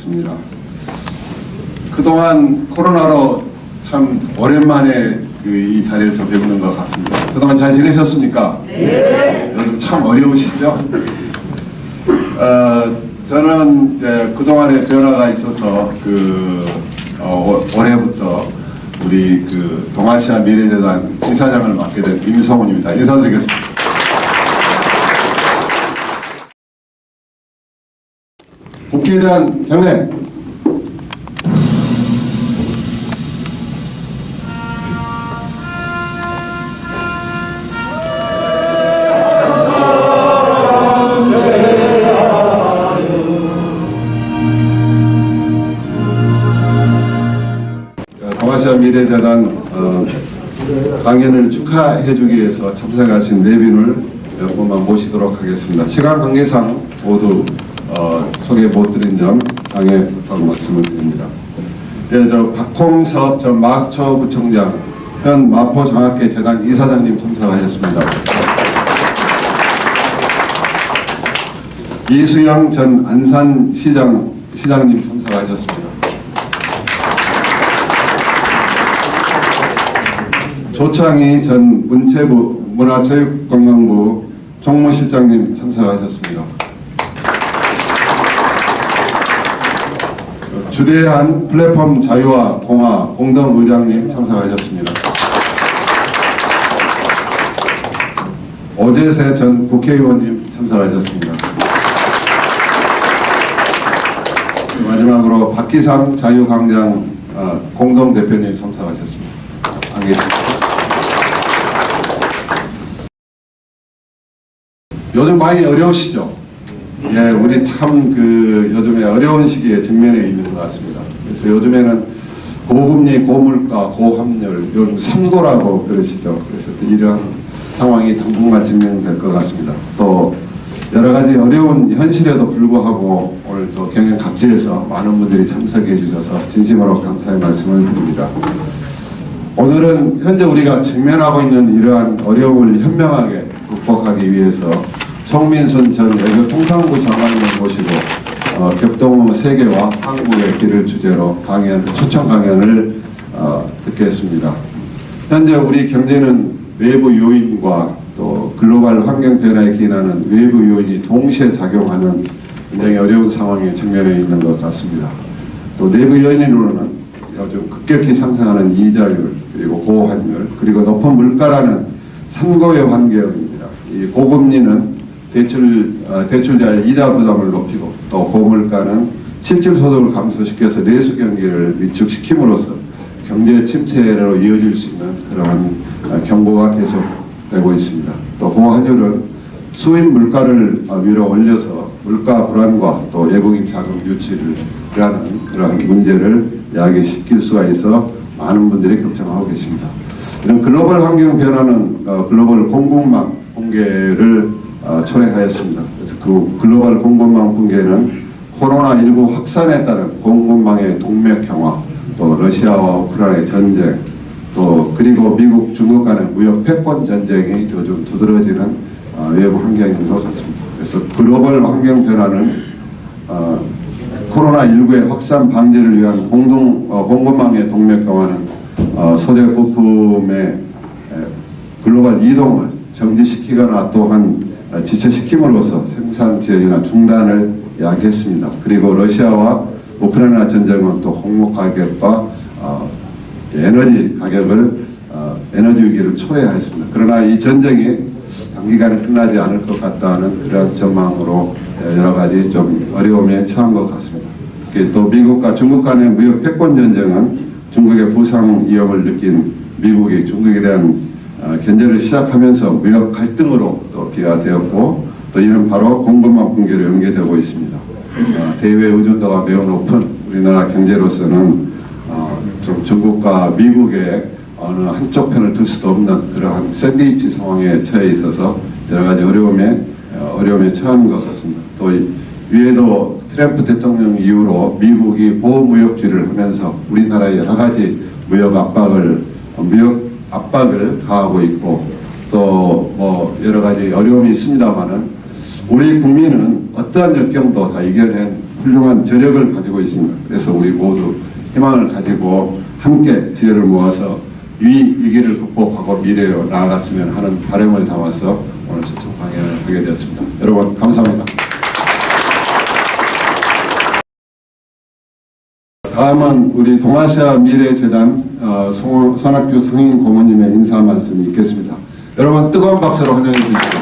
하겠습니다. 그동안 코로나로 참 오랜만에 이 자리에서 뵙는 것 같습니다. 그동안 잘 지내셨습니까? 네. 요즘 참 어려우시죠? 저는 그동안의 변화가 있어서 올해부터 우리 동아시아 미래재단 이사장을 맡게 된 임성훈입니다. 인사드리겠습니다. 국회에 대한 경례. 동아시아 미래재단 강연을 축하해주기 위해서 참석하신 네 분을 몇 분만 모시도록 하겠습니다. 시간 관계상 모두 소개 못 드린 점 양해 부탁 말씀을 드립니다. 박홍섭 전 마초구청장, 현 마포장학회 재단 이사장님 참석하셨습니다. 이수영 전 안산시장님 참석하셨습니다. 조창희 전 문체부 문화체육관광부 총무실장님 참석하셨습니다. 주대한 플랫폼 자유와 공화 공동의장님 참석하셨습니다. 오재세 전 국회의원님 참석하셨습니다. 마지막으로 박기상 자유광장 공동대표님 참석하셨습니다. 안 계십니까? 요즘 많이 어려우시죠? 예, 우리 참 요즘에 어려운 시기에 직면해 있는 것 같습니다. 그래서 요즘에는 고금리, 고물가, 고환율, 요즘 삼고라고 그러시죠. 그래서 이러한 상황이 당분간 진행될 것 같습니다. 또 여러 가지 어려운 현실에도 불구하고 오늘 또 경영갑질에서 많은 분들이 참석해 주셔서 진심으로 감사의 말씀을 드립니다. 오늘은 현재 우리가 직면하고 있는 이러한 어려움을 현명하게 극복하기 위해서 송민순 전 외교통상부 장관을 모시고 격동호 세계와 한국의 길을 주제로 초청 강연을 듣겠습니다. 현재 우리 경제는 내부 요인과 또 글로벌 환경 변화에 기인하는 외부 요인이 동시에 작용하는 굉장히 어려운 상황에 직면해 있는 것 같습니다. 또 내부 요인으로는 요즘 급격히 상승하는 이자율, 그리고 고환율, 그리고 높은 물가라는 삼고의 환경입니다. 이 고금리는 대출자의 이자 부담을 높이고 또 고물가는 실질 소득을 감소시켜서 내수 경기를 위축시킴으로써 경제 침체로 이어질 수 있는 그러한 경고가 계속되고 있습니다. 또 고환율은 수입 물가를 위로 올려서 물가 불안과 또 외국인 자금 유치라는 그러한 문제를 야기시킬 수가 있어 많은 분들이 걱정하고 계십니다. 이런 글로벌 환경 변화는 글로벌 공급망 붕괴를 초래하였습니다. 그래서 그 글로벌 공급망 붕괴는 코로나19 확산에 따른 공급망의 동맥 경화, 또 러시아와 우크라이나의 전쟁, 또 그리고 미국, 중국 간의 무역 패권 전쟁이 요즘 두드러지는 외부 환경인 것 같습니다. 그래서 글로벌 환경 변화는 코로나19의 확산 방지를 위한 공급망의 동맥 경화는 소재 부품의 글로벌 이동을 정지시키거나 또한 지체시킴으로써 생산 지연이나 중단을 야기했습니다. 그리고 러시아와 우크라이나 전쟁은 또 홍목 가격과 에너지 위기를 초래하였습니다. 그러나 이 전쟁이 단기간에 끝나지 않을 것 같다는 그런 전망으로 여러 가지 좀 어려움에 처한 것 같습니다. 특히 또 미국과 중국 간의 무역 패권 전쟁은 중국의 부상 위험을 느낀 미국이 중국에 대한 견제를 시작하면서 무역 갈등으로 또 비화되었고, 또 이는 바로 공급망 붕괴로 연계되고 있습니다. 대외 의존도가 매우 높은 우리나라 경제로서는 좀 중국과 미국의 어느 한쪽 편을 들 수도 없는 그러한 샌드위치 상황에 처해 있어서 여러 가지 어려움에 처한 것 같습니다. 또 위에도 트럼프 대통령 이후로 미국이 보호무역주의를 하면서 우리나라의 여러 가지 무역 압박을 가하고 있고, 또 여러 가지 어려움이 있습니다만은 우리 국민은 어떠한 역경도 다 이겨낸 훌륭한 저력을 가지고 있습니다. 그래서 우리 모두 희망을 가지고 함께 지혜를 모아서 위기를 극복하고 미래로 나아갔으면 하는 바람을 담아서 오늘 초청 강연을 하게 되었습니다. 여러분 감사합니다. 다음은 우리 동아시아 미래재단 손학규 상임 고문님의 인사 말씀이 있겠습니다. 여러분 뜨거운 박수로 환영해 주십시오.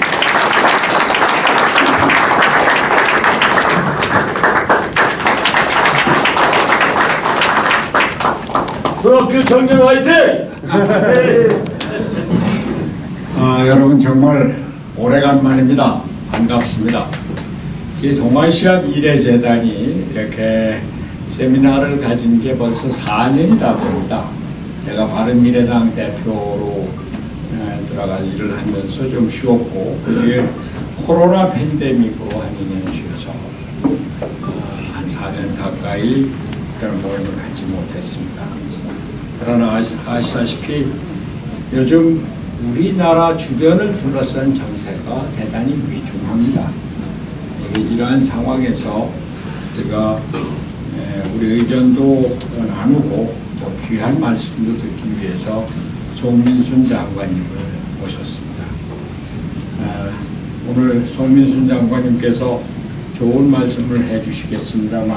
손학규 청년 화이팅! 여러분 정말 오래간만입니다. 반갑습니다. 이 동아시아 미래재단이 이렇게 세미나를 가진 게 벌써 4년이나 됩니다. 제가 바른미래당 대표로 들어가 일을 하면서 좀 쉬었고 그게 코로나 팬데믹으로 한 2년 쉬어서 한 4년 가까이 그런 모임을 갖지 못했습니다. 그러나 아시다시피 요즘 우리나라 주변을 둘러싼 정세가 대단히 위중합니다. 이러한 상황에서 제가 우리 의견도 나누고 또 귀한 말씀도 듣기 위해서 송민순 장관님을 모셨습니다. 오늘 송민순 장관님께서 좋은 말씀을 해주시겠습니다만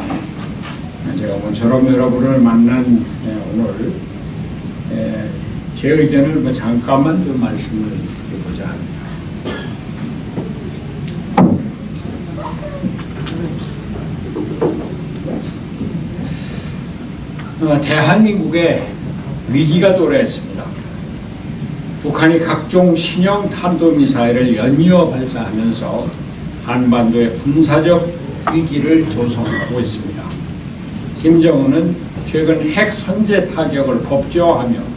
제가 모처럼 여러분을 만난 오늘 제 의견을 잠깐만 좀 말씀을 드리고자 합니다. 대한민국에 위기가 도래했습니다. 북한이 각종 신형 탄도미사일을 연이어 발사하면서 한반도의 군사적 위기를 조성하고 있습니다. 김정은은 최근 핵 선제 타격을 법제화하며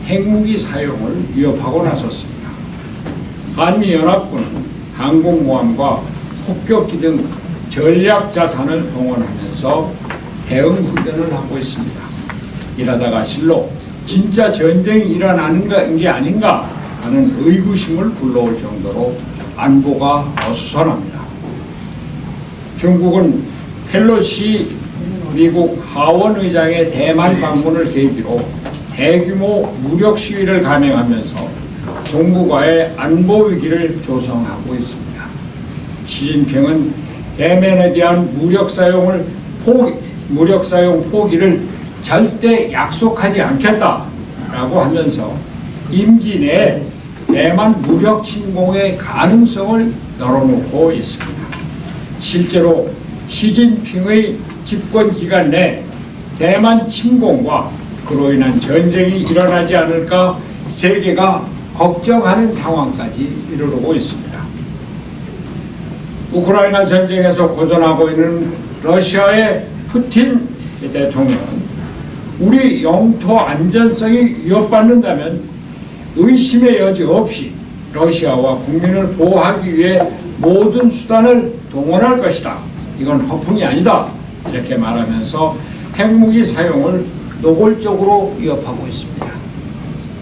핵무기 사용을 위협하고 나섰습니다. 한미연합군은 항공모함과 폭격기 등 전략 자산을 동원하면서 대응 훈련을 하고 있습니다. 이러다가 실로 진짜 전쟁이 일어나는 게 아닌가 하는 의구심을 불러올 정도로 안보가 어수선합니다. 중국은 펠로시 미국 하원 의장의 대만 방문을 계기로 대규모 무력 시위를 감행하면서 동북아의 안보 위기를 조성하고 있습니다. 시진핑은 대만에 대한 무력 사용 포기를 절대 약속하지 않겠다라고 하면서 임기 내에 대만 무력 침공의 가능성을 열어놓고 있습니다. 실제로 시진핑의 집권 기간 내 대만 침공과 그로 인한 전쟁이 일어나지 않을까 세계가 걱정하는 상황까지 이르르고 있습니다. 우크라이나 전쟁에서 고전하고 있는 러시아의 푸틴 대통령은 우리 영토 안전성이 위협받는다면 의심의 여지 없이 러시아와 국민을 보호하기 위해 모든 수단을 동원할 것이다. 이건 허풍이 아니다. 이렇게 말하면서 핵무기 사용을 노골적으로 위협하고 있습니다.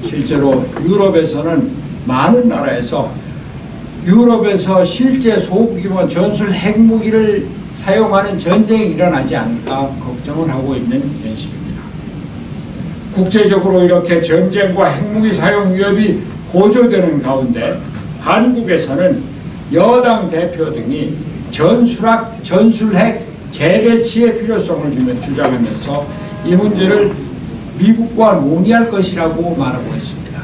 실제로 유럽에서는 많은 나라에서 유럽에서 실제 소규모 전술 핵무기를 사용하는 전쟁이 일어나지 않을까 걱정을 하고 있는 현실입니다. 국제적으로 이렇게 전쟁과 핵무기 사용 위협이 고조되는 가운데 한국에서는 여당 대표 등이 전술핵 재배치의 필요성을 주장하면서 이 문제를 미국과 논의할 것이라고 말하고 있습니다.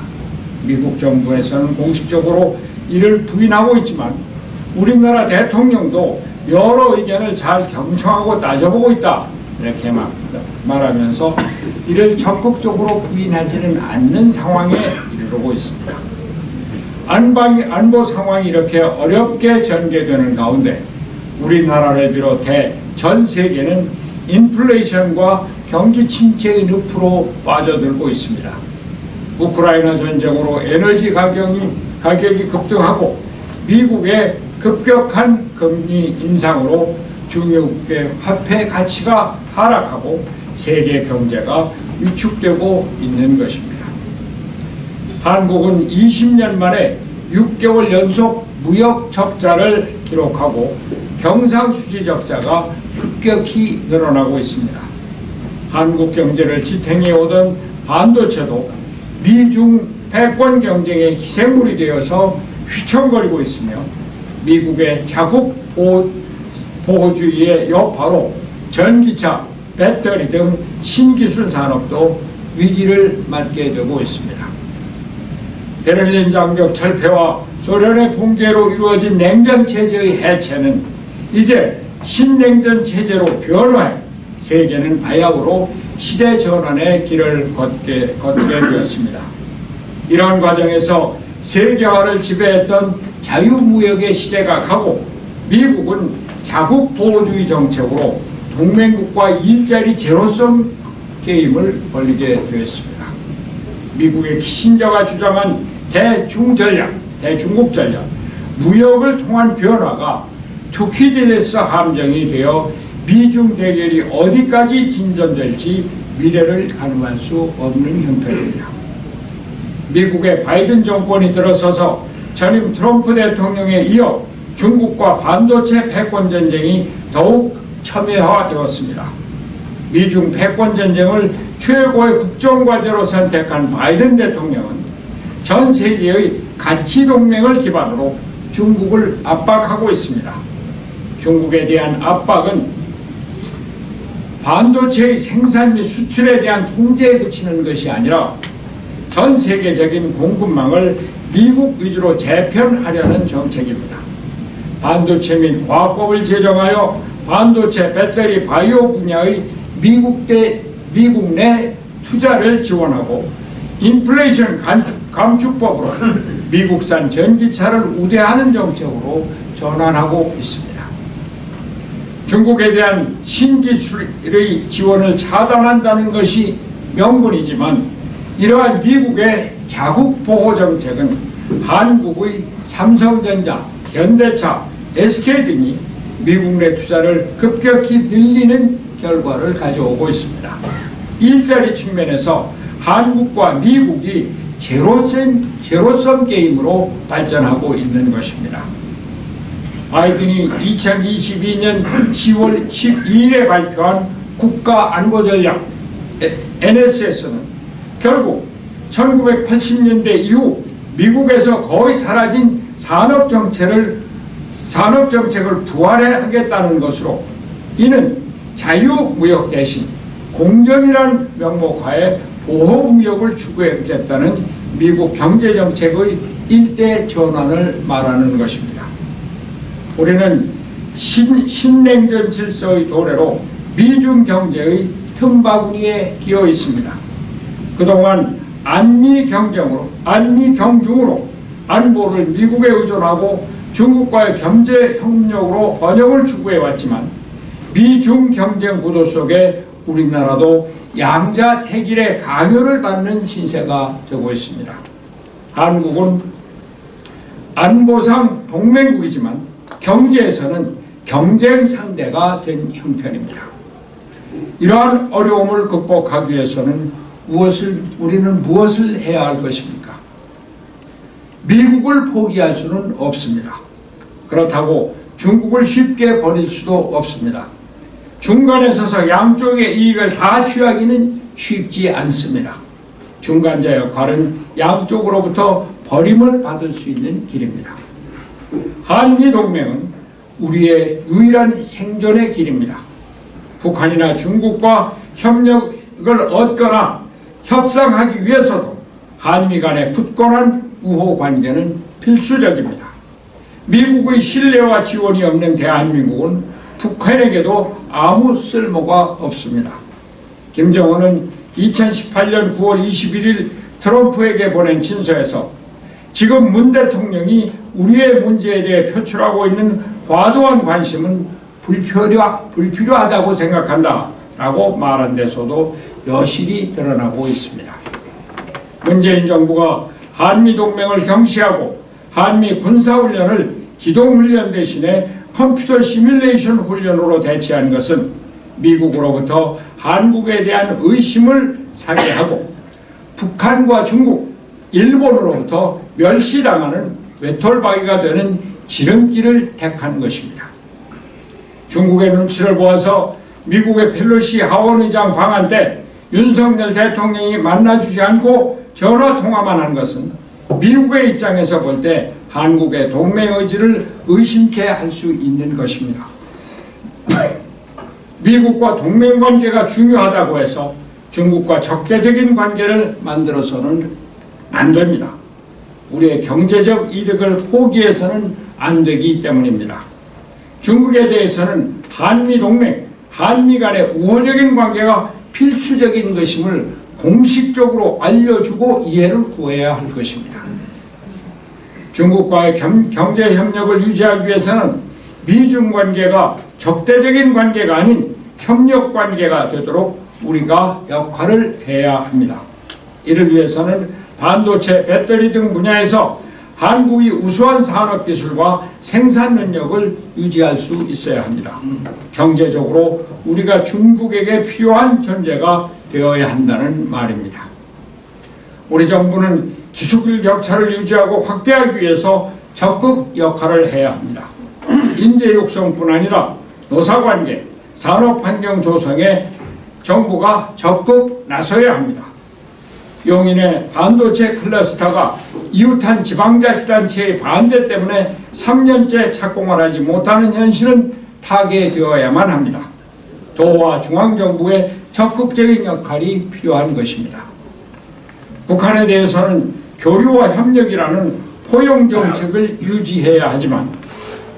미국 정부에서는 공식적으로 이를 부인하고 있지만 우리나라 대통령도 여러 의견을 잘 경청하고 따져보고 있다. 이렇게 말하면서 이를 적극적으로 부인하지는 않는 상황에 이르고 있습니다. 안보 상황이 이렇게 어렵게 전개되는 가운데 우리나라를 비롯해 전 세계는 인플레이션과 경기 침체의 늪으로 빠져들고 있습니다. 우크라이나 전쟁으로 에너지 가격이 급등하고 미국의 급격한 금리 인상으로 중국의 화폐 가치가 하락하고 세계 경제가 위축되고 있는 것입니다. 한국은 20년 만에 6개월 연속 무역 적자를 기록하고 경상수지 적자가 급격히 늘어나고 있습니다. 한국 경제를 지탱해 오던 반도체도 미중 패권 경쟁의 희생물이 되어서 휘청거리고 있으며 미국의 자국 보호주의의 여파로 전기차, 배터리 등 신기술 산업도 위기를 맞게 되고 있습니다. 베를린 장벽 철폐와 소련의 붕괴로 이루어진 냉전 체제의 해체는 이제 신냉전 체제로 변화해 세계는 바야흐로 시대 전환의 길을 걷게 되었습니다. 이런 과정에서 세계화를 지배했던 자유무역의 시대가 가고 미국은 자국 보호주의 정책으로 동맹국과 일자리 제로섬 게임을 벌이게 되었습니다. 미국의 키신저가 주장한 대중국 전략, 무역을 통한 변화가 투키디데스 함정이 되어 미중 대결이 어디까지 진전될지 미래를 가늠할 수 없는 형편입니다. 미국의 바이든 정권이 들어서서 전임 트럼프 대통령에 이어 중국과 반도체 패권 전쟁이 더욱 첨예화되었습니다. 미중 패권 전쟁을 최고의 국정과제로 선택한 바이든 대통령은 전 세계의 가치 동맹을 기반으로 중국을 압박하고 있습니다. 중국에 대한 압박은 반도체의 생산 및 수출에 대한 통제에 그치는 것이 아니라 전 세계적인 공급망을 미국 위주로 재편하려는 정책입니다. 반도체 및 과학법을 제정하여 반도체, 배터리, 바이오 분야의 미국 내 투자를 지원하고 인플레이션 감축법으로 미국산 전기차를 우대하는 정책으로 전환하고 있습니다. 중국에 대한 신기술의 지원을 차단한다는 것이 명분이지만 이러한 미국의 자국 보호 정책은 한국의 삼성전자, 현대차, SK 등이 미국 내 투자를 급격히 늘리는 결과를 가져오고 있습니다. 일자리 측면에서 한국과 미국이 제로섬 게임으로 발전하고 있는 것입니다. 바이든이 2022년 10월 12일에 발표한 국가안보전략 NSS는 결국 1980년대 이후 미국에서 거의 사라진 산업정책을 부활하겠다는 것으로 이는 자유무역 대신 공정이라는 명목하에 보호무역을 추구하겠다는 미국 경제정책의 일대 전환을 말하는 것입니다. 우리는 신냉전 질서의 도래로 미중 경제의 틈바구니에 끼어 있습니다. 그동안 안미 경중으로 안보를 미국에 의존하고 중국과의 경제 협력으로 번영을 추구해왔지만 미중 경쟁 구도 속에 우리나라도 양자택일의 강요를 받는 신세가 되고 있습니다. 한국은 안보상 동맹국이지만 경제에서는 경쟁 상대가 된 형편입니다. 이러한 어려움을 극복하기 위해서는 우리는 무엇을 해야 할 것입니까? 미국을 포기할 수는 없습니다. 그렇다고 중국을 쉽게 버릴 수도 없습니다. 중간에 서서 양쪽의 이익을 다 취하기는 쉽지 않습니다. 중간자 역할은 양쪽으로부터 버림을 받을 수 있는 길입니다. 한미동맹은 우리의 유일한 생존의 길입니다. 북한이나 중국과 협력을 얻거나 협상하기 위해서도 한미 간의 굳건한 우호 관계는 필수적입니다. 미국의 신뢰와 지원이 없는 대한민국은 북한에게도 아무 쓸모가 없습니다. 김정은은 2018년 9월 21일 트럼프에게 보낸 친서에서 지금 문 대통령이 우리의 문제에 대해 표출하고 있는 과도한 관심은 불필요하다고 생각한다 라고 말한 데서도 여실히 드러나고 있습니다. 문재인 정부가 한미동맹을 경시하고 한미 군사훈련을 기동훈련 대신에 컴퓨터 시뮬레이션 훈련으로 대체하는 것은 미국으로부터 한국에 대한 의심을 사게 하고 북한과 중국, 일본으로부터 멸시당하는 외톨바위가 되는 지름길을 택한 것입니다. 중국의 눈치를 보아서 미국의 펠로시 하원의장 방한 때 윤석열 대통령이 만나주지 않고 전화통화만 한 것은 미국의 입장에서 볼 때 한국의 동맹 의지를 의심케 할 수 있는 것입니다. 미국과 동맹관계가 중요하다고 해서 중국과 적대적인 관계를 만들어서는 안 됩니다. 우리의 경제적 이득을 포기해서는 안 되기 때문입니다. 중국에 대해서는 한미동맹, 한미 간의 우호적인 관계가 필수적인 것임을 공식적으로 알려주고 이해를 구해야 할 것입니다. 중국과의 경제협력을 유지하기 위해서는 미중 관계가 적대적인 관계가 아닌 협력 관계가 되도록 우리가 역할을 해야 합니다. 이를 위해서는 반도체, 배터리 등 분야에서 한국이 우수한 산업기술과 생산 능력을 유지할 수 있어야 합니다. 경제적으로 우리가 중국에게 필요한 존재가 되어야 한다는 말입니다. 우리 정부는 기술 격차를 유지하고 확대하기 위해서 적극 역할을 해야 합니다. 인재 육성뿐 아니라 노사관계, 산업환경 조성에 정부가 적극 나서야 합니다. 용인의 반도체 클러스터가 이웃한 지방자치단체의 반대 때문에 3년째 착공을 하지 못하는 현실은 타개되어야만 합니다. 도와 중앙정부의 적극적인 역할이 필요한 것입니다. 북한에 대해서는 교류와 협력이라는 포용정책을 유지해야 하지만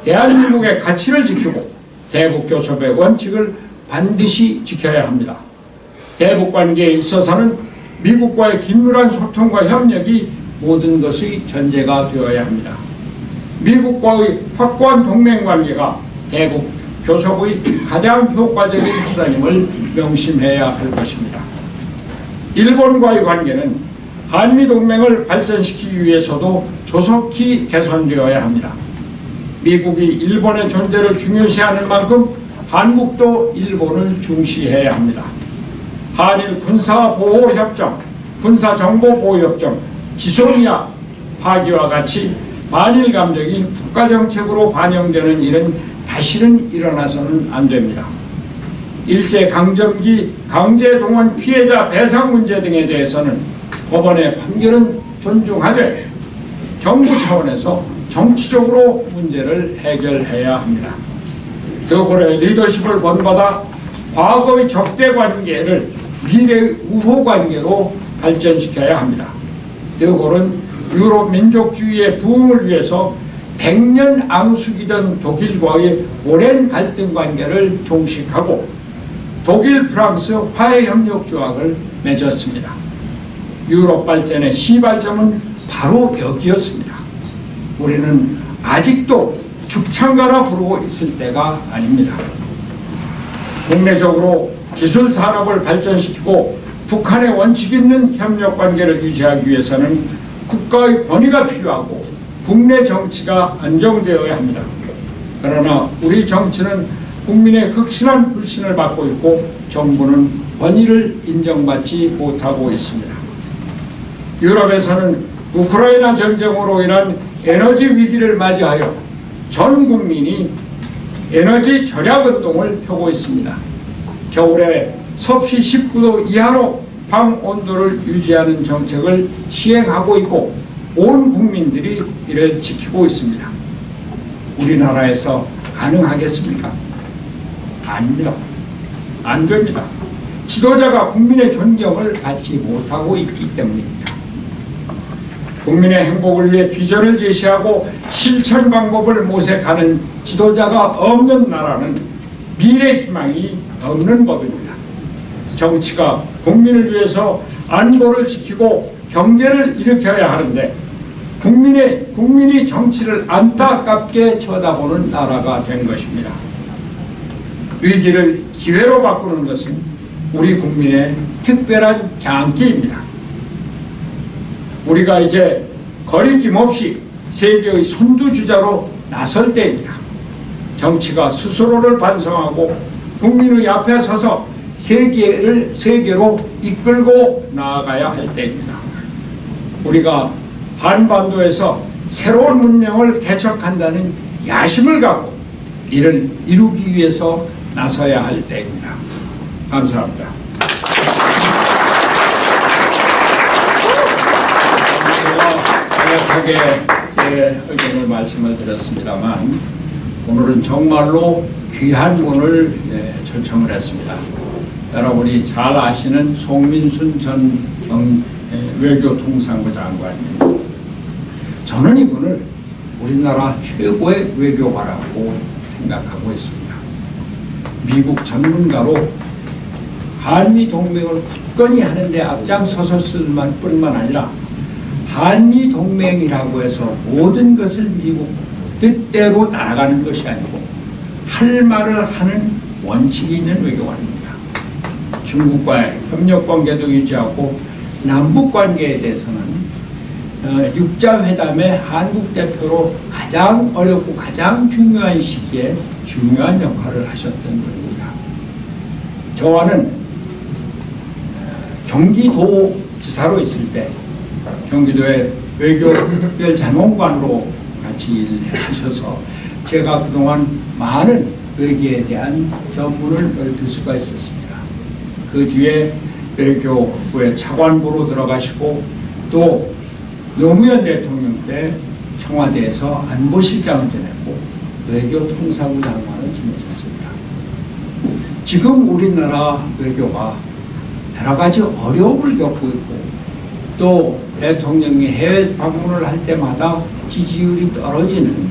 대한민국의 가치를 지키고 대북교섭의 원칙을 반드시 지켜야 합니다. 대북관계에 있어서는 미국과의 긴밀한 소통과 협력이 모든 것의 전제가 되어야 합니다. 미국과의 확고한 동맹관계가 대북 교섭의 가장 효과적인 수단임을 명심해야 할 것입니다. 일본과의 관계는 한미동맹을 발전시키기 위해서도 조속히 개선되어야 합니다. 미국이 일본의 존재를 중요시하는 만큼 한국도 일본을 중시해야 합니다. 한일 군사보호협정, 군사정보보호협정, 지소미아 파기와 같이 반일 감정이 국가정책으로 반영되는 일은 다시는 일어나서는 안 됩니다. 일제강점기 강제동원 피해자 배상 문제 등에 대해서는 법원의 판결은 존중하되 정부 차원에서 정치적으로 문제를 해결해야 합니다.德고의 리더십을 본받아 과거의 적대관계를 미래의 우호관계로 발전시켜야 합니다.德고는 유럽 민족주의의 부흥을 위해서 100년 앙숙이던 독일과의 오랜 갈등 관계를 종식하고 독일, 프랑스 화해협력 조약을 맺었습니다. 유럽 발전의 시발점은 바로 여기였습니다. 우리는 아직도 죽창가라 부르고 있을 때가 아닙니다. 국내적으로 기술 산업을 발전시키고 북한의 원칙 있는 협력 관계를 유지하기 위해서는 국가의 권위가 필요하고 국내 정치가 안정되어야 합니다. 그러나 우리 정치는 국민의 극심한 불신을 받고 있고 정부는 권위를 인정받지 못하고 있습니다. 유럽에서는 우크라이나 전쟁으로 인한 에너지 위기를 맞이하여 전 국민이 에너지 절약 운동을 펴고 있습니다. 겨울에 섭씨 19도 이하로 방 온도를 유지하는 정책을 시행하고 있고 온 국민들이 이를 지키고 있습니다. 우리나라에서 가능하겠습니까? 아닙니다. 안 됩니다. 지도자가 국민의 존경을 받지 못하고 있기 때문입니다. 국민의 행복을 위해 비전을 제시하고 실천 방법을 모색하는 지도자가 없는 나라는 미래 희망이 없는 법입니다. 정치가 국민을 위해서 안보를 지키고 경제를 일으켜야 하는데 국민이 정치를 안타깝게 쳐다보는 나라가 된 것입니다. 위기를 기회로 바꾸는 것은 우리 국민의 특별한 장기입니다. 우리가 이제 거리낌 없이 세계의 선두주자로 나설 때입니다. 정치가 스스로를 반성하고 국민의 앞에 서서 세계로 이끌고 나아가야 할 때입니다. 우리가 한반도에서 새로운 문명을 개척한다는 야심을 갖고 이를 이루기 위해서 나서야 할 때입니다. 감사합니다. 간략하게 제 의견을 말씀을 드렸습니다만 오늘은 정말로 귀한 분을 초청을 했습니다. 여러분이 잘 아시는 송민순 전 외교통상부 장관님. 저는 이분을 우리나라 최고의 외교관이라고 생각하고 있습니다. 미국 전문가로 한미동맹을 굳건히 하는데 앞장서서 뿐만 아니라 한미동맹이라고 해서 모든 것을 미국 뜻대로 따라가는 것이 아니고 할 말을 하는 원칙이 있는 외교관입니다. 중국과의 협력관계도 유지하고 남북관계에 대해서는 6자 회담의 한국 대표로 가장 어렵고 가장 중요한 시기에 중요한 역할을 하셨던 분입니다. 저와는 경기도지사로 있을 때 경기도의 외교특별자문관으로 같이 일하셔서 제가 그동안 많은 외교에 대한 견문을 넓힐 수가 있었습니다. 그 뒤에 외교부의 차관부로 들어가시고 또 노무현 대통령 때 청와대에서 안보실장을 지냈고 외교통상부 장관을 지내셨습니다. 지금 우리나라 외교가 여러 가지 어려움을 겪고 있고 또 대통령이 해외 방문을 할 때마다 지지율이 떨어지는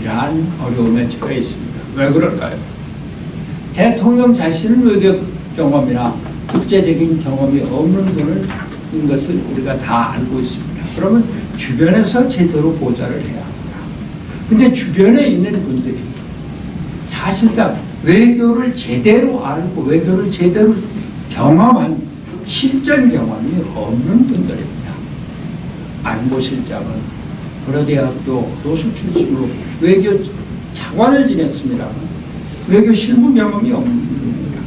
이러한 어려움에 처해 있습니다. 왜 그럴까요? 대통령 자신은 외교 경험이나 국제적인 경험이 없는 분인 것을 우리가 다 알고 있습니다. 그러면 주변에서 제대로 보좌를 해야 합니다. 근데 주변에 있는 분들이 사실상 외교를 제대로 알고 외교를 제대로 경험한 실전 경험이 없는 분들입니다. 안보실장은 고려대학교 교수 출신으로 외교 차관을 지냈습니다만 외교 실무 경험이 없는 분입니다.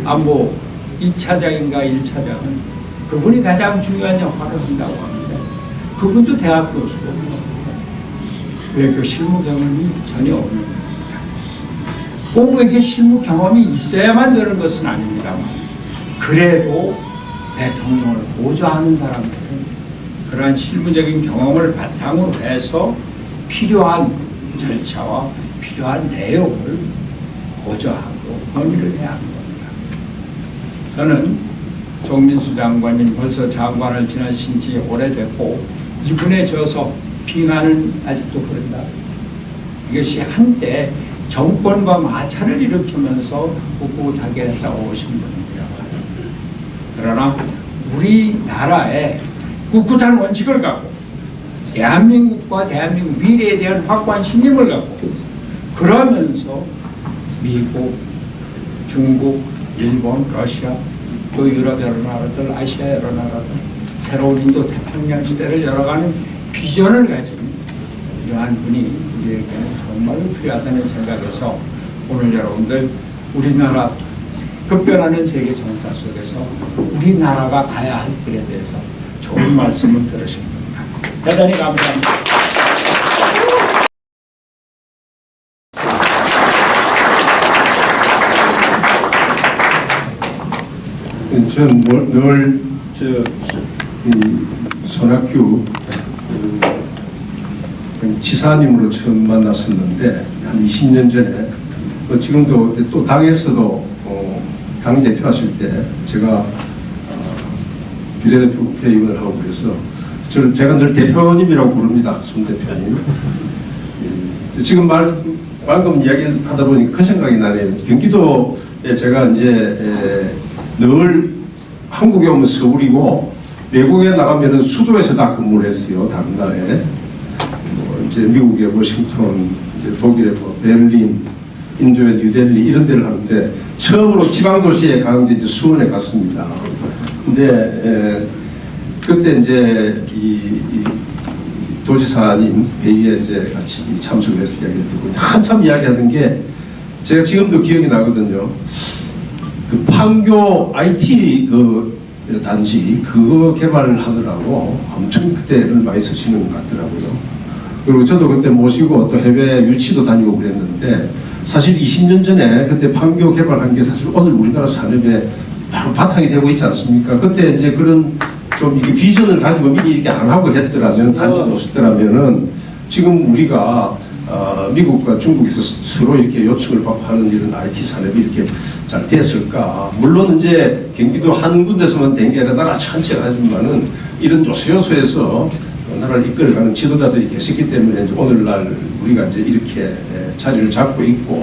안보 2차장인가 1차장은 그분이 가장 중요한 역할을 한다고 합니다. 그분도 대학 교수고 외교 실무 경험이 전혀 없는 분입니다. 꼭 외교 실무 경험이 있어야만 되는 것은 아닙니다만 그래도 대통령을 보좌하는 사람들은 그러한 실무적인 경험을 바탕으로 해서 필요한 절차와 필요한 내용을 보좌하고 건의를 해야 하는 겁니다. 저는 송민수 장관님 벌써 장관을 지내신 지 오래됐고 이분에 져서 비난은 아직도 그런다. 이것이 한때 정권과 마찰을 일으키면서 꿋꿋하게 싸워오신 분입니다. 그러나 우리나라의 꿋꿋한 원칙을 갖고 대한민국과 대한민국 미래에 대한 확고한 신념을 갖고 그러면서 미국, 중국, 일본, 러시아 또 유럽 여러 나라들, 아시아 여러 나라들 새로운 인도 태평양 시대를 열어가는 비전을 가진 이러한 분이 우리에게는 정말로 필요하다는 생각에서 오늘 여러분들 우리나라 급변하는 세계 정사 속에서 우리나라가 가야 할 길에 대해서 좋은 말씀을 들으신 겁니다. 대단히 감사합니다. 전 늘 손학규 지사님으로 처음 만났었는데 한 20년 전에 지금도 또 당에서도 당 대표 하실 때 제가 비례대표 국회의원을 하고 그래서 제가 늘 대표님이라고 부릅니다. 손 대표님. 지금 방금 이야기를 하다 보니 그 생각이 나네요. 경기도에 제가 이제 늘 한국에 오면 서울이고 외국에 나가면은 수도에서 다 근무를 했어요. 다른 나라에. 이제 미국의 워싱턴, 이제 독일의 베를린, 인도의 뉴델리 이런 데를 하는데 처음으로 지방 도시에 가는 게 이제 수원에 갔습니다. 근데 그때 이제 이 도지사님 회의에 이제 같이 참석해서 이야기를 듣고 한참 이야기하던 게 제가 지금도 기억이 나거든요. 그 판교 IT 그 단지 그거 개발을 하느라고 엄청 그때를 많이 쓰시는 것 같더라고요. 그리고 저도 그때 모시고 또 해외 유치도 다니고 그랬는데 사실 20년 전에 그때 판교 개발한 게 사실 오늘 우리나라 산업에 바로 바탕이 되고 있지 않습니까? 그때 이제 그런 좀 이게 비전을 가지고 미리 이렇게 안 하고 했더라면 단지 없었더라면은 지금 우리가 미국과 중국에서 서로 이렇게 요청을 받고 하는 이런 IT 산업이 이렇게 잘 됐을까? 물론 이제 경기도 한 군데서만 된 게 아니라 나라 전체가 하지만은 이런 요소요소에서 나라를 이끌어가는 지도자들이 계셨기 때문에 이제 오늘날 우리가 이제 이렇게 자리를 잡고 있고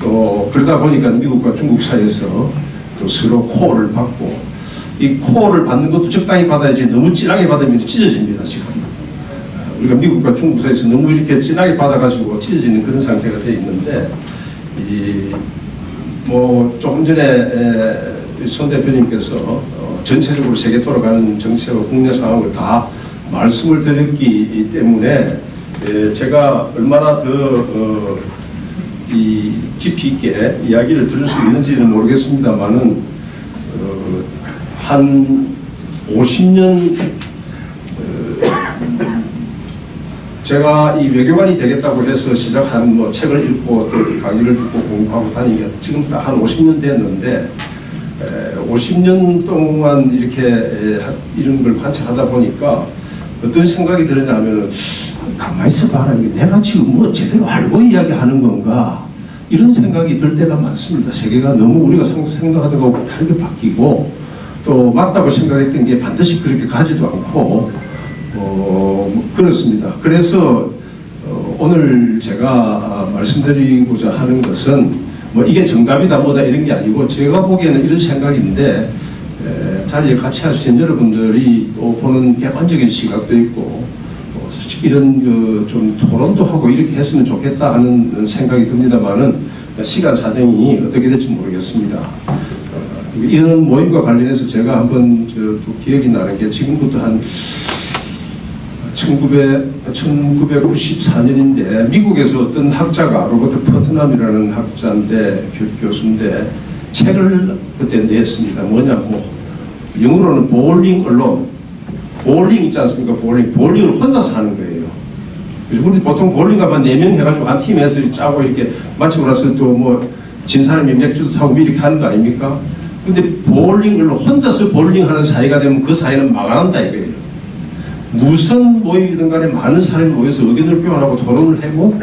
또 그러다 보니까 미국과 중국 사이에서 또 서로 코어를 받고 이 코어를 받는 것도 적당히 받아야지 너무 진하게 받으면 찢어집니다 지금. 우리가 미국과 중국 사이에서 너무 이렇게 진하게 받아가지고 찢어지는 그런 상태가 되어 있는데 뭐 조금 전에 손 대표님께서 전체적으로 세계 돌아가는 정치와 국내 상황을 다 말씀을 드렸기 때문에 제가 얼마나 더 깊이 있게 이야기를 들을 수 있는지는 모르겠습니다만은 한 50년 제가 이 외교관이 되겠다고 해서 시작한 뭐 책을 읽고 또 강의를 듣고 공부하고 다니게 지금 딱 한 50년 됐는데 50년 동안 이렇게 이런 걸 관찰하다 보니까 어떤 생각이 들었냐면은 가만히 있어봐라 이게 내가 지금 뭐 제대로 알고 이야기하는 건가 이런 생각이 들 때가 많습니다. 세계가 너무 우리가 생각하던 것과 다르게 바뀌고 또 맞다고 생각했던 게 반드시 그렇게 가지도 않고 그렇습니다. 그래서 오늘 제가 말씀드리고자 하는 것은 뭐 이게 정답이다 뭐다 이런 게 아니고 제가 보기에는 이런 생각인데 자리에 같이 하신 여러분들이 또 보는 객관적인 시각도 있고 이런 좀 토론도 하고 이렇게 했으면 좋겠다 하는 생각이 듭니다만은 시간 사정이 어떻게 될지 모르겠습니다. 이런 모임과 관련해서 제가 한번 또 기억이 나는 게 지금부터 한 1994년인데 미국에서 어떤 학자가 로버트 퍼트남이라는 학자인데 교수인데 책을 그때 냈습니다. 뭐냐고 영어로는 볼링 언론 볼링 있지 않습니까? 볼링을 혼자서 하는 거예요. 그래서 우리 보통 볼링 가면 4명 해가지고 한 팀에서 짜고 이렇게 마치고 나서 또 뭐 진 사람이 맥주도 타고 이렇게 하는 거 아닙니까? 근데 볼링을 혼자서 볼링하는 사회가 되면 그 사회는 망한다 이거예요. 무슨 모임이든 간에 많은 사람이 모여서 의견을 교환하고 토론을 하고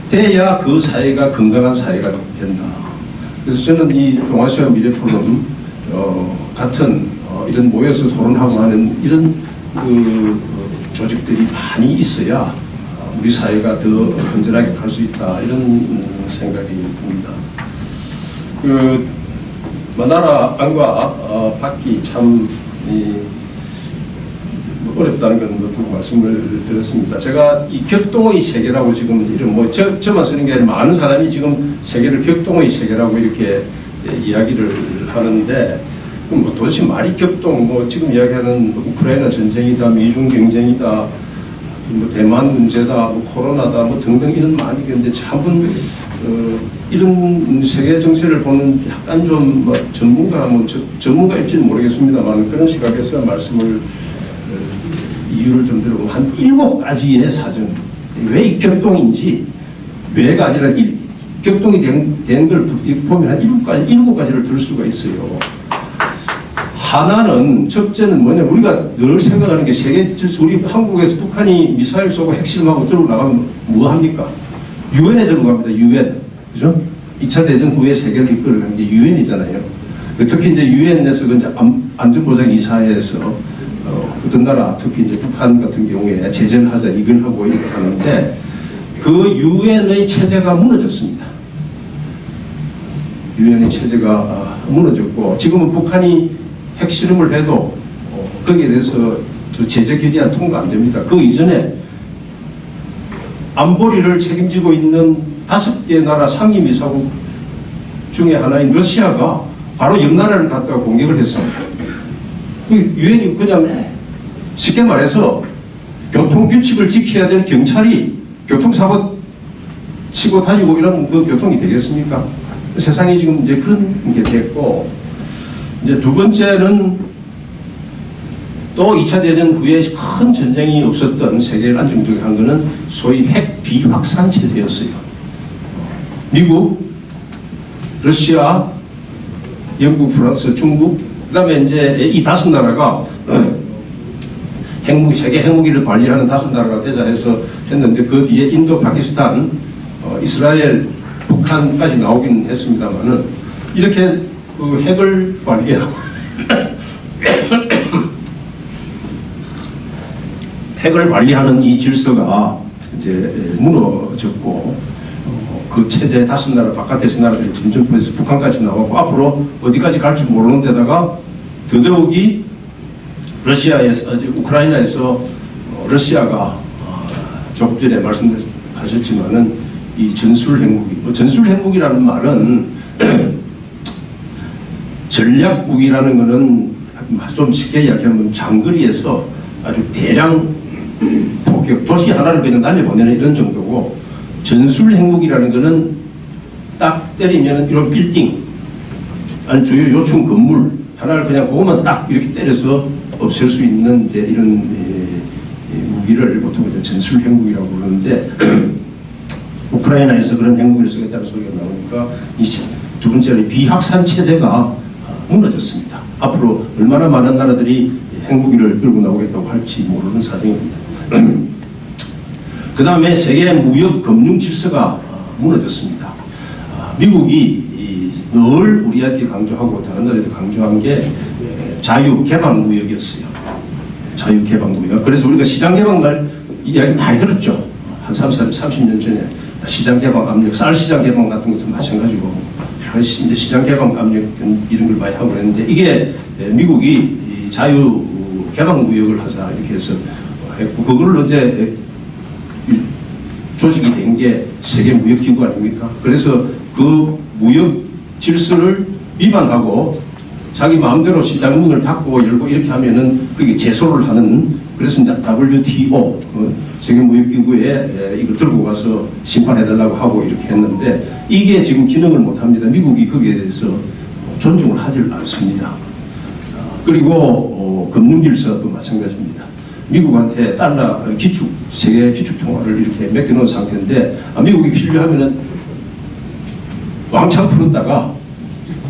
돼야 그 사회가 건강한 사회가 된다. 그래서 저는 이 동아시아 미래 포럼 같은 이런 모여서 토론하고 하는 이런 조직들이 많이 있어야 우리 사회가 더 건전하게 갈 수 있다 이런 생각이 듭니다. 나라 안과 받기 참 어렵다는 건 말씀을 드렸습니다. 제가 이 격동의 세계라고 지금 이런 뭐 저만 쓰는 게 아니라 많은 사람이 지금 세계를 격동의 세계라고 이렇게 이야기를 하는데 뭐 도대체 말이 격동 뭐 지금 이야기하는 우크라이나 전쟁이다 미중 경쟁이다 뭐 대만 문제다 뭐 코로나다 뭐 등등 이런 많이 있는데 참은 이런 세계 정세를 보는 약간 좀 뭐 전문가나 뭐 전문가일지는 모르겠습니다만 그런 시각에서 말씀을 이유를 좀 들어보면 한 7가지의 사정 왜 격동인지 왜가 아니라 격동이 된 걸 보면 한 7가지를 들 수가 있어요. 하나는 첫째는 뭐냐 우리가 늘 생각하는 게 세계 질서 우리 한국에서 북한이 미사일 쏘고 핵실험하고 들고 나가면 뭐 합니까? 유엔에 들어갑니다. 유엔 그죠? 2차 대전 후에 세계를 이끌어가는 게 유엔이잖아요. 특히 이제 유엔에서 이제 안전보장이사회에서 어떤 나라 특히 이제 북한 같은 경우에 제재하자 이걸 하고 이렇게 하는데 그 유엔의 체제가 무너졌습니다. 유엔의 체제가 무너졌고 지금은 북한이 핵실험을 해도 거기에 대해서 제재 결의안 통과 안 됩니다. 그 이전에 안보리를 책임지고 있는 5개 나라 상임이사국 중에 하나인 러시아가 바로 옆 나라를 갖다가 공격을 했습니다. 유엔이 그냥 쉽게 말해서 교통규칙을 지켜야 될 경찰이 교통사고 치고 다니고 이러면 그 교통이 되겠습니까? 세상이 지금 이제 그런 게 됐고 이제 두 번째는 또 2차 대전 후에 큰 전쟁이 없었던 세계를 안정적으로 한 것은 소위 핵 비확산 체제였어요. 미국, 러시아, 영국, 프랑스, 중국, 그 다음에 이제 이 5나라가 세계 핵무기를 관리하는 5나라가 되자해서 했는데 그 뒤에 인도, 파키스탄, 이스라엘, 북한까지 나오긴 했습니다만은 이렇게 그 핵을 관리하고 핵을 관리하는 이 질서가 이제 무너졌고 그 체제 5나라 바깥에서 나라들이 점점 퍼져서 북한까지 나오고 앞으로 어디까지 갈지 모르는 데다가 더더욱이 러시아에서 우크라이나에서 러시아가 조금 전에 말씀하셨지만은 이 전술 핵무기, 전술 핵무기라는 말은 전략 무기라는 것은 좀 쉽게 이야기하면 장거리에서 아주 대량 폭격, 도시 하나를 그냥 날려보내는 이런 정도고, 전술 핵무기라는 것은 딱 때리면 이런 빌딩, 아니 주요 요충 건물 하나를 그냥 그것만 딱 이렇게 때려서 없앨 수 있는 이제 이런 무기를 보통 전술 핵무기라고 부르는데 우크라이나에서 그런 핵무기를 쓰겠다는 소리가 나오니까 이 두 번째로 비확산 체제가 무너졌습니다. 앞으로 얼마나 많은 나라들이 핵무기를 끌고 나오겠다고 할지 모르는 사정입니다. 그 다음에 세계 무역 금융 질서가 무너졌습니다. 미국이 늘 우리한테 강조하고 다른 나라에도 강조한 게 자유 개방 무역이었어요. 자유 개방 무역. 그래서 우리가 시장 개방 말 이야기 많이 들었죠. 한 30년 전에 시장 개방 압력, 쌀 시장 개방 같은 것도 마찬가지고 이제 시장 개방 압력 이런 걸 많이 하고 그랬는데 이게 미국이 자유 개방 무역을 하자 이렇게 해서 했고 그걸 이제 조직이 된 게 세계 무역 기구 아닙니까? 그래서 그 무역 질서를 위반하고 자기 마음대로 시장 문을 닫고 열고 이렇게 하면은 그게 제소를 하는, 그래서 이제 WTO 세계 무역 기구에 이걸 들고 가서 심판해달라고 하고 이렇게 했는데 이게 지금 기능을 못 합니다. 미국이 거기에 대해서 존중을 하지 않습니다. 그리고 금융 질서도 마찬가지입니다. 미국한테 달러 기축, 세계 기축 통화를 이렇게 맡겨놓은 상태인데 미국이 필요하면은 왕창 풀었다가,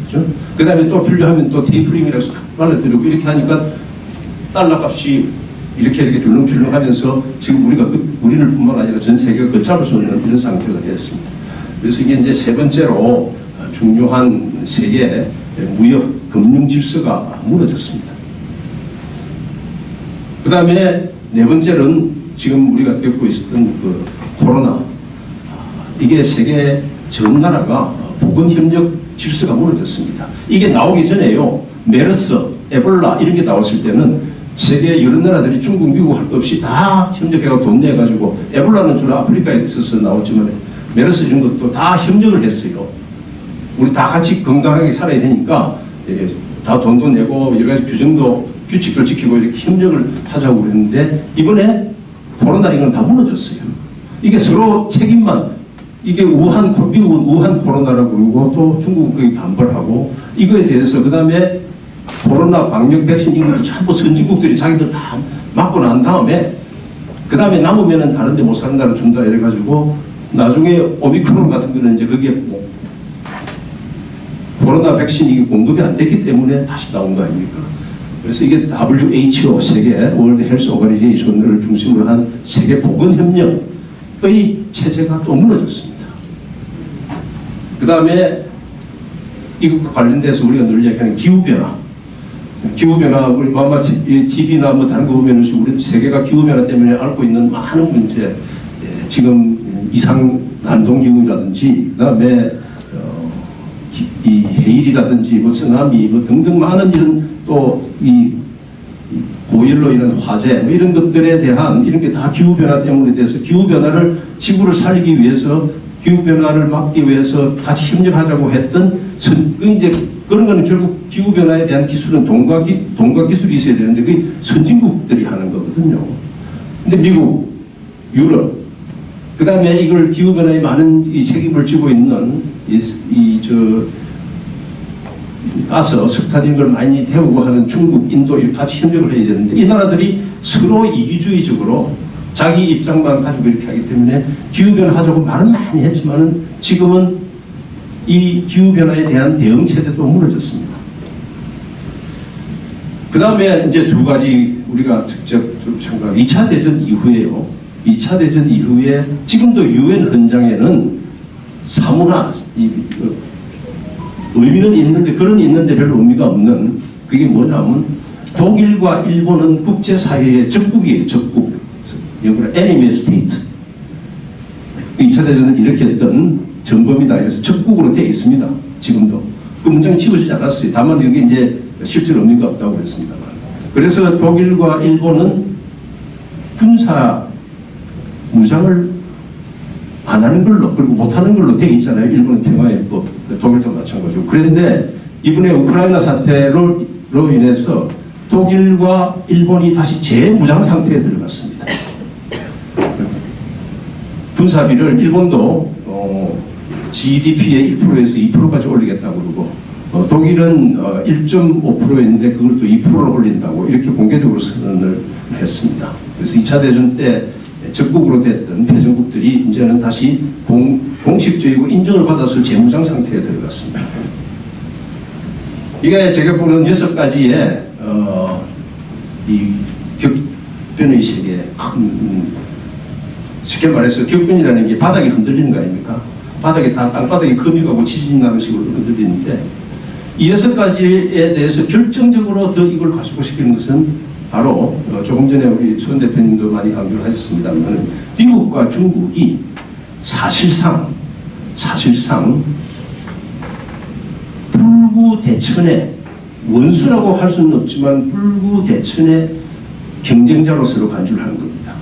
그렇죠? 그 다음에 또 필요하면 또 테이프링이라고 해서 말라드리고 이렇게 하니까 달러 값이 이렇게 줄렁줄렁 하면서 지금 우리를 뿐만 아니라 전 세계가 걷잡을 수 없는 이런 상태가 되었습니다. 그래서 이게 이제 세 번째로 중요한 세계 무역 금융 질서가 무너졌습니다. 그 다음에 네 번째는 지금 우리가 겪고 있었던 그 코로나. 이게 세계 전 나라가 보건협력 질서가 무너졌습니다. 이게 나오기 전에요. 메르스, 에볼라 이런 게 나왔을 때는 세계 여러 나라들이 중국, 미국 할 것 없이 다 협력해서 돈 내가지고, 에볼라는 주로 아프리카에 있어서 나왔지만 메르스 이런 것도 다 협력을 했어요. 우리 다 같이 건강하게 살아야 되니까 다 돈도 내고 여러 가지 규칙도 지키고 이렇게 협력을 하자고 그랬는데 이번에 코로나 이건 다 무너졌어요. 이게 서로 책임만, 이게 미국은 우한 코로나라고 그러고 또 중국은 거기 반발하고 이거에 대해서 그 다음에 코로나 방역 백신 이걸 전부 선진국들이 자기들 다 맞고 난 다음에 그 다음에 남으면은 다른데 못 사는 나라 준다 이래가지고 나중에 오미크론 같은 거는 이제 그게 코로나 백신이 공급이 안 됐기 때문에 다시 나온 거 아닙니까? 그래서 이게 WHO 세계 월드 헬스 오거니제이션을 중심으로 한 세계 보건협력의 체제가 또 무너졌습니다. 그 다음에 이것과 관련돼서 우리가 늘 이야기하는 기후변화. 기후변화, 우리 아마 TV나 뭐 다른 거 보면 우리 세계가 기후변화 때문에 앓고 있는 많은 문제, 지금 이상 난동기후라든지, 그 다음에 이 해일이라든지 뭐 쓰나미 뭐 등등 많은 이런 또 이 고열로 인한 화재 뭐 이런 것들에 대한 이런 게 다 기후변화 때문에 돼서 기후변화를 지구를 살리기 위해서 기후변화를 막기 위해서 같이 협력하자고 했던 이제 그런 거는 결국 기후변화에 대한 기술은 돈과 기술이 있어야 되는데 그게 선진국들이 하는 거거든요. 근데 미국, 유럽, 그 다음에 이걸 기후변화에 많은 이 책임을 지고 있는 가서 석탄 이런 걸 많이 태우고 하는 중국, 인도 이렇게 같이 협력을 해야 되는데 이 나라들이 서로 이기주의적으로 자기 입장만 가지고 이렇게 하기 때문에 기후변화하자고 말은 많이 했지만은 지금은 이 기후변화에 대한 대응 체제도 무너졌습니다. 그 다음에 이제 두 가지 우리가 직접 좀 생각, 2차 대전 이후에요. 2차 대전 이후에 지금도 유엔 헌장에는 사무나 의미는 있는데 그런 있는데 별로 의미가 없는 그게 뭐냐면 독일과 일본은 국제사회의 적국이에요. 적국. 영어로 enemy state. 2차 대전은 이렇게 했던 전범이다. 그래서 적국으로 되어 있습니다. 지금도. 그 문장이 지워지지 않았어요. 다만 여기 이제 실제로 의미가 없다고 그랬습니다만. 그래서 독일과 일본은 군사 무장을 안 하는 걸로 그리고 못 하는 걸로 되어 있잖아요. 일본은 평화해법, 독일도 마찬가지고. 그런데 이번에 우크라이나 사태로 인해서 독일과 일본이 다시 재무장 상태에 들어갔습니다. 군사비를 일본도 GDP의 1%에서 2%까지 올리겠다고 그러고 독일은 1.5%인데 그걸 또 2%로 올린다고 이렇게 공개적으로 선언을 했습니다. 그래서 2차 대전 때 적국으로 됐던 패전국들이 이제는 다시 공식적이고 인정을 받았을 재무장 상태에 들어갔습니다. 이게 제가 보는 6가지의 이 격변의 세계에 큰 쉽게 말해서 격변이라는 게 바닥이 흔들리는 거 아닙니까? 바닥이 다 땅바닥에 금이 가고 지진이 나는 식으로 흔들리는데 이 6가지에 대해서 결정적으로 더 이걸 가속화시키는 것은 바로 조금 전에 우리 손 대표님도 많이 강조를 하셨습니다만 미국과 중국이 사실상 불구대천의 원수라고 할 수는 없지만 불구대천의 경쟁자로서로 간주를 하는 겁니다.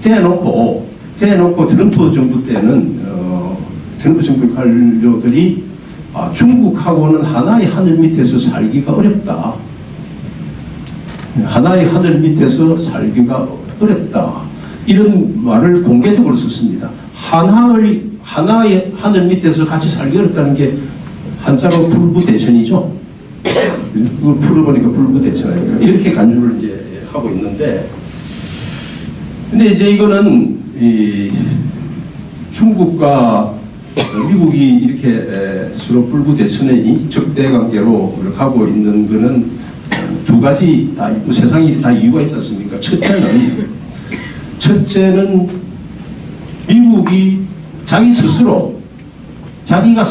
대놓고 트럼프 정부 때는 트럼프 정부 관료들이 중국하고는 하나의 하늘 밑에서 살기가 어렵다. 하나의 하늘 밑에서 살기가 어렵다. 이런 말을 공개적으로 썼습니다. 하나의 하늘 밑에서 같이 살기 어렵다는 게 한자로 불구대천이죠. 그걸 풀어보니까 불구대천이니까 이렇게 간주를 이제 하고 있는데, 근데 이제 이거는 중국과 미국이 이렇게 서로 불구대천의 적대 관계로 가고 있는 거는 두 가지 다 세상이 다 이유가 있지 않습니까? 첫째는 미국이 자기 스스로 자기가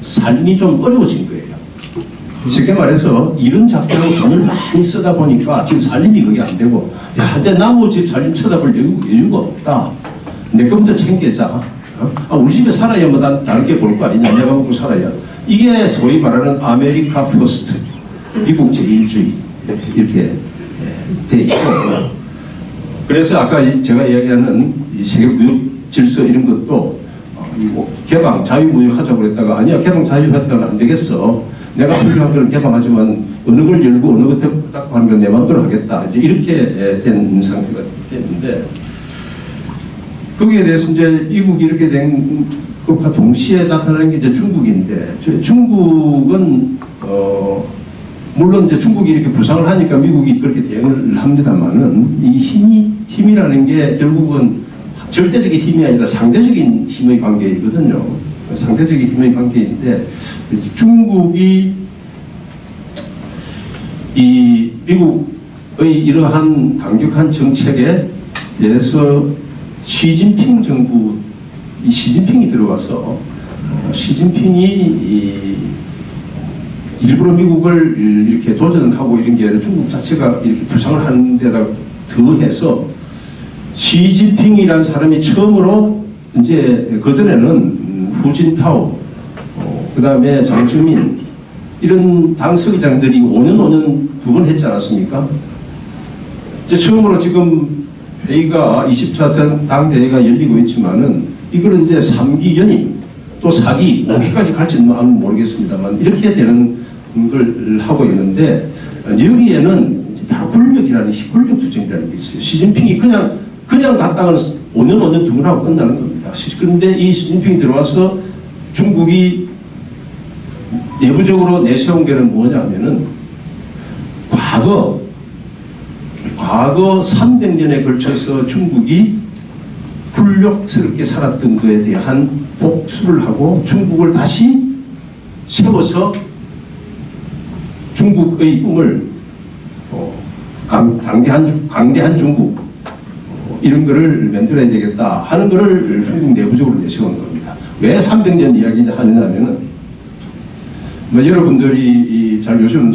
삶이 좀 어려워진 거예요. 쉽게 말해서 이런 작전으로 돈을 많이 쓰다 보니까 지금 살림이 그게 안 되고, 야, 이제 나무 집 살림 쳐다볼 여유가 없다. 내 것부터 챙겨자. 우리 집에 살아야 뭐 난 다르게 볼 거 아니냐. 내가 먹고 살아야. 이게 소위 말하는 아메리카 퍼스트, 미국 제일주의 이렇게 돼 있고, 그래서 아까 제가 이야기하는 이 세계 무역 질서 이런 것도 개방 자유무역 하자고 그랬다가 아니야, 개방 자유했다면 안 되겠어. 내가 필요한 걸 개방하지만 어느 걸 열고 어느 것 닫고 하는 건 내 마음대로 하겠다. 이제 이렇게 된 상태가 됐는데, 거기에 대해서 이제 미국이 이렇게 된 것과 동시에 나타나는 게 이제 중국인데, 중국은 물론 이제 중국이 이렇게 부상을 하니까 미국이 그렇게 대응을 합니다만은 이 힘이라는 게 결국은 절대적인 힘이 아니라 상대적인 힘의 관계이거든요. 상대적인 힘의 관계인데, 중국이 이 미국의 이러한 강력한 정책에 대해서 시진핑 정부, 이 시진핑이 들어와서 시진핑이 일부러 미국을 이렇게 도전하고 이런 게 아니라 중국 자체가 이렇게 부상을 하는 데다 더해서 시진핑이라는 사람이 처음으로 이제 그전에는 후진타오, 그 다음에 장즈민 이런 당 서기장들이 5년 두 번 했지 않았습니까? 이제 처음으로 지금 회의가 24대 당 대회가 열리고 있지만은 이거는 이제 3기 연임 또 4기, 5기까지 갈지는 모르겠습니다만 이렇게 되는 걸 하고 있는데, 여기에는 바로 권력이라는 권력 투쟁이라는 게 있어요. 시진핑이 그냥 갔다가는 5년 두 번 하고 끝나는 겁니다. 그런데 이 시진핑이 들어와서 중국이 내부적으로 내세운 게는 뭐냐면은 과거 300년에 걸쳐서 중국이 굴욕스럽게 살았던 것에 대한 복수를 하고 중국을 다시 세워서 중국의 꿈을 강대한 중국 이런 거를 만들어야 되겠다 하는 거를 중국 내부적으로 내세우는 겁니다. 왜 300년 이야기 하느냐면은 뭐 여러분들이 잘 요즘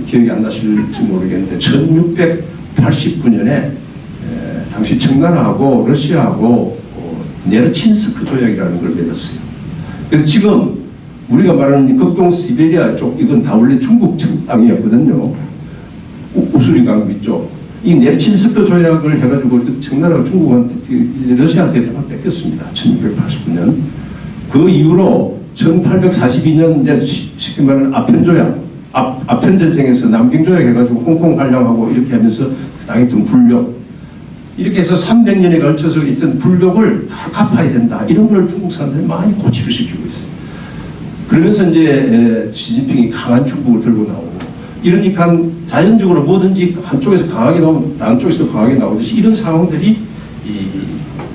기억이 안 나실지 모르겠는데 1689년에 당시 청나라하고 러시아하고 네르친스크 조약이라는 걸 맺었어요. 그래서 지금 우리가 말하는 극동 시베리아 쪽 이건 다 원래 중국 땅이었거든요. 우수리 강국 있죠. 이 네르친스크 조약을 해가지고 청나라가 중국한테 러시아한테 다 뺏겼습니다. 1689년. 그 이후로 1842년 이제 쉽게 말하는 아편 조약, 아편 전쟁에서 남경 조약 해가지고 홍콩 활용하고 이렇게 하면서 당했던 불력. 이렇게 해서 300년에 걸쳐서 있던 불력을 다 갚아야 된다. 이런 걸 중국 사람들이 많이 고치를 시키고 있어요. 그러면서 이제 시진핑이 강한 중국을 들고 나오고 이러니까 자연적으로 뭐든지 한쪽에서 강하게 나오면 다른 쪽에서 강하게 나오듯이 이런 상황들이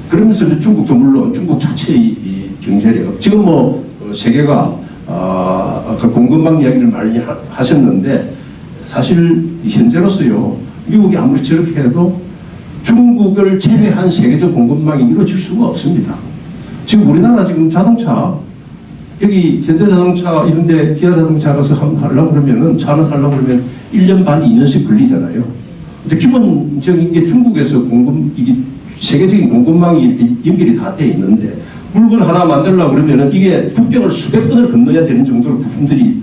그러면서 중국도 물론 중국 자체의 이 경제력 지금 뭐 세계가 아까 공급망 이야기를 많이 하셨는데 사실 현재로서요 미국이 아무리 저렇게 해도 중국을 제외한 세계적 공급망이 이루어질 수가 없습니다. 지금 우리나라 지금 자동차 여기 현대자동차 이런데 기아자동차 가서 하려고 그러면은 차 하나 살려고 그러면 1년 반 2년씩 걸리잖아요. 근데 기본적인 게 중국에서 이게 세계적인 공급망이 이렇게 연결이 다 돼 있는데 물건 하나 만들려고 그러면은 이게 국경을 수백 번을 건너야 되는 정도로 부품들이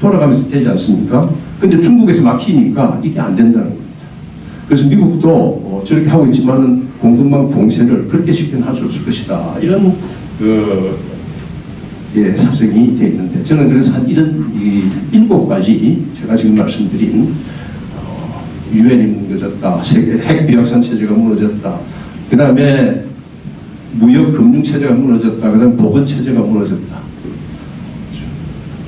돌아가면서 되지 않습니까? 근데 중국에서 막히니까 이게 안 된다는 겁니다. 그래서 미국도 저렇게 하고 있지만은 공급망 봉쇄를 그렇게 쉽게는 할 수 없을 것이다. 이런 사정이 되어 있는데 저는 그래서 한 이런 7가지 제가 지금 말씀드린 유엔이 무너졌다, 세계 핵 비확산 체제가 무너졌다, 그 다음에 무역 금융 체제가 무너졌다, 그 다음에 보건 체제가 무너졌다,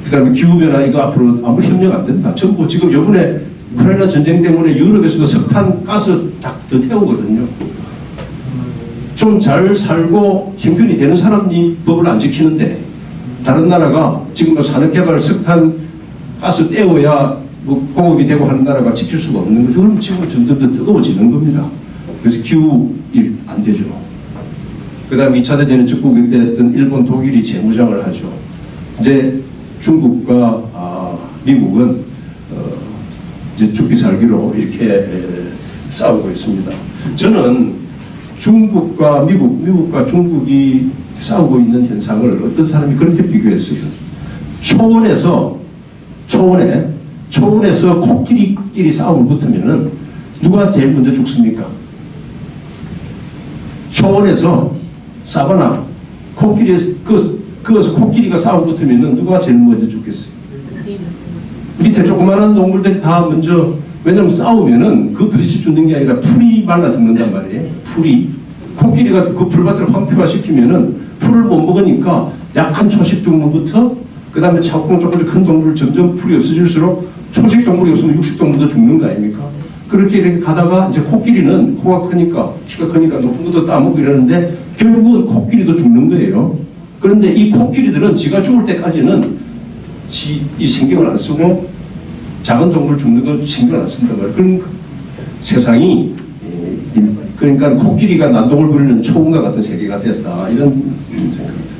그 다음에 기후 변화 이거 앞으로 아무 협력 안 된다. 전부 지금 이번에 우크라이나 전쟁 때문에 유럽에서도 석탄 가스 다 더 태우거든요. 좀 잘 살고 형편이 되는 사람이 법을 안 지키는데 다른 나라가 지금 산업개발 석탄 가스 떼어야 뭐 공급이 되고 하는 나라가 지킬 수가 없는 거죠. 그럼 지금 점점 더 뜨거워지는 겁니다. 그래서 기후 일 안 되죠. 그 다음 2차 대전에 적국 일대했던 일본, 독일이 재무장을 하죠. 이제 중국과 미국은 이제 죽기 살기로 이렇게 싸우고 있습니다. 저는 중국과 미국과 중국이 싸우고 있는 현상을 어떤 사람이 그렇게 비교했어요. 초원에서 코끼리끼리 싸움을 붙으면은 누가 제일 먼저 죽습니까? 초원에서 사바나 거기서 코끼리가 싸움 붙으면은 누가 제일 먼저 죽겠어요? 밑에 조그마한 동물들이 다 먼저, 왜냐면 싸우면은 그 부딪혀 죽는 게 아니라 풀이 말라 죽는단 말이에요. 풀이. 코끼리가 그 풀밭을 황폐화시키면은 풀을 못 먹으니까 약한 초식 동물부터 그 다음에 조금 큰 동물 점점 풀이 없어질수록 초식 동물이 없으면 육식 동물도 죽는 거 아닙니까? 그렇게 이렇게 가다가 이제 코끼리는 코가 크니까 키가 크니까 높은 것도 따먹고 이러는데 결국은 코끼리도 죽는 거예요. 그런데 이 코끼리들은 지가 죽을 때까지는 이 신경을 안 쓰고 작은 동물 죽는 건 신경 안 쓴단 말이에요. 그런 세상이 그러니까 코끼리가 난동을 부리는 초원과 같은 세계가 됐다 이런 생각입니다.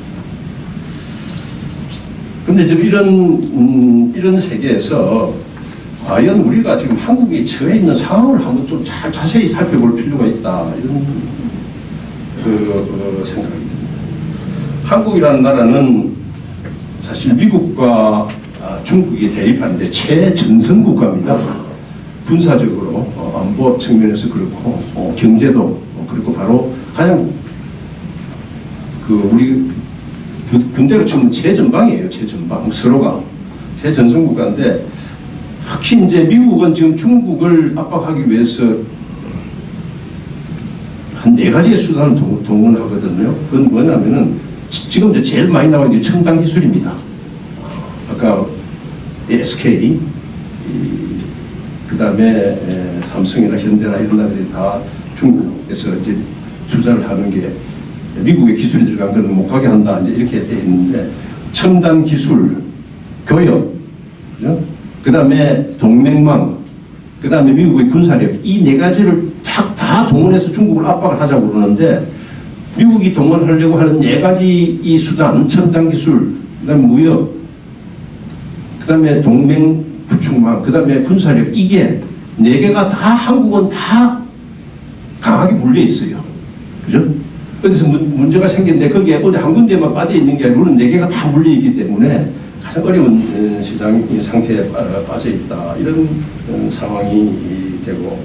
그런데 지금 이런 세계에서 과연 우리가 지금 한국에 처해 있는 상황을 한번 좀 자세히 살펴볼 필요가 있다 이런 생각이 듭니다. 한국이라는 나라는 사실 미국과 중국이 대립하는데 최전선 국가입니다. 군사적으로 안보 측면에서 그렇고 경제도 그렇고 바로 가장 우리 군대로 치면 최전방이에요. 최전방 서로가 최전선 국가인데 특히 이제 미국은 지금 중국을 압박하기 위해서 한 4가지의 수단을 동원하거든요. 그건 뭐냐면은 지금 이제 제일 많이 나오는 게 첨단 기술입니다. 그러니까 SK, 그 다음에 삼성이나 현대나 이런 나라들이 다 중국에서 이제 투자를 하는 게 미국의 기술이 들어간 건 못 가게 한다 이제 이렇게 돼 있는데 첨단 기술, 교역, 그죠? 그 다음에 동맹망, 그 다음에 미국의 군사력 이 네 가지를 다 동원해서 중국을 압박을 하자고 그러는데 미국이 동원하려고 하는 네 가지 이 수단, 첨단 기술, 그 다음에 무역, 그 다음에 동맹 구축망, 그 다음에 군사력 이게 네 개가 다 한국은 다 강하게 물려 있어요. 그죠? 어디서 문제가 생겼는데 거기에 어디 한 군데만 빠져 있는 게 아니고 네 개가 다 물려 있기 때문에 가장 어려운 시장 상태에 빠져 있다 이런 상황이 되고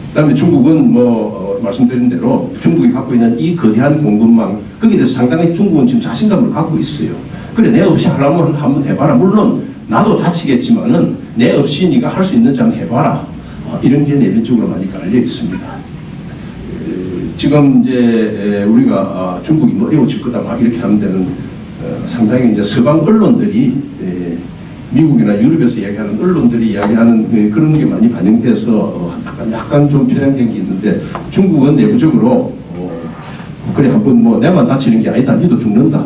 그다음에 중국은 말씀드린 대로 중국이 갖고 있는 이 거대한 공급망 거기에 대해서 상당히 중국은 지금 자신감을 갖고 있어요. 그래 내 없이 하려면 한번 해봐라. 물론 나도 다치겠지만은 내 없이 네가 할 수 있는지 한번 해봐라. 이런 게 내면적으로 많이 깔려 있습니다. 지금 이제 우리가 중국이 어려워질 거다 막 이렇게 하는 데는 상당히 이제 서방 언론들이 미국이나 유럽에서 이야기하는 언론들이 이야기하는 그런 게 많이 반영돼서 약간 좀 편향된 게 있는데 중국은 내부적으로 그래 한번 내만 다치는 게 아니다 니도 죽는다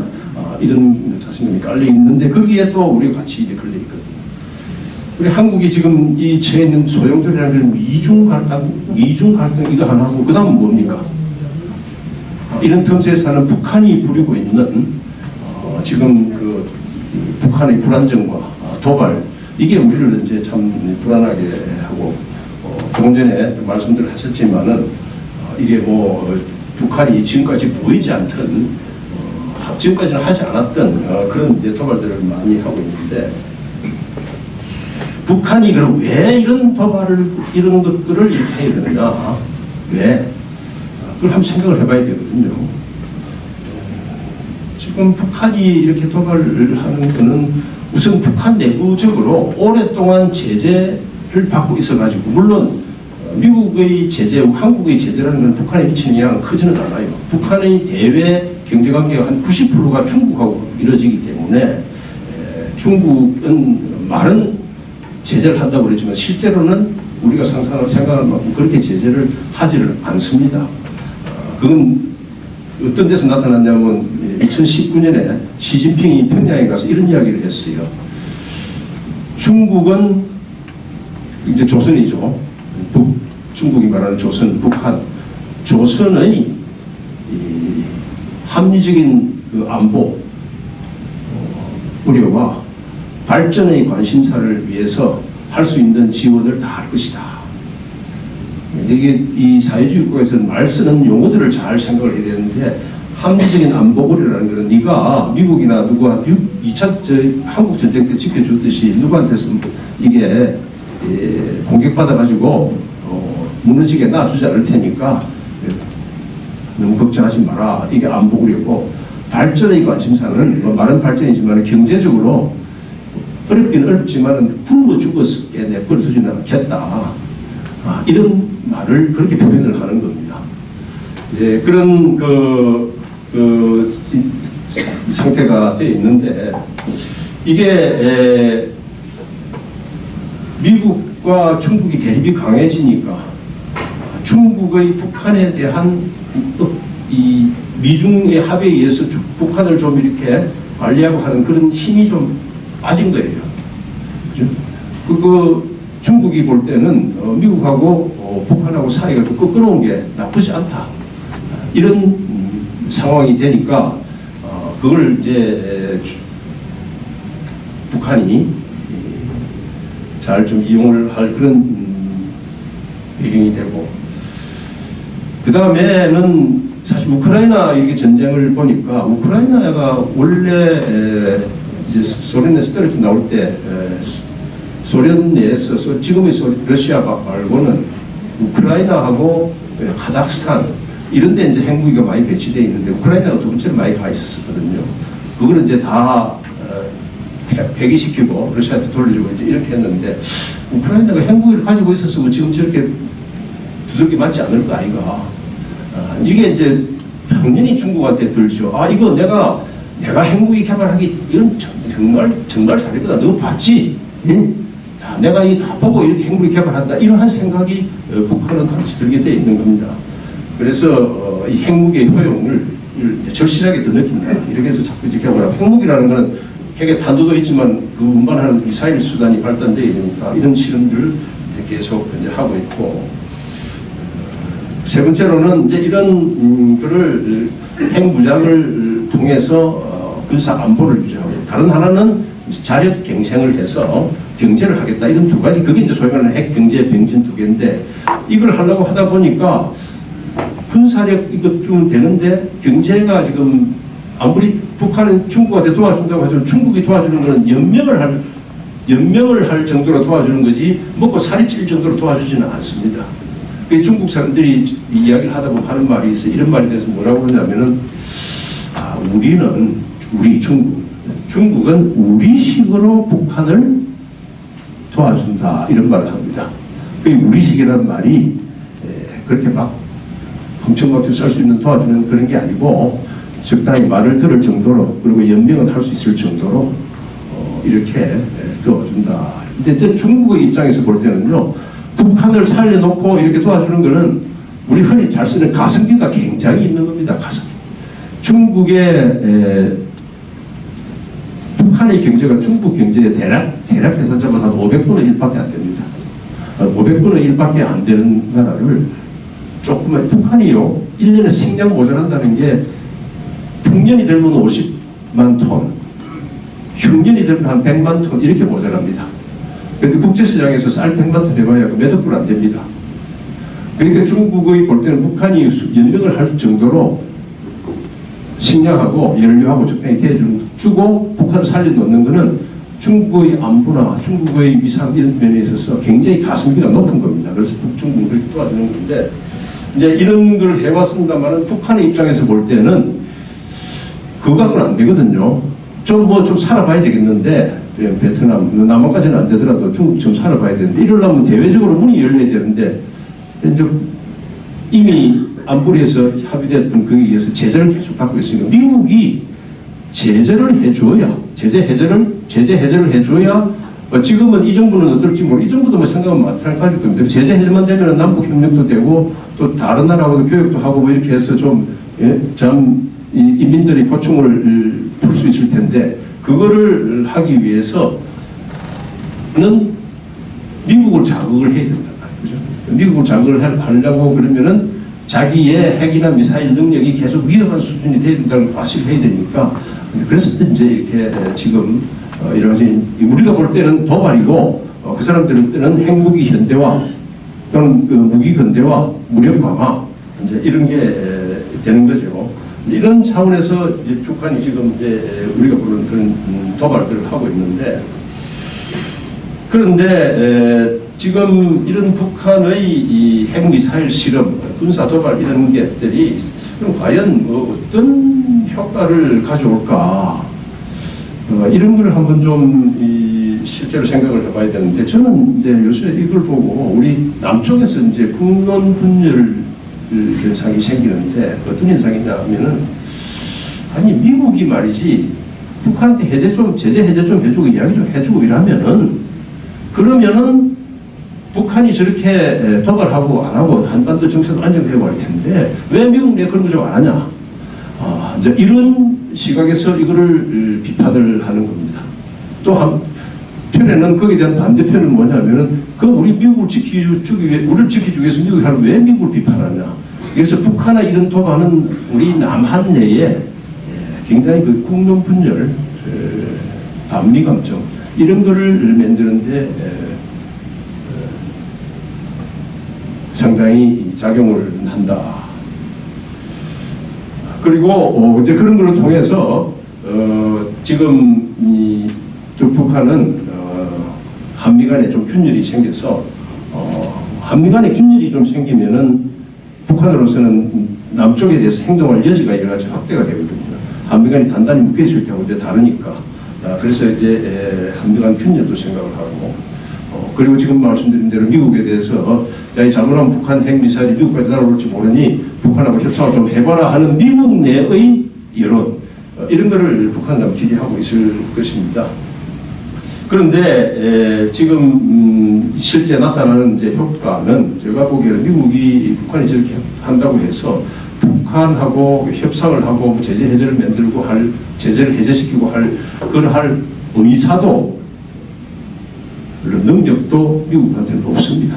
이런 자신감이 깔려 있는데 거기에 또 우리가 같이 이렇게 걸려 있거든요. 우리 한국이 지금 이 처해 있는 소용돌이라는 이중 갈등 이거 하나 하고 그 다음은 뭡니까? 이런 틈새에 사는 북한이 부리고 있는 지금 그 북한의 불안정과 도발 이게 우리를 이제 참 불안하게 하고 조금 전에 말씀들 하셨지만은 이게 북한이 지금까지 보이지 않던 지금까지는 하지 않았던 그런 이제 도발들을 많이 하고 있는데 북한이 그럼 왜 이런 도발을 이런 것들을 이렇게 해야 되느냐 왜 그걸 한번 생각을 해봐야 되거든요. 지금 북한이 이렇게 도발을 하는 것은 우선 북한 내부적으로 오랫동안 제재를 받고 있어가지고 물론 미국의 제재, 한국의 제재라는 건 북한에 미치는 영향은 크지는 않아요. 북한의 대외 경제관계가 한 90%가 중국하고 이루어지기 때문에 중국은 말은 제재를 한다고 그랬지만 실제로는 우리가 생각하는 만큼 그렇게 제재를 하지를 않습니다. 그건 어떤 데서 나타났냐면 2019년에 시진핑이 평양에 가서 이런 이야기를 했어요. 중국은 이제 조선이죠. 중국이 말하는 조선, 북한. 조선의 합리적인 그 안보 우려와 발전의 관심사를 위해서 할 수 있는 지원을 다 할 것이다. 이게 이 사회주의 국가에서는 말 쓰는 용어들을 잘 생각을 해야 되는데 합리적인 안보고리라는 것은 네가 미국이나 누구와 2차 한국 전쟁 때 지켜줬듯이 누구한테서 이게 공격받아가지고 무너지게 놔주지 않을 테니까 너무 걱정하지 마라. 이게 안보고리고 발전의 관심사는 말은 발전이지만 경제적으로 어렵긴 어렵지만 굶어 죽었게 내버려 두지는 않겠다. 이런 말을 그렇게 표현을 하는 겁니다. 예, 그런 상태가 되어 있는데 이게 미국과 중국이 대립이 강해지니까 중국의 북한에 대한 이 미중의 합의에 의해서 북한을 좀 이렇게 관리하고 하는 그런 힘이 좀 빠진 거예요. 그죠? 중국이 볼 때는 미국하고 북한하고 사이가 좀 끄끄러운 게 나쁘지 않다. 이런 상황이 되니까 그걸 이제 북한이 잘 좀 이용을 할 그런 배경이 되고 그 다음에는 사실 우크라이나 이렇게 전쟁을 보니까 우크라이나가 원래 이제 소련에서 떨어져 나올 때 소련 내에서 지금의 러시아 말고는 우크라이나하고 카자흐스탄 이런 데 이제 핵무기가 많이 배치되어 있는데 우크라이나가 두 번째로 많이 가 있었거든요. 그거는 이제 다 폐기시키고 러시아한테 돌려주고 이제 이렇게 했는데 우크라이나가 핵무기를 가지고 있었으면 지금 저렇게 두들기 맞지 않을 거 아이가. 이게 이제 당연히 중국한테 들죠. 이거 내가 내가 핵무기 개발하기 이건 정말 잘했구나. 너 봤지? 응? 자, 내가 이 다 보고 이렇게 핵무기 개발한다. 이러한 생각이 북한은 반드시 들게 돼 있는 겁니다. 그래서 이 핵무기의 효용을 절실하게 더 느낀다. 이렇게 해서 자꾸 지켜보라고. 핵무기라는 것은 핵에 탄도도 있지만 그 운반하는 미사일 수단이 발달되어야 되니까 이런 실험들을 계속 이제 하고 있고, 세 번째로는 이제 이런 거를 핵무장을 통해서 군사 안보를 유지하고, 다른 하나는 자력 경쟁을 해서 경제를 하겠다. 이런 두 가지, 그게 이제 소위 말하는 핵 경제 병진 두 개인데, 이걸 하려고 하다 보니까 군사력 이것 좀 되는데 경제가 지금 아무리 북한은 중국한테 도와준다고 하지만 중국이 도와주는 것은 연명을 할 정도로 도와주는 거지 먹고 살이 찔 정도로 도와주지는 않습니다. 중국 사람들이 이야기를 하다 보면 하는 말이 있어요. 이런 말에 대해서 뭐라고 그러냐면은, 우리 중국은 우리식으로 북한을 도와준다. 이런 말을 합니다. 그 우리식이라는 말이 그렇게 막 엄청나게 쓸 수 있는 도와주는 그런 게 아니고, 적당히 말을 들을 정도로, 그리고 연명은 할 수 있을 정도로 이렇게 도와준다. 근데 중국의 입장에서 볼 때는요, 북한을 살려놓고 이렇게 도와주는 것은 우리 흔히 잘 쓰는 가성비가 굉장히 있는 겁니다. 가성비. 북한의 경제가 중국 경제의 대략 해서 잡아서 한 500분의 1밖에 안 됩니다. 500분의 1밖에 안 되는 나라를 조금만, 북한이요, 1년에 식량 모자란다는 게 풍년이 되면 50만 톤, 흉년이 되면 한 100만 톤 이렇게 모자랍니다. 그런데 국제시장에서 쌀 100만 톤 해봐야 몇 억불 안 됩니다. 그러니까 중국의 볼 때는 북한이 연명을 할 정도로 식량하고 연료하고 적당히 대주고 북한을 살려놓는 것은 중국의 안보나 중국의 위상 이런 면에 있어서 굉장히 가성비가 높은 겁니다. 그래서 북중국을 그렇게 도와주는 건데, 이제 이런 걸 해왔습니다만은 북한의 입장에서 볼 때는 그거 갖고는 안 되거든요. 좀 살아봐야 되겠는데, 베트남, 남한까지는 안 되더라도 중국 좀 살아봐야 되는데, 이러려면 대외적으로 문이 열려야 되는데, 이제 이미 안보리에서 합의됐던 거기에 의해서 제재를 계속 받고 있으니까 미국이 제재를 해줘야, 제재 해제를 해줘야, 지금은 이 정부는 어떨지 모르겠어요. 이 정부도 뭐 생각은 마찬가지일 겁니다. 제재 해제만 되면 남북 협력도 되고 또 다른 나라하고도 교육도 하고 뭐 이렇게 해서 이 인민들이 고충을 풀 수 있을 텐데, 그거를 하기 위해서는 미국을 자극을 해야 된단 말이죠. 미국을 자극을 하려고 그러면은 자기의 핵이나 미사일 능력이 계속 위험한 수준이 돼야 된다는 걸 과시해야 되니까, 그래서 이제 이렇게 지금 이런, 우리가 볼 때는 도발이고 그 사람들은 때는 핵무기 현대화 또는 그 무기 현대화, 무력 강화 이제 이런 게 되는 거죠. 이런 차원에서 이제 북한이 지금 이제 우리가 부르는 그런 도발들을 하고 있는데, 그런데 지금 이런 북한의 이 핵미사일 실험, 군사 도발 이런 것들이 그럼 과연 어떤 효과를 가져올까? 이런 걸 한번 좀 실제로 생각을 해봐야 되는데, 저는 이제 요새 이걸 보고 우리 남쪽에서 이제 국론 분열 현상이 생기는데, 어떤 현상이냐 하면은, 아니 미국이 말이지 북한한테 제재 해제 좀 해주고 이야기 좀 해주고 이러면은, 그러면은 북한이 저렇게 도발하고 안 하고 한반도 정세도 안정되고 할 텐데 왜 미국 내 그런 거 좀 안 하냐? 이제 이런 시각에서 이거를 비판을 하는 겁니다. 또 한편에는 거기에 대한 반대편은 뭐냐면은, 우리 미국을 우리를 지키기 위해서 미국이 하는 왜 미국을 비판하냐? 그래서 북한의 이런 도발은 우리 남한 내에 굉장히 그 국론 분열, 반미 감정 이런 거를 만드는데 상당히 작용을 한다. 그리고 이제 그런 걸 통해서 지금 북한은 한미 간에 좀 균열이 생겨서 한미 간에 균열이 좀 생기면은 북한으로서는 남쪽에 대해서 행동할 여지가 여러 가지 확대가 되거든요. 한미 간이 단단히 묶여 있을 때하고 이제 다르니까. 그래서 이제 한미 간 균열도 생각을 하고, 그리고 지금 말씀드린 대로 미국에 대해서 잘못하면 북한 핵미사일이 미국까지 날아올지 모르니 북한하고 협상을 좀 해봐라 하는 미국 내의 여론, 이런 거를 북한은 기대하고 있을 것입니다. 그런데 지금 실제 나타나는 이제 효과는 제가 보기에는 미국이 북한이 저렇게 한다고 해서 북한하고 협상을 하고 제재 해제를 만들고 할 제재를 해제시키고 그걸 할 의사도 물론 능력도 미국한테는 없습니다.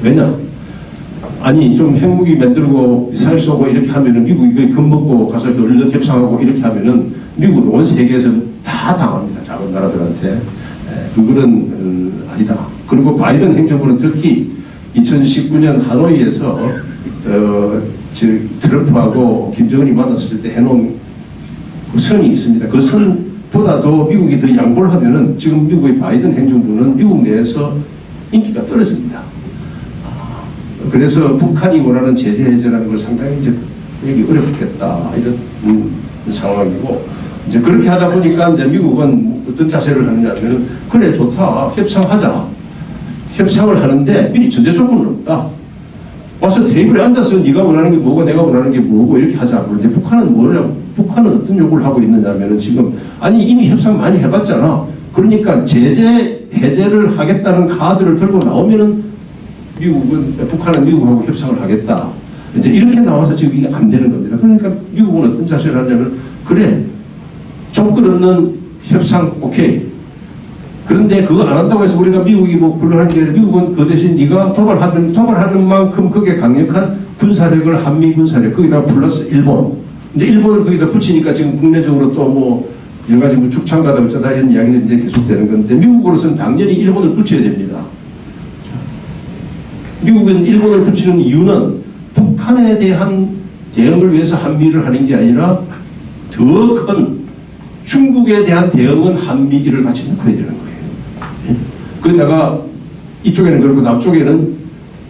왜냐? 아니 좀 핵무기 만들고 미사일 쏘고 이렇게 하면은 미국이 겁먹고 가서 얼른 협상하고 이렇게 하면은 미국은 온 세계에서 다 당합니다. 작은 나라들한테. 그거는 아니다. 그리고 바이든 행정부는 특히 2019년 하노이에서 트럼프하고 김정은이 만났을 때 해놓은 그 선이 있습니다. 그 선보다도 미국이 더 양보를 하면은 지금 미국의 바이든 행정부는 미국 내에서 인기가 떨어집니다. 그래서 북한이 원하는 제재 해제라는 걸 상당히 이제 되기 어렵겠다 이런 상황이고 이제 그렇게 하다 보니까 이제 미국은 어떤 자세를 하느냐면 그래 좋다 협상하자 협상을 하는데 미리 전제 조건은 없다. 와서 테이블에 앉아서 네가 원하는 게 뭐고 내가 원하는 게 뭐고 이렇게 하자. 그런데 북한은 뭐냐? 북한은 어떤 요구를 하고 있느냐면은 지금 아니 이미 협상 많이 해봤잖아. 그러니까 제재 해제를 하겠다는 카드를 들고 나오면은 북한은 미국하고 협상을 하겠다. 이제 이렇게 나와서 지금 이게 안 되는 겁니다. 그러니까 미국은 어떤 자세를 하냐면 그래 조건 없는 협상 오케이. 그런데 그거 안 한다고 해서 우리가 미국이 뭐 불러하는 게 아니라 미국은 그 대신 네가 도발하는 만큼 그게 강력한 군사력을 한미 군사력 거기다 플러스 일본. 이제 일본을 거기다 붙이니까 지금 국내적으로 또 뭐 여러 가지 뭐 축창가다 어쩌다 이런 이야기는 이제 계속되는 건데 미국으로서는 당연히 일본을 붙여야 됩니다. 미국은 일본을 붙이는 이유는 북한에 대한 대응을 위해서 한미를 하는 게 아니라 더 큰 중국에 대한 대응은 한미를 같이 묶어야 되는 거예요. 그러다가 이쪽에는 그렇고 남쪽에는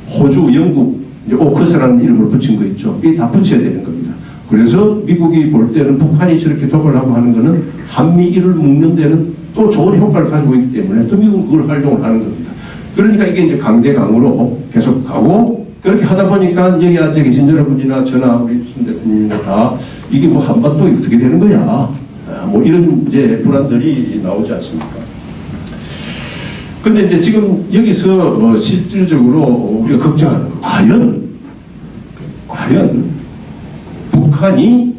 호주, 영국, 이제 오커스라는 이름을 붙인 거 있죠. 이게 다 붙여야 되는 겁니다. 그래서 미국이 볼 때는 북한이 저렇게 도발하고 하는 거는 한미를 묶는 데는 또 좋은 효과를 가지고 있기 때문에 또 미국은 그걸 활용을 하는 겁니다. 그러니까 이게 이제 강대강으로 계속 가고 그렇게 하다 보니까 여기 앉아 계신 여러분이나 저나 우리 손 대표님이나 다 이게 뭐 한반도에 어떻게 되는 거야. 뭐 이런 이제 불안들이 나오지 않습니까? 근데 이제 지금 여기서 실질적으로 우리가 걱정하는 거 과연 북한이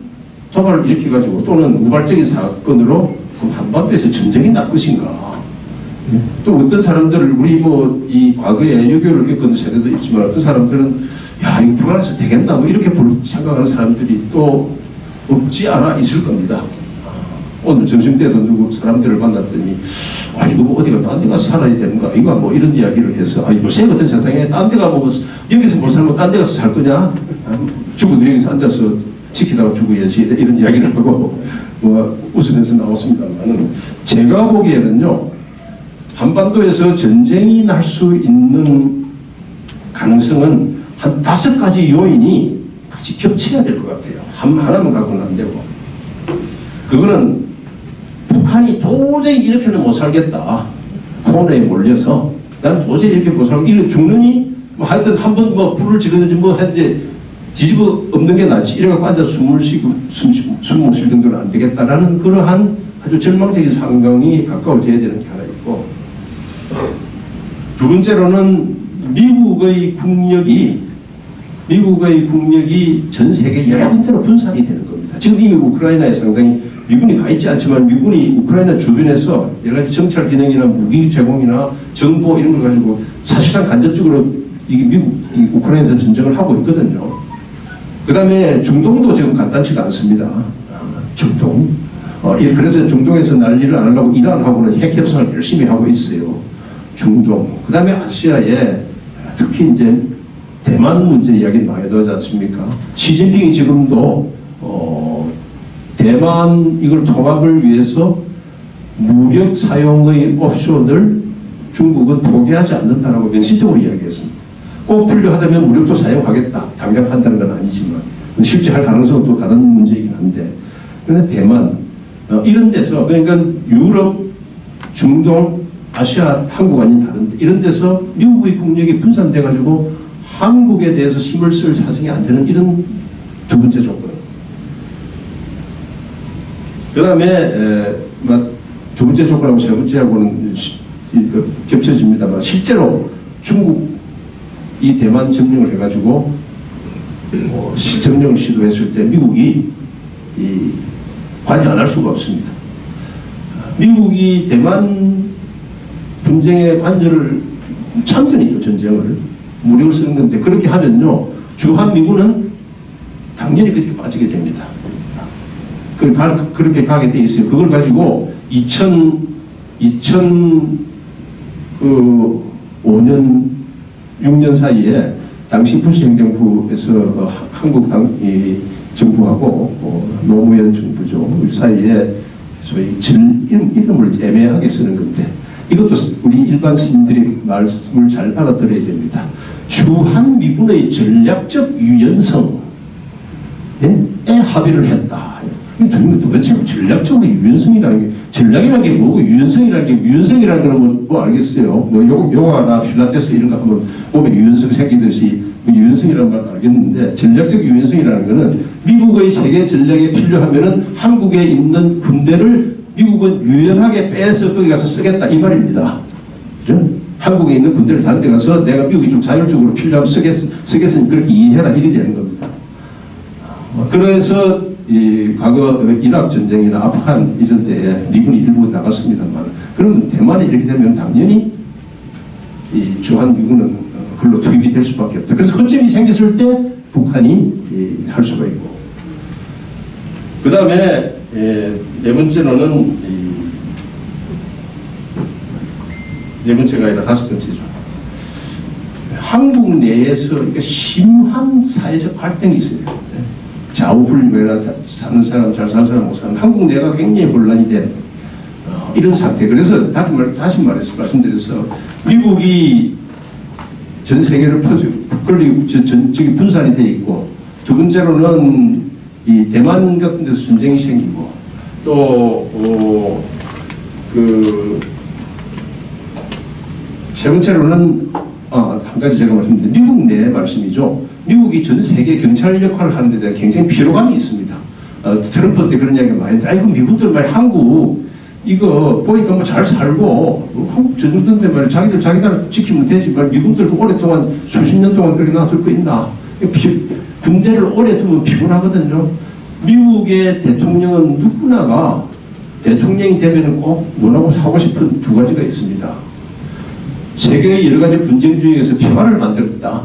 도발을 일으켜가지고 또는 우발적인 사건으로 한반도에서 전쟁이 날 것인가? 또 어떤 사람들을 우리 뭐 이 과거에 유교를 겪은 세대도 있지만 어떤 사람들은 야 이거 불안해서 되겠나 뭐 이렇게 생각하는 사람들이 또 없지 않아 있을 겁니다. 오늘 점심 때도 누구 사람들을 만났더니 아 이거 뭐 어디가 딴 데 가서 살아야 되는가 이거 뭐 이런 이야기를 해서 아 요새 같은 세상에 딴 데 가면 여기서 못 살면 딴 데 가서 살 거냐 죽어도 여기서 앉아서 지키다가 죽어야지 이런 이야기를 하고 뭐 웃으면서 나왔습니다만은 제가 보기에는요 한반도에서 전쟁이 날 수 있는 가능성은 한 5가지 요인이 같이 겹쳐야 될 것 같아요. 하나만 갖고는 안 되고 그거는 북한이 도저히 이렇게는 못 살겠다. 코너에 몰려서 난 도저히 이렇게 못 살고 이렇게 죽느니 뭐 하여튼 한번 뭐 불을 지르든지 뭐 했는데 뒤집어 엎는 게 낫지 이래갖고 앉아 숨 못 쉴 정도는 안 되겠다라는 그러한 아주 절망적인 상황이 가까워져야 되는 게 하나 있고 두 번째로는 미국의 국력이 전 세계 여러 군데로 분산이 되는 겁니다. 지금 이미 우크라이나에 상당히 미군이 가 있지 않지만 미군이 우크라이나 주변에서 여러 가지 정찰 기능이나 무기 제공이나 정보 이런 걸 가지고 사실상 간접적으로 우크라이나에서 전쟁을 하고 있거든요. 그 다음에 중동도 지금 간단치가 않습니다. 중동. 그래서 중동에서 난리를 안 하려고 이란하고는 핵 협상을 열심히 하고 있어요. 중동. 그 다음에 아시아에 특히 이제 대만 문제 이야기 많이 나오지 않습니까? 시진핑이 지금도 대만 이걸 통합을 위해서 무력 사용의 옵션을 중국은 포기하지 않는다라고 명시적으로 이야기했습니다. 꼭 필요하다면 무력도 사용하겠다. 당장 한다는 건 아니지만 실제 할 가능성은 또 다른 문제이긴 한데 그런데 대만 이런 데서 그러니까 유럽, 중동, 아시아, 한국 아닌 다른데 이런 데서 미국의 국력이 분산돼 가지고 한국에 대해서 힘을 쓸 사정이 안 되는 이런 두 번째 조건. 그 다음에 두 번째 조건하고 세 번째하고는 겹쳐집니다만 실제로 중국이 대만 점령을 해가지고 점령을 시도했을 때 미국이 관여 안 할 수가 없습니다. 미국이 대만 분쟁에 관여를 참전이죠. 전쟁을 무력을 쓰는 건데 그렇게 하면요 주한미군은 당연히 그렇게 빠지게 됩니다. 그렇게 가게 돼 있어요. 그걸 가지고 2005년 6년 사이에 당시 부시 행정부에서 한국 정부하고 노무현 정부죠 사이에 소위 이름을 애매하게 쓰는 건데 이것도 우리 일반 시민들이 말씀을 잘 알아들어야 됩니다. 주한미군의 전략적 유연성에 합의를 했다. 도대체 전략적으로 유연성이라는 게 전략이라는 게 뭐고 유연성이라는 게 유연성이라는 거는 뭐 알겠어요. 뭐 요가나 필라테스 이런 거 한번 몸에 유연성 생기듯이 유연성이라는 말 알겠는데 전략적 유연성이라는 거는 미국의 세계 전략에 필요하면은 한국에 있는 군대를 미국은 유연하게 빼서 거기 가서 쓰겠다 이 말입니다. 그죠? 한국에 있는 군대를 다른 데 가서 내가 미국이 좀 자율적으로 필요하면 쓰겠으니 그렇게 이해해라 이렇게 되는 겁니다. 그래서 과거 이라크 전쟁이나 아프간 이런 때에 미군이 일부 나갔습니다만 그러면 대만에 이렇게 되면 당연히 주한미군은 그걸로 투입이 될 수밖에 없다. 그래서 허점이 생겼을 때 북한이 할 수가 있고 그 다음에 네 번째로는 네 번째가 아니라 다섯 번째죠. 한국 내에서 이렇게 심한 사회적 갈등이 있어요. 좌우불명이나 사는 사람 잘 사는 사람 못 사는 한국 내가 굉장히 혼란이 된 이런 상태. 그래서 다시 말씀드려서 미국이 전 세계를 걸리고 저기 분산이 돼 있고 두 번째로는 이 대만 같은 데서 전쟁이 생기고 또 세 번째로는 한 가지 제가 말씀드린 미국 내 말씀이죠. 미국이 전 세계 경찰 역할을 하는 데 대한 굉장히 피로감이 있습니다. 트럼프 때 그런 이야기가 많이 했는데 아이고 미국들 말이야 한국 이거 보니까 뭐 잘 살고 한국 저 정도인데 말이야 자기들 자기 나라 지키면 되지만 미국들 오랫동안 수십 년 동안 그렇게 놔둘 거 있나. 군대를 오래 두면 피곤하거든요. 미국의 대통령은 누구나가 대통령이 되면 꼭 뭐라고 하고 싶은 두 가지가 있습니다. 세계의 여러 가지 분쟁 중에서 평화를 만들었다.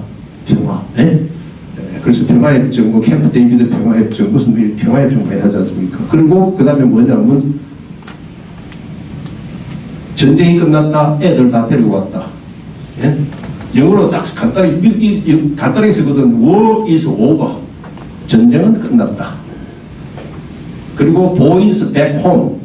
평화. 네? 그래서 평화협정, 뭐 캠프 데이비드 평화협정, 무슨 평화협정 많이 하지 않습니까? 그리고 그 다음에 뭐냐면 전쟁이 끝났다. 애들 다 데리고 왔다. 예? 영어로 딱 간단하게 쓰거든. War is over. 전쟁은 끝났다. 그리고 boys back home.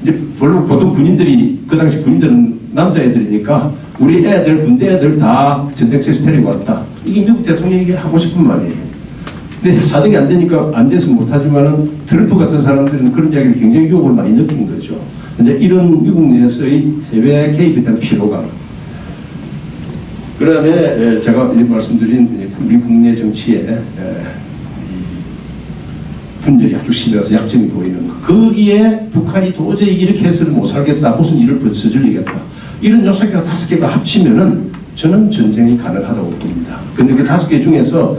이제 별로 보통 군인들이 그 당시 군인들은 남자애들이니까 우리 애들 군대 애들 다 전쟁터에서 데리고 왔다. 이게 미국 대통령이 하고 싶은 말이에요. 근데 사정이 안 되니까 안 돼서 못하지만은 트럼프 같은 사람들은 그런 이야기를 굉장히 유혹을 많이 느낀 거죠. 이제 이런 미국 내에서의 해외 개입에 대한 피로감. 그 다음에 제가 말씀드린 우리 국내 정치에 분열이 아주 심해서 약점이 보이는 거. 거기에 북한이 도저히 이렇게 해서는 못 살겠다. 무슨 일을 저질리겠다. 이런 요소가 5개가 합치면은 저는 전쟁이 가능하다고 봅니다. 근데 그 5개 중에서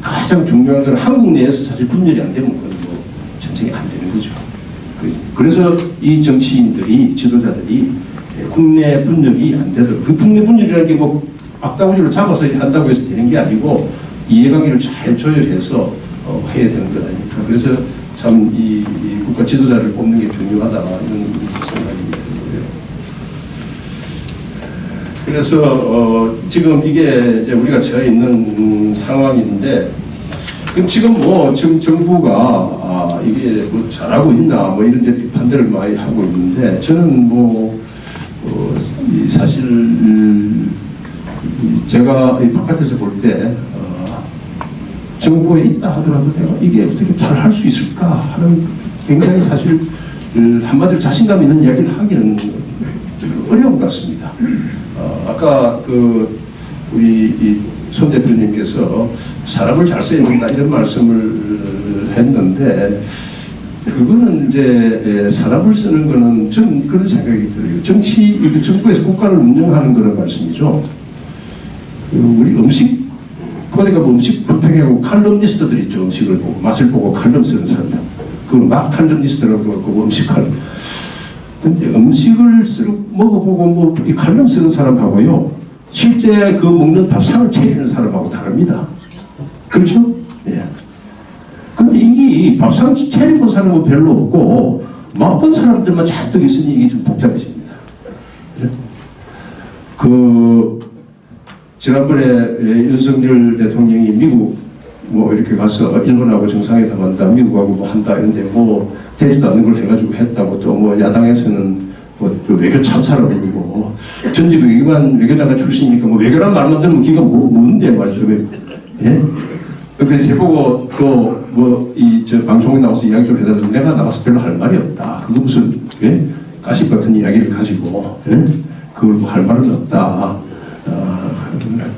가장 중요한 건 한국 내에서 사실 분열이 안 되면 그건 뭐 전쟁이 안 되는 거죠. 그래서 이 정치인들이, 지도자들이 국내 분열이 안 되도록, 그 국내 분열이라는 게 뭐 악다구리로 잡아서 한다고 해서 되는 게 아니고 이해관계를 잘 조율해서 해야 되는 것 아닙니까? 그래서 참 이 국가 지도자를 뽑는 게 중요하다 이런 생각이 들고요. 그래서 지금 이게 이제 우리가 처해 있는 상황인데, 그럼 지금 지금 정부가 이게 뭐 잘하고 있나 뭐 이런 데 비판들을 많이 하고 있는데 저는 사실 제가 이 바깥에서 볼 때 정부에 있다 하더라도 내가 이게 어떻게 잘 할 수 있을까 하는 굉장히 사실 한마디로 자신감 있는 이야기를 하기는 좀 어려운 것 같습니다. 아까 우리 손 대표님께서 사람을 잘 써야 된다 이런 말씀을 했는데 그거는 이제 사람을 쓰는 거는 전 그런 생각이 들어요. 정부에서 국가를 운영하는 그런 말씀이죠. 우리 음식 코드가 뭐 음식 불평하고 칼럼니스트들 있죠. 음식을 보고 맛을 보고 칼럼 쓰는 사람들. 그걸 막 칼럼니스트라고 하고 음식 칼럼. 근데 음식을 먹어보고 뭐 이 칼럼 쓰는 사람하고요. 실제 그 먹는 밥상을 차리는 사람하고 다릅니다. 그렇죠? 예. 근데 이게 밥상 차려본 사람은 별로 없고 맛본 사람들만 잔뜩 있으니 이게 좀 복잡해집니다. 지난번에 윤석열 대통령이 미국 뭐 이렇게 가서 일본하고 정상회담 한다, 미국하고 뭐 한다 이런데 뭐 되지도 않는 걸 해가지고 했다고 또 뭐 야당에서는 뭐 외교 참사라고 그러고 전직 외교장관 출신이니까 뭐 외교란 말만 들으면 기가 뭔데 말이죠. 예? 그래서 제보고 또 뭐 이 저 방송에 나와서 이야기 좀 해달라고 내가 나가서 별로 할 말이 없다. 그거 무슨 예? 가십 같은 이야기를 가지고 예? 그걸 뭐 할 말은 없다.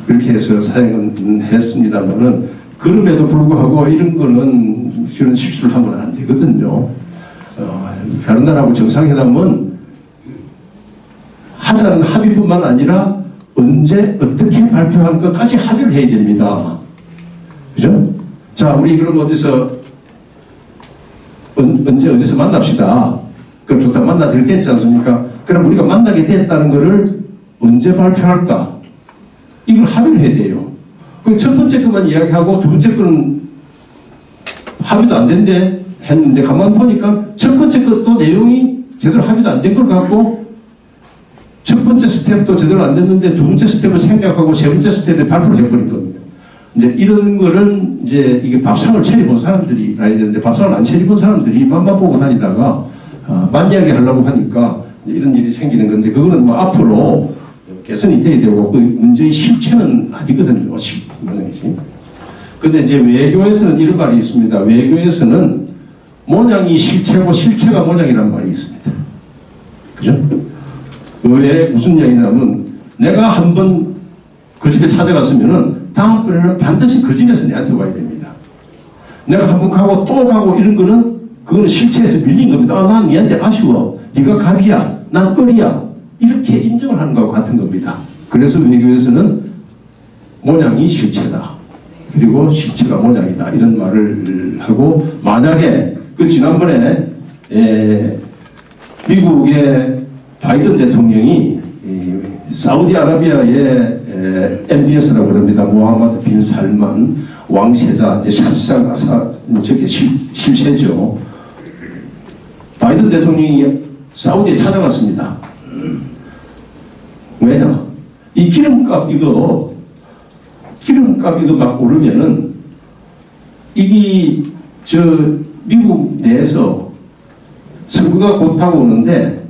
그렇게 해서 사용은 했습니다만은 그럼에도 불구하고 이런 거는 저는 실수를 하면 안 되거든요. 다른 나라하고 정상회담은 하자는 합의뿐만 아니라 언제 어떻게 발표할 것까지 합의를 해야 됩니다. 그죠? 자, 우리 그럼 어디서 언제 어디서 만납시다. 그럼 좋다. 만나기로 됐지 않습니까? 그럼 우리가 만나게 됐다는 거를 언제 발표할까? 이걸 합의를 해야 돼요. 그럼 첫 번째 것만 이야기하고 두 번째 거는 합의도 안 된대 했는데 가만 보니까 첫 번째 것도 내용이 제대로 합의도 안 된 걸 갖고 첫 번째 스텝도 제대로 안 됐는데 두 번째 스텝을 생략하고 세 번째 스텝에 발표를 해버린 겁니다. 이제 이런 거는 이제 이게 밥상을 차려본 사람들이 나야 되는데 밥상을 안 차려본 사람들이 맘만 보고 다니다가 만이야기 하려고 하니까 이런 일이 생기는 건데 그거는 뭐 앞으로 개선이 돼야 되고 그 문제의 실체는 아니거든요. 실체는. 근데 이제 외교에서는 이런 말이 있습니다. 외교에서는 모양이 실체고 실체가 모양이라는 말이 있습니다. 그죠? 왜 무슨 이야기냐면 내가 한번 그 집에 찾아갔으면은 다음번에는 반드시 그 집에서 내한테 와야 됩니다. 내가 한번 가고 또 가고 이런 거는 그거는 실체에서 밀린 겁니다. 난 니한테 아쉬워. 네가 갑이야. 난 끓이야. 이렇게 인정을 하는 것과 같은 겁니다. 그래서 외교에서는 모양이 실체다. 그리고 실체가 모양이다. 이런 말을 하고 만약에 그 지난번에 미국의 바이든 대통령이 사우디아라비아의 MBS라고 그럽니다. 모하마드 빈 살만 왕세자 사실상 저게 실세죠. 바이든 대통령이 사우디에 찾아갔습니다. 왜냐? 이 기름값 이거 막 오르면은 이게 미국 내에서 선거가 곧 다가오는데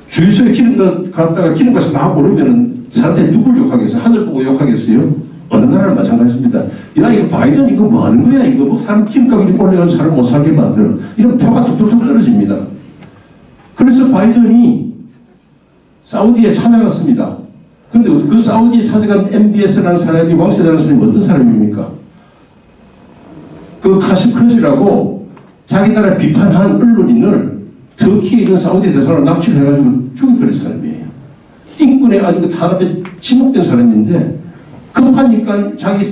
주유소에 기름 갖다가 기름값이 막 오르면은 사람들이 누굴 욕하겠어요? 하늘 보고 욕하겠어요? 어느 나라는 마찬가지입니다. 야 이거 바이든 이거 뭐 하는 거야? 이거 뭐 사람 기름값 이렇게 올려가지고 사람 못 살게 만들어. 이런 표가 뚝뚝뚝 떨어집니다. 그래서 바이든이 사우디에 찾아갔습니다. 근데 그 사우디에 찾아간 MBS라는 사람이 왕세자라는 사람이 어떤 사람입니까? 그 카시크로지라고 자기 나라 비판한 언론인을 터키에 있는 사우디 대사로 납치를 해가지고 죽여버린 사람이에요. 인권에 아주 탄압에 지목된 사람인데 급하니까 자기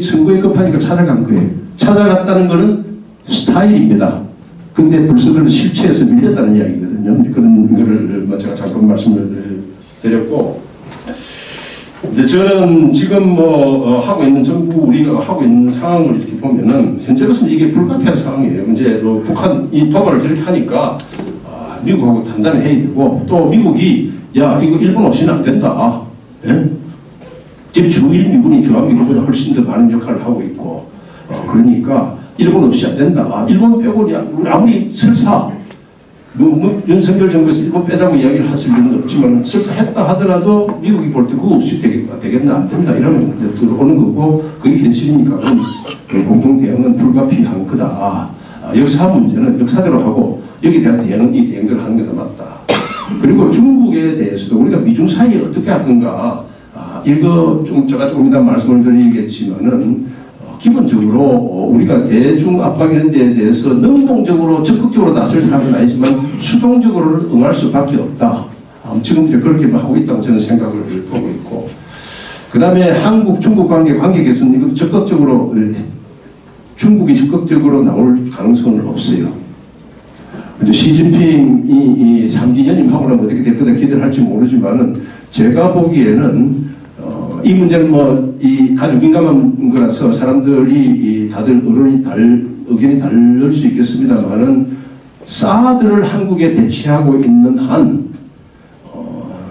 선거에 급하니까 찾아간 거예요. 찾아갔다는 것은 스타일입니다. 근데 불소들은 실체에서 밀렸다는 이야기거든요. 그런 거를 제가 잠깐 말씀을 드렸고, 근데 저는 지금 하고 있는 정부 우리가 하고 있는 상황을 이렇게 보면은 현재로서는 이게 불가피한 상황이에요. 이제 북한이 도발을 저렇게 하니까 미국하고 단단히 해야 되고 또 미국이 야 이거 일본 없이는 안 된다. 예? 지금 주일 미군이 주한미군보다 훨씬 더 많은 역할을 하고 있고 그러니까 일본 없이 안 된다. 일본 빼고 아무리 설사 윤석열 정부에서 일본 빼자고 이야기를 하실 일은 없지만 설사 했다 하더라도 미국이 볼 때 그거 없이 되겠나 안 된다 이러면 들어오는 거고 그게 현실이니까 공동 대응은 불가피한 거다. 역사 문제는 역사대로 하고 여기에 대한 대응은 이 대응대로 하는 게 더 맞다. 그리고 중국에 대해서도 우리가 미중 사이에 어떻게 할 건가 이거 제가 조금 이따 말씀을 드리겠지만은 기본적으로 우리가 대중 압박 이런 데에 대해서 능동적으로 적극적으로 나설 사람은 아니지만 수동적으로 응할 수밖에 없다. 지금도 그렇게 하고 있다고 저는 생각을 보고 있고, 그 다음에 한국 중국 관계 개선 이것도 적극적으로 중국이 적극적으로 나올 가능성은 없어요. 시진핑이 3기 연임하고 나면 어떻게 될 거다 기대를 할지 모르지만은 제가 보기에는 이 문제는 이 아주 민감한 거라서 사람들이 다들 의견이 다를 수 있겠습니다만은 사드를 한국에 배치하고 있는 한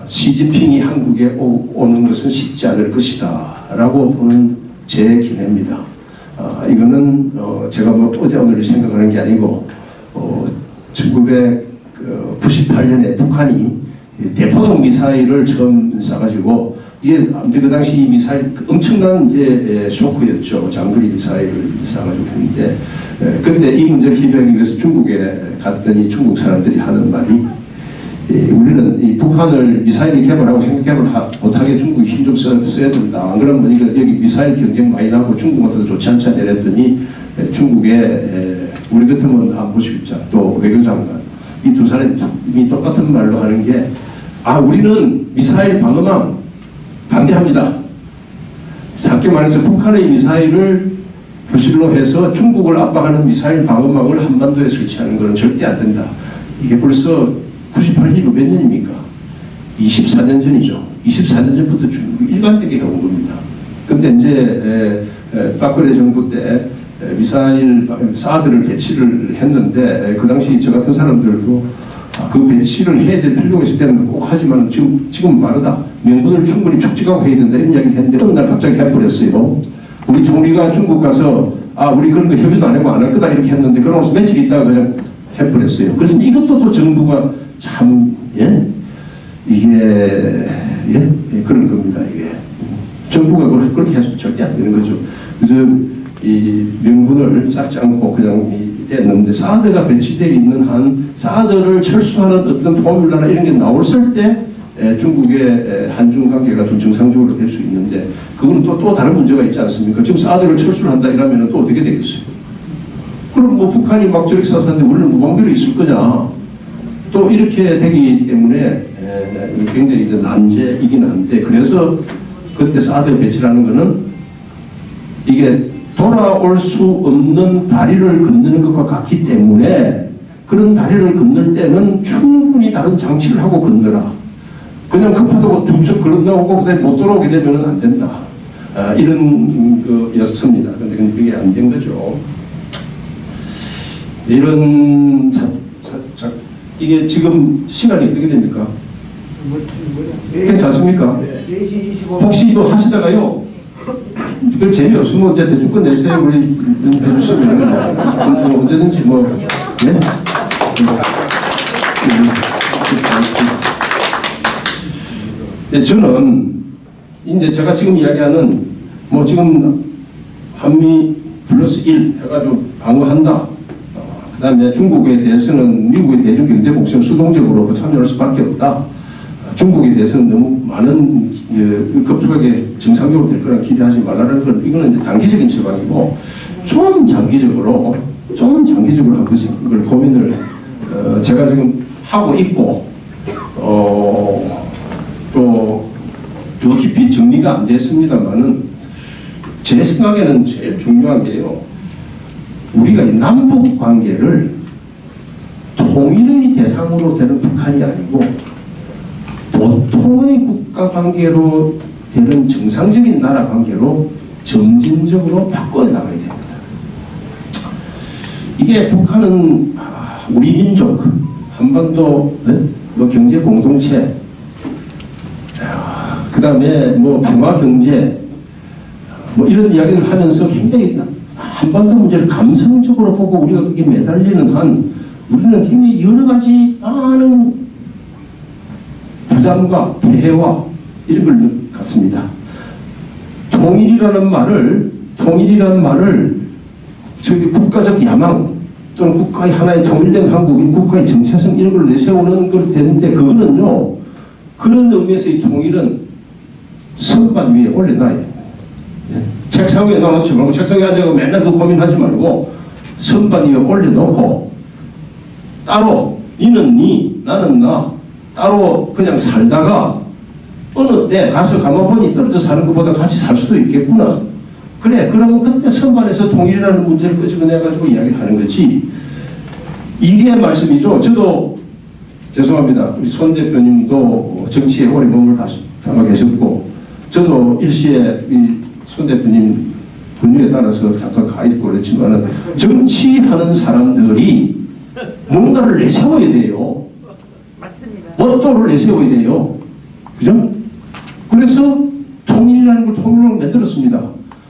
시진핑이 한국에 오는 것은 쉽지 않을 것이다 라고 보는 제 견해입니다. 이거는 제가 어제 오늘 생각하는 게 아니고 1998년에 북한이 대포동 미사일을 처음 쏴가지고 이게 그 당시 이 미사일 엄청난 이제 쇼크였죠. 장거리 미사일을 쏴가지고 했는데, 그런데 이 문제를 해결하기 위해서 중국에 갔더니 중국 사람들이 하는 말이 우리는 이 북한을 미사일 개발하고 핵 개발 못하게 중국이 힘 좀 써야 된다. 안 그러면 이거 여기 미사일 경쟁 많이 나고 중국한테도 좋지 않지 않냐 했더니 중국에 우리 같으면 안보실장 또 외교장관 이 두 사람이 똑같은 말로 하는 게 우리는 미사일 방어망 반대합니다. 작게 말해서 북한의 미사일을 부실로 해서 중국을 압박하는 미사일 방어망을 한반도에 설치하는 것은 절대 안 된다. 이게 벌써 98년이고 몇 년입니까? 24년 전이죠. 24년 전부터 중국이 일관되게 해온 겁니다. 근데 이제 박근혜 정부 때 미사일 사드를 배치를 했는데 그 당시 저 같은 사람들도 그 배치를 해야 될 필요가 있을 때는 꼭 하지만 지금 말하다 명분을 충분히 축적하고 해야 된다 이런 이야기를 했는데 어느 날 갑자기 해버렸어요. 우리 총리가 중국 가서 우리 그런 거 협의도 안 하고 안 할 거다 이렇게 했는데 그러고서 며칠 있다가 그냥 해버렸어요. 그래서 이것도 또 정부가 참 이게 그런 겁니다. 이게 정부가 그렇게 해서 절대 안 되는 거죠. 그래서 이 명분을 쌓지 않고 그냥 뗐는데 사드가 배치되어 있는 한 사드를 철수하는 어떤 포뮬러나 이런 게 나왔을 때 중국의 한중 관계가 좀 정상적으로 될 수 있는데 그거는 또 다른 문제가 있지 않습니까? 지금 사드를 철수를 한다 이러면 또 어떻게 되겠어요? 그럼 북한이 막 저렇게 쐈는데 우리는 무방비로 있을 거냐? 또 이렇게 되기 때문에 굉장히 이제 난제이긴 한데 그래서 그때 사드 배치라는 거는 이게 돌아올 수 없는 다리를 건너는 것과 같기 때문에 그런 다리를 건널 때는 충분히 다른 장치를 하고 건너라. 그냥 급하다고 툭툭 건너오고 그다음에 못 돌아오게 되면 안 된다. 이런 였습니다. 그런데 그게 안 된 거죠. 이런 이게 지금 시간이 어떻게 됩니까? 괜찮습니까? 혹시 또 하시다가요 별 재미없으면 이제 대충 끝내세요. 우리 해주시면 언제든지 네? 네, 저는 이제 제가 지금 이야기하는 지금 한미 플러스 1 해가지고 방어한다. 그 다음에 중국에 대해서는 미국의 대중경제공세는 수동적으로 참여할 수밖에 없다. 중국에 대해서는 너무 많은 급속하게 정상적으로 될 거라 기대하지 말라는 건 이거는 이제 단기적인 처방이고 좀 장기적으로 한 번씩 그걸 고민을 제가 지금 하고 있고 또 더 깊이 정리가 안 됐습니다만은 제 생각에는 제일 중요한 게요. 우리가 이 남북 관계를 통일의 대상으로 되는 북한이 아니고 보통의 국가 관계로 되는 정상적인 나라 관계로 점진적으로 바꿔 나가야 됩니다. 이게 북한은 우리 민족, 한반도 경제 공동체, 그 다음에 평화 경제, 이런 이야기를 하면서 굉장히 한반도 문제를 감성적으로 보고 우리가 그게 매달리는 한 우리는 굉장히 여러 가지 많은 부담과 폐해와 이런 걸 갖습니다. 통일이라는 말을 저기 국가적 야망 또는 국가의 하나의 통일된 한국인 국가의 정체성 이런 걸 내세우는 걸 되는데 그거는요 그런 의미에서의 통일은 선반 위에 올려놔야 됩니다. 책상 위에 놔놓지 말고 책상에 앉아서 맨날 그 고민하지 말고 선반 위에 올려놓고 따로 니는 니 나는 나 따로 그냥 살다가 어느 때 가서 가만보니 떨어져 사는 것보다 같이 살 수도 있겠구나. 그래 그러면 그때 선반에서 통일이라는 문제를 끄집어내가지고 이야기를 하는 거지. 이게 말씀이죠. 저도 죄송합니다. 우리 손 대표님도 정치에 오래 몸을 담아 계셨고 저도 일시에 이 손 대표님 분류에 따라서 잠깐 가 있고 그랬지만 정치하는 사람들이 뭔가를 내세워야 돼요. 맞습니다. 모토를 내세워야 돼요. 그죠? 그래서 통일이라는 걸 통일로 만들었습니다.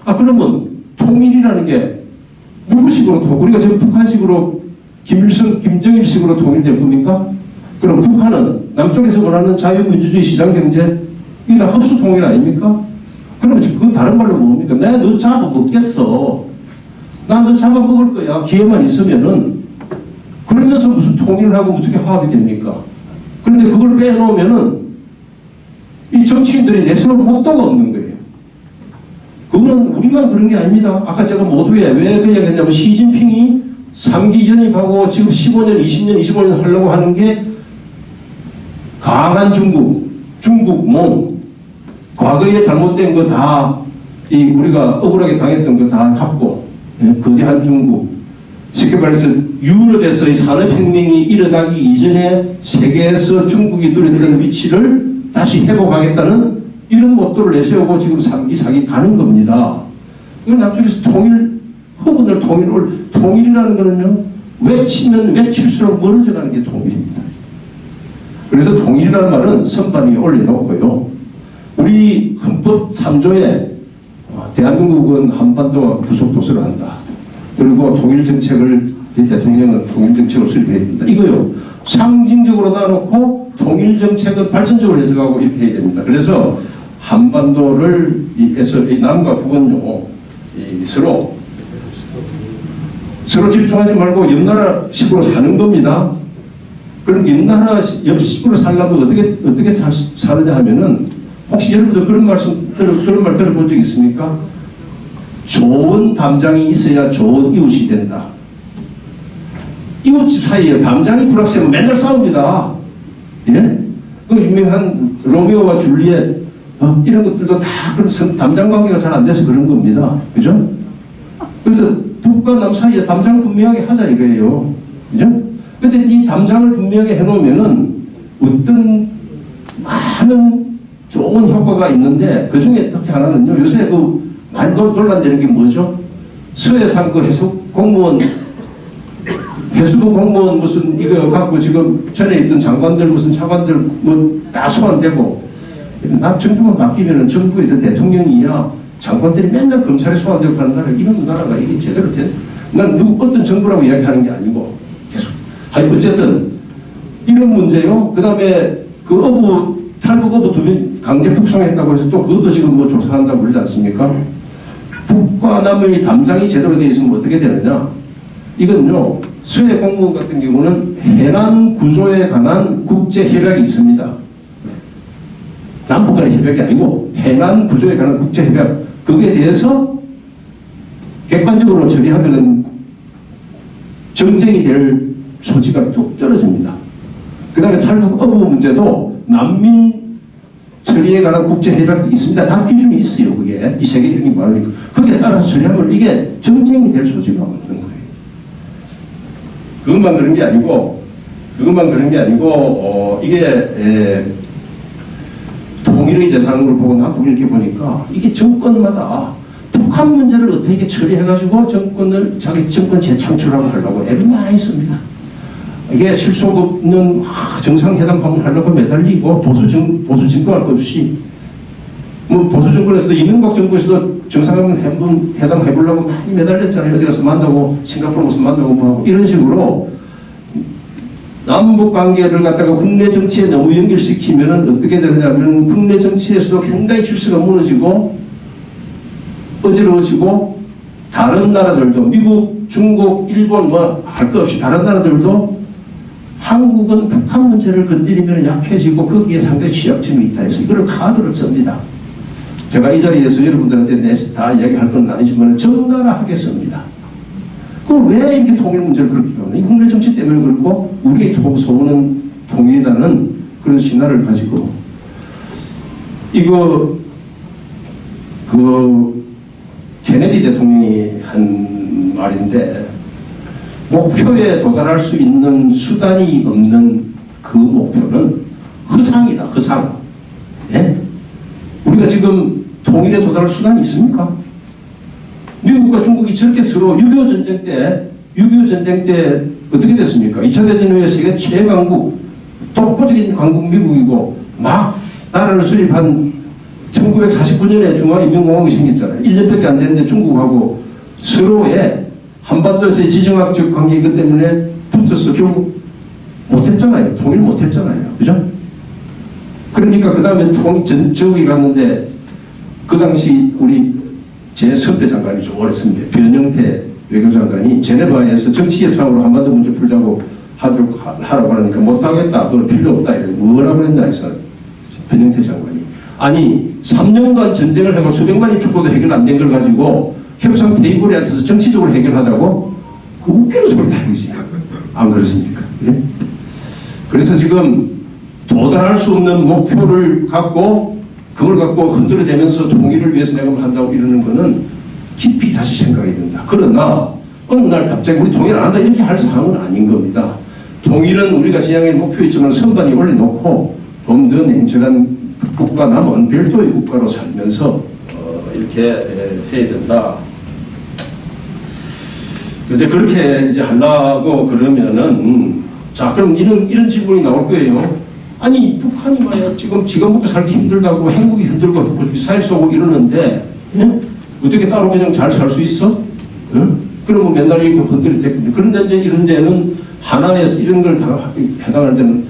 아 그러면 통일이라는 게 누구식으로 우리가 지금 북한식으로 김일성, 김정일식으로 통일될 겁니까? 그럼 북한은 남쪽에서 원하는 자유민주주의 시장경제 이게 다 흡수 통일 아닙니까? 그러면 그건 다른 말로 뭡니까? 내가 너 잡아먹겠어. 난 너 잡아먹을 거야. 기회만 있으면은. 그러면서 무슨 통일을 하고 어떻게 화합이 됩니까? 그런데 그걸 빼놓으면은 이 정치인들이 내세울 목도가 없는 거예요. 그거는 우리만 그런 게 아닙니다. 아까 제가 모두에 왜 그 이야기했냐면 시진핑이 3기 연입하고 지금 15년, 20년, 25년 하려고 하는 게 강한 중국 몽, 과거에 잘못된 거 다 우리가 억울하게 당했던 거 다 갚고 거대한 중국 쉽게 말해서 유럽에서의 산업혁명이 일어나기 이전에 세계에서 중국이 누렸던 위치를 다시 회복하겠다는 이런 모토를 내세우고 지금 3기, 4기 가는 겁니다. 이건 남쪽에서 통일이라는 거는요, 외치면 외칠수록 멀어져 가는 게 통일입니다. 그래서 통일이라는 말은 선반 위에 올려놓고요. 우리 헌법 3조에 대한민국은 한반도와 부속도서를 한다. 그리고 통일정책을 대통령은 통일정책을 수립해야 된다. 이거요. 상징적으로 놔놓고 통일정책은 발전적으로 해석하고 이렇게 해야 됩니다. 그래서 한반도를 해서 남과 북은요 서로 집중하지 말고 옆나라식으로 사는 겁니다. 그럼 옆나라식으로 살려면 어떻게 사느냐 하면은 혹시 여러분들 그런 말 들어본 적 있습니까? 좋은 담장이 있어야 좋은 이웃이 된다. 이웃 사이에 담장이 불확실하면 맨날 싸웁니다. 예? 그 유명한 로미오와 줄리엣 이런 것들도 다 그런 담장 관계가 잘 안 돼서 그런 겁니다. 그죠? 그래서 북과 남 사이에 담장 분명하게 하자 이거예요. 그죠? 근데 이 담장을 분명히 해놓으면은 어떤 많은 좋은 효과가 있는데 그 중에 특히 하나는요. 요새 많이 논란되는 게 뭐죠? 서해상 해수 공무원 무슨 이거 갖고 지금 전에 있던 장관들 무슨 차관들 뭐 다 소환되고 정부가 바뀌면은 정부에서 대통령이야 장관들이 맨날 검찰에 소환되고 하는 나라 이런 나라가 이게 제대로 난 어떤 정부라고 이야기하는 게 아니고 계속 어쨌든 이런 문제요. 그 다음에 탈북 어부 2명 강제 북송했다고 해서 또 그것도 지금 뭐 조사한다고 그러지 않습니까? 북과 남의 담장이 제대로 되어 있으면 어떻게 되느냐? 이건요, 수해 공무원 같은 경우는 해난 구조에 관한 국제 협약이 있습니다. 남북 간의 협약이 아니고 해난 구조에 관한 국제 협약. 거기에 대해서 객관적으로 처리하면은 정쟁이 될 소지가 뚝 떨어집니다. 그 다음에 탈북 어부 문제도 난민 처리에 관한 국제협약이 있습니다. 다 기준이 있어요. 그게 이 세계적인 말이니까 거기에 따라서 처리하면 이게 정쟁이 될 소지가 없는 거예요. 그것만 그런 게 아니고 이게 통일의 대상으로 보고 남북을 이렇게 보니까 이게 정권마다 북한 문제를 어떻게 처리해가지고 자기 정권 재창출하고 하려고 애를 많이 씁니다. 이게 실속 없는 정상회담 한번 하려고 매달리고 보수 정권할 것 없이 뭐 보수 정권에서도 이명박 정부에서도 정상회담 해보려고 많이 매달렸잖아요. 어디 가서 만나고 싱가포르 무슨 만나고 뭐하고 이런 식으로 남북 관계를 갖다가 국내 정치에 너무 연결시키면은 어떻게 되느냐면 국내 정치에서도 굉장히 질서가 무너지고 어지러워지고 다른 나라들도 미국, 중국, 일본 뭐 할 것 없이 다른 나라들도 한국은 북한 문제를 건드리면 약해지고 거기에 상당히 취약점이 있다 해서 이걸 카드를 씁니다. 제가 이 자리에서 여러분들한테 다 이야기할 건 아니지만 전가라 하겠습니다. 그걸 왜 이렇게 통일 문제를 그렇게 하는? 국내 정치 때문에 그렇고 우리의 소원은 통일이라는 그런 신화를 가지고 이거 케네디 대통령이 한 말인데 목표에 도달할 수 있는 수단이 없는 그 목표는 허상이다. 허상. 예? 우리가 지금 통일에 도달할 수단이 있습니까? 미국과 중국이 저렇게 서로 6.25 전쟁 때 어떻게 됐습니까? 2차 대전 후에 세계 최강국, 독보적인 강국 미국이고 막 나라를 수립한 1949년에 중화인민공화국이 생겼잖아요. 1년밖에 안 됐는데 중국하고 서로의 한반도에서의 지정학적 관계이기 때문에 붙어서 결국 못했잖아요. 통일 못했잖아요. 그죠? 그러니까 그 다음에 저기 갔는데 그 당시 우리 제 선배 장관이죠. 오래 선배 변영태 외교장관이 제네바에서 정치협상으로 한반도 문제 풀자고 하라고 하니까 못하겠다. 너는 필요 없다. 이래 뭐라고 그랬냐 해서 변영태 장관이 아니 3년간 전쟁을 하고 수백만이 죽고도 해결 안 된 걸 가지고 협상 테이블에 앉아서 정치적으로 해결하자고? 그 웃기는 소리다 이거지. 안 그렇습니까? 네? 그래서 지금 도달할 수 없는 목표를 갖고 그걸 갖고 흔들어대면서 통일을 위해서 내가 뭘 한다고 이러는 거는 깊이 다시 생각이 든다. 그러나 어느 날 갑자기 우리 통일 안 한다 이렇게 할 상황은 아닌 겁니다. 통일은 우리가 지향의 목표였지만 선반이 올려놓고 좀 더 냉철한 국가 남은 별도의 국가로 살면서 이렇게 해야 된다. 근데 그렇게 이제 하려고 그러면은 자 그럼 이런 질문이 나올 거예요. 아니 북한이 말이야 지금 지가 먹고 살기 힘들다고 행복이 힘들고 미사일 쏘고 이러는데 응? 어떻게 따로 그냥 잘 살 수 있어? 응? 그러면 맨날 이렇게 흔들릴 텐데 그런데 이제 이런 데는 하나의 이런 걸 다 해당할 때는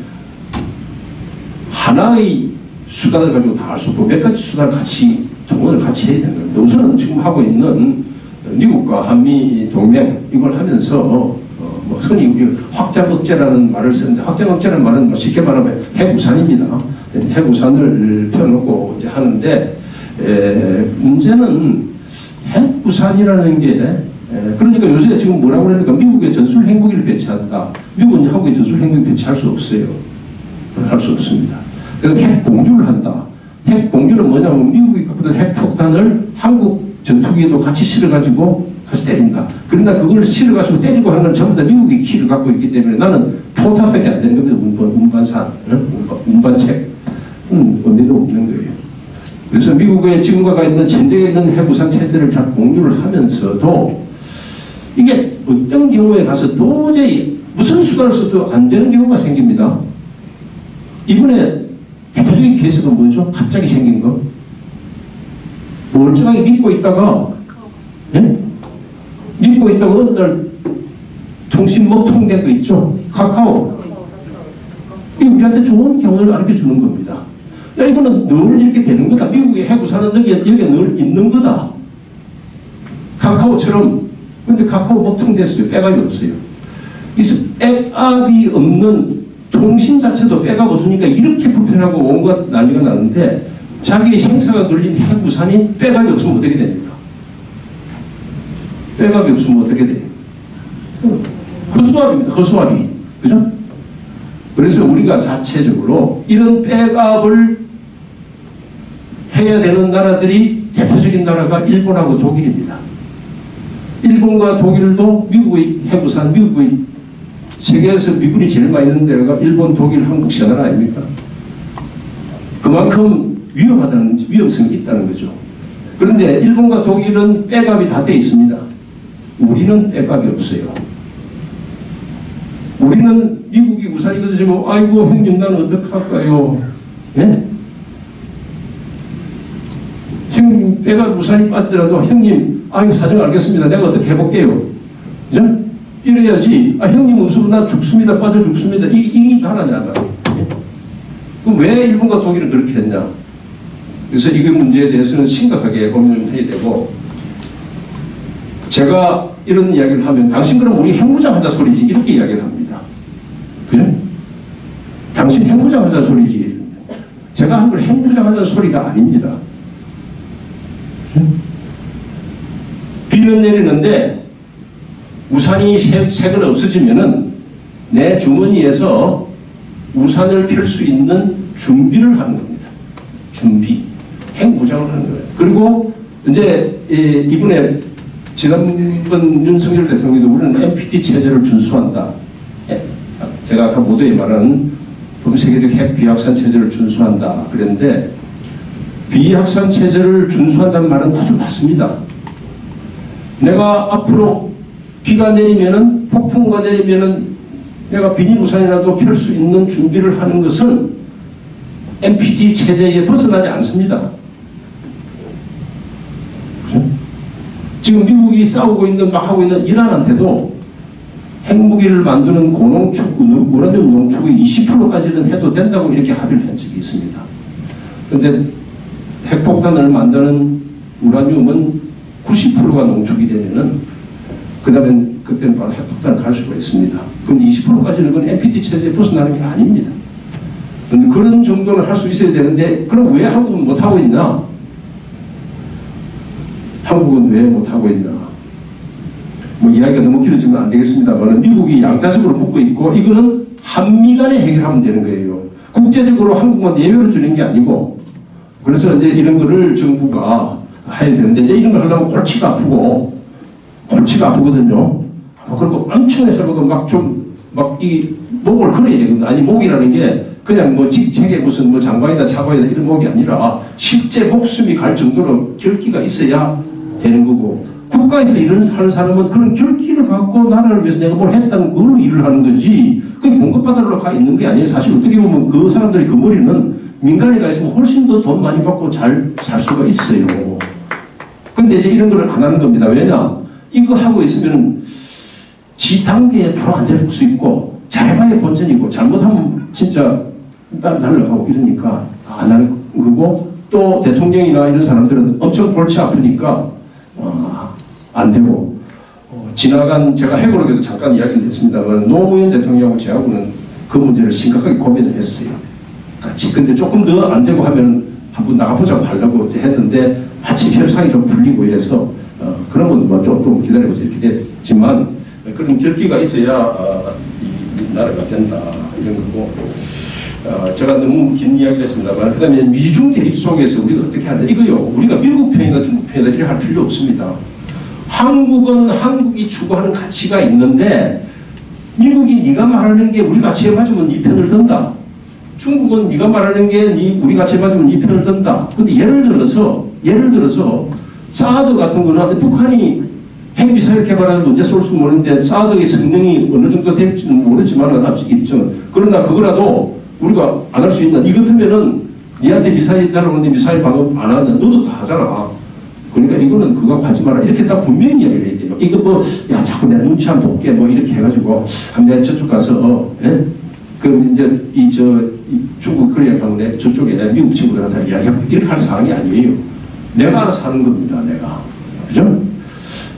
하나의 수단을 가지고 다 할 수 없고 몇 가지 수단을 같이 동원을 같이 해야 되는 겁니다. 우선은 지금 하고 있는 미국과 한미 동맹 이걸 하면서 뭐 흔히 우리 확장 억제라는 말을 쓰는데 확장 억제라는 말은 뭐 쉽게 말하면 핵우산입니다. 핵우산을 펴놓고 이제 하는데 문제는 핵우산이라는 게 그러니까 요새 지금 뭐라고 그러니까 미국의 전술 핵무기를 배치한다. 미국은 한국의 전술 핵무기 배치할 수 없어요. 할 수 없습니다. 그래서 핵 공유를 한다. 핵 공유는 뭐냐면 미국이 갖고 있는 핵폭탄을 한국 전투기에도 같이 실어가지고 같이 때린다. 그러나 그걸 실어가지고 때리고 하는 건 전부 다 미국이 키를 갖고 있기 때문에 나는 포탄밖에 안 되는 겁니다. 운반산, 운반책. 의미도 없는 거예요. 그래서 미국의 지금과 있는 전쟁에 있는 핵우산 체제를 잘 공유를 하면서도 이게 어떤 경우에 가서 도저히 무슨 수단을 써도 안 되는 경우가 생깁니다. 이번에 대표적인 케이스가 뭐죠? 갑자기 생긴 거. 멀쩡하게 믿고 있다가 예? 믿고 있다가 어느 날 통신망 통된 거 있죠? 카카오. 이거 우리한테 좋은 경우를 알려 주는 겁니다. 야, 이거는 늘 이렇게 되는 거다. 미국의 핵우산은 여기에 늘 있는 거다. 카카오처럼. 근데 카카오 막 통됐어요. 백업이 없어요. 그래서 백업이 없는 통신 자체도 백업 없으니까 이렇게 불편하고 온갖 난리가 나는데 자기의 생사가 걸린 핵우산이 백업이 없으면 어떻게 됩니까? 백업이 없으면 어떻게 돼요? 허수아비입니다. 허수아비. 그죠? 그래서 우리가 자체적으로 이런 백업을 해야 되는 나라들이 대표적인 나라가 일본하고 독일입니다. 일본과 독일도 미국의 핵우산, 미국의 세계에서 미군이 제일 많이 있는 데가 일본, 독일, 한국 세 나라 아닙니까? 그만큼 위험하다는 위험성이 있다는 거죠. 그런데 일본과 독일은 백업이 다 돼 있습니다. 우리는 백업이 없어요. 우리는 미국이 우산이거든요. 아이고 형님 나는 어떡할까요? 예? 형님 백업 우산이 빠지더라도 형님 아이고 사정 알겠습니다. 내가 어떻게 해볼게요. 그죠? 이래야지. 형님 웃으면 나 죽습니다. 빠져 죽습니다. 이게 하나냐고요. 그럼 왜 일본과 독일은 그렇게 했냐? 그래서 이 문제에 대해서는 심각하게 고민을 해야 되고 제가 이런 이야기를 하면 당신 그럼 우리 핵무장하자 소리지 이렇게 이야기를 합니다. 그죠? 당신 핵무장하자 소리지. 제가 한 걸 핵무장하자 소리가 아닙니다. 비는 내리는데 우산이 세 그릇 없어지면은 내 주머니에서 우산을 펼 수 있는 준비를 하는 겁니다. 준비. 핵무장을 하는 거예요. 그리고 이제 이번에 지난번 윤석열 대통령도 우리는 NPT 체제를 준수한다. 제가 아까 모두에 말하는 범세계적 핵 비확산 체제를 준수한다 그랬는데 비확산 체제를 준수한다는 말은 아주 맞습니다. 내가 앞으로 비가 내리면은 폭풍우가 내리면은 내가 비닐 우산이라도 펼 수 있는 준비를 하는 것은 NPT 체제에 벗어나지 않습니다. 그죠? 지금 미국이 싸우고 있는 막 하고 있는 이란한테도 핵무기를 만드는 고농축, 우라늄 농축의 20%까지는 해도 된다고 이렇게 합의를 한 적이 있습니다. 그런데 핵폭탄을 만드는 우라늄은 90%가 농축이 되면은 그때는 바로 핵폭탄을 갈 수가 있습니다. 그런데 20%까지는 그건 NPT 체제에 벗어나는 게 아닙니다. 그런데 그런 정도는 할 수 있어야 되는데 그럼 왜 한국은 못하고 있나? 한국은 왜 못하고 있나? 뭐 이야기가 너무 길어지면 안 되겠습니다만 미국이 양자적으로 묶고 있고 이거는 한미 간에 해결하면 되는 거예요. 국제적으로 한국만 예외로 주는 게 아니고 그래서 이제 이런 거를 정부가 해야 되는데 이제 이런 걸 하려면 골치가 아프거든요. 그리고 엄청 해서 막 이 목을 걸어야 되거든요. 아니 목이라는 게 그냥 뭐 직책에 무슨 뭐 장관이다 차관이다 이런 목이 아니라 실제 목숨이 갈 정도로 결기가 있어야 되는 거고 국가에서 일을 하는 사람은 그런 결기를 갖고 나라를 위해서 내가 뭘 했다는 걸로 일을 하는 거지 그게 봉급받으러 가 있는 게 아니에요. 사실 어떻게 보면 그 사람들의 그 머리는 민간에 가 있으면 훨씬 더 돈 많이 받고 잘 살 수가 있어요. 근데 이제 이런 걸 안 하는 겁니다. 왜냐? 이거 하고 있으면 지 단계에 바로 안 될 수 있고 잘해봐야 본전이고 잘못하면 진짜 날라가고 이러니까 안 하는 거고 또 대통령이나 이런 사람들은 엄청 골치 아프니까 안 되고 지나간 제가 해고록에도 잠깐 이야기를 했습니다만 노무현 대통령하고 저하고는 그 문제를 심각하게 고민을 했어요. 같이 근데 조금 더 안 되고 하면 한번 나가보자고 하려고 했는데 마침 협상이 좀 풀리고 이래서 그런 건 좀 기다려보자 이렇게 됐지만 그런 결기가 있어야 이 나라가 된다 이런 거고 제가 너무 긴 이야기를 했습니다만 그 다음에 미중 대립 속에서 우리가 어떻게 하냐 이거요 우리가 미국 편이나 중국 편이나 이렇게 할 필요 없습니다. 한국은 한국이 추구하는 가치가 있는데 미국이 네가 말하는 게 우리 가치에 맞으면 네 편을 든다. 중국은 네가 말하는 게 우리 가치에 맞으면 네 편을 든다. 근데 예를 들어서 사드 같은 거는 북한이 핵미사일 개발하는 문제 쏠 수 모르는데 사드의 성능이 어느 정도 될지는 모르지만 아직 입증은 그러나 그거라도 우리가 안 할 수 있나? 이 같으면은 니한테 미사일 달라오는데 미사일 방어 안 한다. 너도 다 하잖아. 그러니까 이거는 그거 하지 마라. 이렇게 딱 분명히 이야기를 해야 돼요. 이거 야 자꾸 내가 눈치 안 볼게 이렇게 해가지고 내가 저쪽 가서 그럼 이제 이 중국 코리아 방문에 저쪽에 미국 친구들한테 이야기하고 이렇게 할 상황이 아니에요. 내가 알아서 하는 겁니다. 내가 그죠?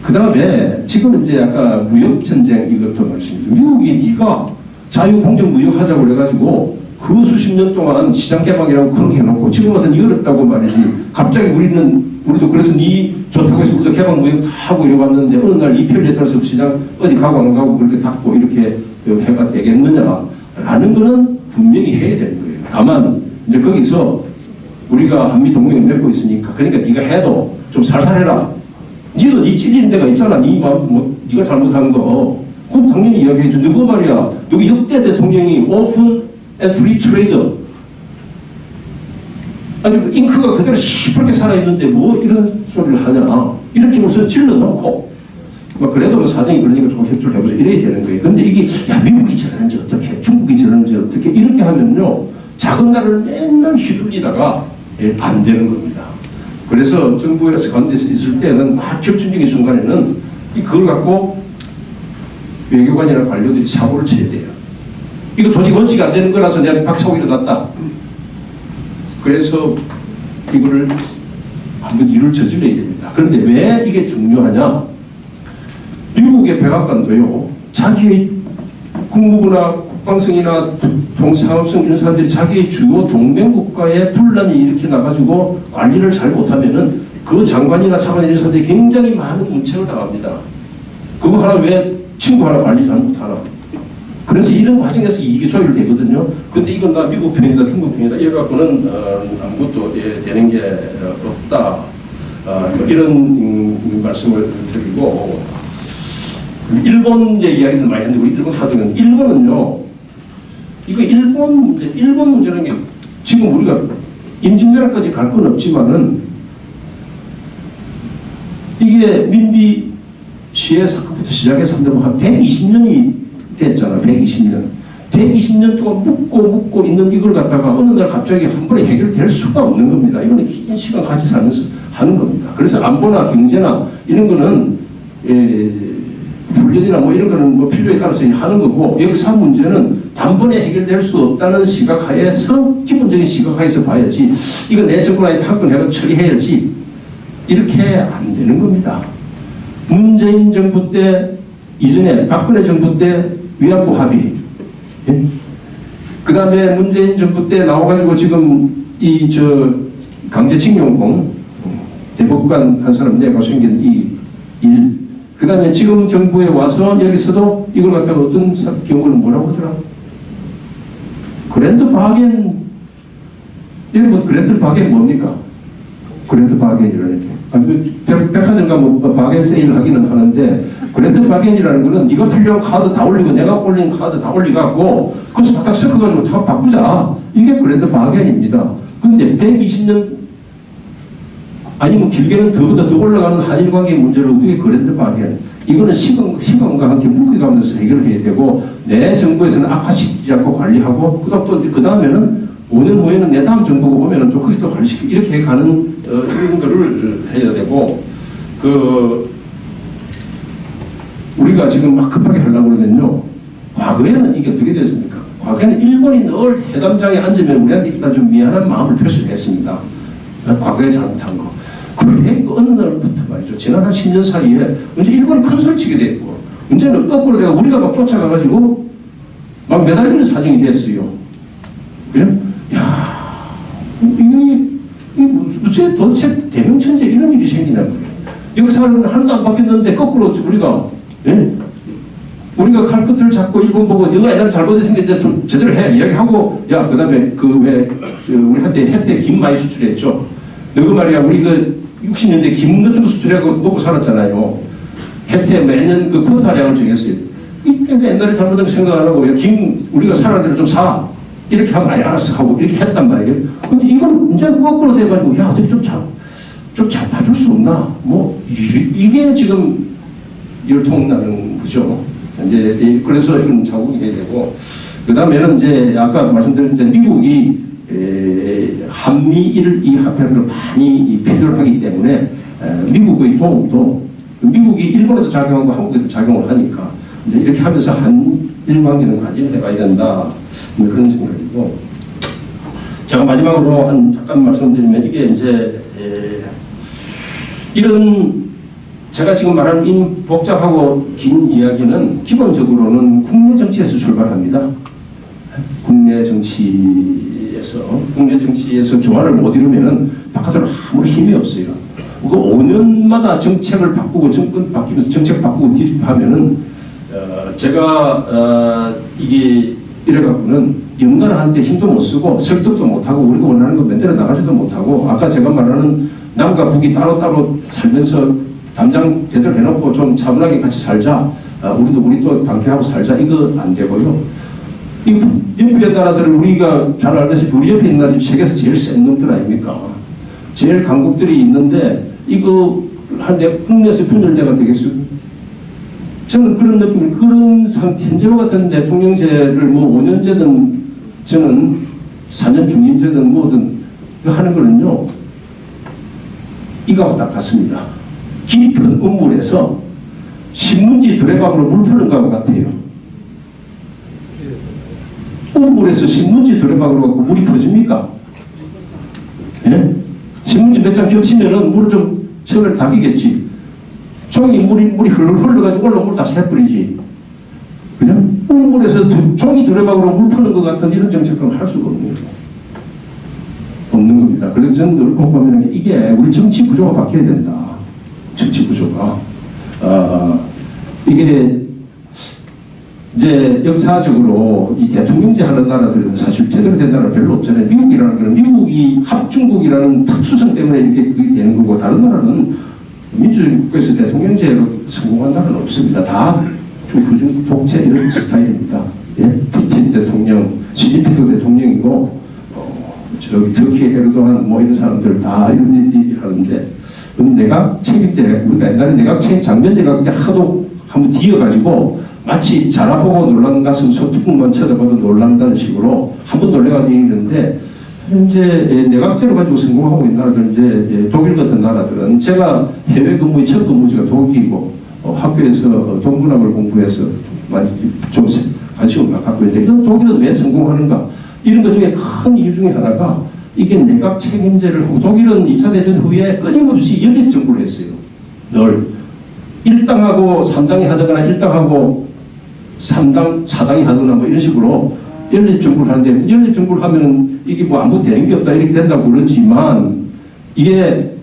그 다음에 지금 이제 아까 무역 전쟁 이것도 말씀이죠. 미국이 네가 자유공정 무역하자고 그래가지고 그 수십 년 동안 시장 개방이라고 그렇게 해놓고 지금 와서 네 어렵다고 말이지. 갑자기 우리도 그래서 네 좋다고 해서 우리도 개방 무역 다 하고 이러고 왔는데 어느 날 이 편에 따라서 시장 어디 가고 안 가고 그렇게 닫고 이렇게 해가 되겠느냐라는 거는 분명히 해야 되는 거예요. 다만 이제 거기서 우리가 한미 동맹을 맺고 있으니까 그러니까 네가 해도 좀 살살해라. 니도 니 찔리는 데가 있잖아. 니가 잘못한 거. 그럼 당연히 이야기해줘. 누구 말이야. 여기 역대 대통령이 오픈 앤 프리 트레이더. 아니 잉크가 그대로 시퍼렇게 살아있는데 뭐 이런 소리를 하냐. 이렇게 무슨 찔러놓고 그래도 사정이 그러니까 조금 협조를 해보자 이래야 되는 거예요. 근데 이게 야 미국이 저러는지 어떻게 중국이 저러는지 어떻게 이렇게 하면요. 작은 나라를 맨날 휘둘리다가 안 되는 겁니다. 그래서 정부에서 가운데서 있을 때는 막 격전적인 순간에는 그걸 갖고 외교관이나 관료들이 사고를 쳐야 돼요. 이거 도저히 원칙이 안 되는 거라서 내가 박차고 일어났다. 그래서 이거를 한번 일을 저질러야 됩니다. 그런데 왜 이게 중요하냐? 미국의 백악관도요. 자기의 국무부나 국방성이나 동상업성 이런 사람들이 자기의 주요 동맹국가의 분란이 이렇게 나가지고 관리를 잘 못하면은 그 장관이나 차관이사들이 굉장히 많은 문책을 당합니다. 그거 하나 왜 친구 하나 관리 잘못하나. 그래서 이런 과정에서 이게 조율되거든요. 근데 이건 다 미국 편이다, 중국 편이다, 이래갖고는 아무것도 되는 게 없다. 이런 말씀을 드리고, 일본 이제 이야기를 많이 하는데, 우리 일본 하중은, 일본은요, 이거 일본 문제라는 게 지금 우리가 임진왜란까지 갈 건 없지만은, 이게 민비 시해 사건부터 시작해서 한 120년이 됐잖아. 120년 동안 묻고 있는 이걸 갖다가 어느 날 갑자기 한 번에 해결될 수가 없는 겁니다. 이거는 긴 시간 같이 살면서 하는 겁니다. 그래서 안보나 경제나 이런 거는 훈련이나 뭐 이런 거는 뭐 필요에 따라서 하는 거고, 역사 문제는 단번에 해결될 수 없다는 시각하에서, 기본적인 시각하에서 봐야지, 이거 내 정권한테 한 건 해가 처리해야지, 이렇게 안 되는 겁니다. 문재인 정부 때 이전에 박근혜 정부 때 위안부 합의, 예? 그 다음에 문재인 정부 때 나와가지고 지금 강제징용공 대법관 한 사람 내가 생긴 이 일, 그 다음에 지금 정부에 와서 여기서도 이걸 갖다가 어떤 경우를 뭐라고 하더라? 그랜드 바겐, 여러분 그랜드 바겐 뭡니까? 그랜드 바겐이라는 게. 백화점 가면 바겐 세일 하기는 하는데, 그랜드 바겐이라는 거는 네가 필요한 카드 다 올리고 내가 올린 카드 다 올리갖고 그것을 딱딱 섞어가지고 다 바꾸자. 이게 그랜드 바겐입니다. 근데 120년 아니면 길게는 그보다 더 올라가는 한일 관계 문제를 어떻게 그랜드 바겐? 이거는 시간과 함께 묶여가면서 해결해야 되고, 내 정부에서는 악화시키지 않고 관리하고, 그 다음에는 5년 후에는 내 다음 정부가 오면은 또 거기서 또 관리시키고, 이렇게 가는 이런 거를 해야 되고, 우리가 지금 막 급하게 하려고 그러면요, 과거에는 이게 어떻게 됐습니까? 과거에는 일본이 늘 대담장에 앉으면 우리한테 일단 좀 미안한 마음을 표시를 했습니다. 과거에 잘못한 거. 그런데 어느 날부터 말이죠, 지난 한 10년 사이에 이제 일본이 큰 소리 치게 됐고, 이제는 거꾸로 내가 우리가 막 쫓아가가지고 막 매달리는 사정이 됐어요. 그래? 야, 이게 무슨 도대체 대명천재 이런 일이 생기냐고요. 역사는 하나도 안 바뀌었는데 거꾸로 우리가, 예? 우리가 칼 끝을 잡고 일본 보고 너가 옛날에 잘못해 생겼는데 좀 제대로 해 이야기하고, 야, 그 다음에 우리 한때 혜태 김 많이 수출했죠. 너가 말이야, 우리 60년대 김 같은 거 수출하고 먹고 살았잖아요. 혜태 매년 그 쿼타량을 정했어요. 근데 옛날에 잘못된 거 생각 안 하고, 야, 김 우리가 사는 대로 좀 사. 이렇게 하면 아예 알았어 하고 이렇게 했단 말이에요. 근데 이건 이제 거꾸로 돼가지고, 야, 어떻게 좀 잡아줄 수 없나? 뭐, 이게 지금 열통나는 거죠. 이제, 그래서 좀 자국이 해야 되고, 그 다음에는 이제, 아까 말씀드린 데 미국이, 한미일 이 합의를 많이 필요로 하기 때문에, 미국의 도움도, 미국이 일본에도 작용하고 한국에도 작용을 하니까, 이제 이렇게 하면서 한일 관계는 관리해가야 된다. 그런 생각이고, 제가 마지막으로 잠깐 말씀드리면, 이게 이제 이런 제가 지금 말하는 이 복잡하고 긴 이야기는 기본적으로는 국내 정치에서 출발합니다. 국내 정치에서 조화를 못 이루면은 바깥으로 아무리 힘이 없어요. 그 5년마다 정책을 바꾸고 정권 바뀌면서 정책 바꾸고 뒤집하면은 제가 이게 이래갖고는 연간한테 힘도 못 쓰고 설득도 못하고 우리가 원하는 거 만들어 나가지도 못하고, 아까 제가 말하는 남과 북이 따로따로 살면서 담장 제대로 해놓고 좀 차분하게 같이 살자, 우리도 방해하고 살자, 이거 안 되고요. 이 옆에 나라들을 우리가 잘 알다시피 우리 옆에 있는 나라들이 세계에서 제일 센 놈들 아닙니까? 제일 강국들이 있는데 이거 한데 국내에서 분열대가 되겠어요? 저는 그런 느낌을, 그런 현재와 같은 대통령제를 뭐 5년제든 저는 4년 중임제든 뭐든 하는 거는요, 이거하고 딱 같습니다. 깊은 음물에서 신문지 두레박으로 물 푸는 것과 같아요. 음물에서 신문지 두레박으로 갖고 물이 퍼집니까? 예? 신문지 몇 장 겹치면은 물을 좀 처음에 닦이겠지. 종이 물이 흘러가지고 올라온 물 다 새버리지. 그냥 음물에서 종이 두레박으로 물 푸는 것 같은 이런 정책은 할 수가 없는 겁니다. 겁니다. 그래서 저는 늘 보면 이게 우리 정치 구조가 바뀌어야 된다. 정치 구조가. 이게 이제 역사적으로 이 대통령제 하는 나라들은 사실 제대로 된 나라가 별로 없잖아요. 미국이라는 거는 미국이 합중국이라는 특수성 때문에 이렇게 그게 되는 거고, 다른 나라는 민주주의 국가에서 대통령제로 성공한 나라는 없습니다. 다 후중 독재 이런 스타일입니다. 예? 푸틴 대통령, 시진핑 대통령이고, 저기 터키 에르도안 뭐 이런 사람들 다 이런 일이 하는데, 그럼 내각 책임제, 우리가 옛날에 내각 책임, 장면 내각 때 하도 한번 뒤어가지고 마치 자라보고 놀란 것은 소뚜껑만 쳐다봐도 놀란다는 식으로 한번 놀래가지고 있는데, 현재 내각제를 가지고 성공하고 있는 나라들, 이제 독일 같은 나라들은, 제가 해외 근무의 첫 근무지가 독일이고, 학교에서 동문학을 공부해서 좀 관심을 갖고 있는데, 이런 독일은 왜 성공하는가? 이런 것 중에 큰 이유 중에 하나가 이게 내각 책임제를 하고, 독일은 2차 대전 후에 끊임없이 연립 정부를 했어요. 늘 1당하고 3당이 하다거나 1당하고 3당, 4당이 하거나 뭐 이런 식으로 연립 정부를 하는데, 연립 정부를 하면은 이게 뭐 아무 되는 게 없다 이렇게 된다고 그러지만, 이게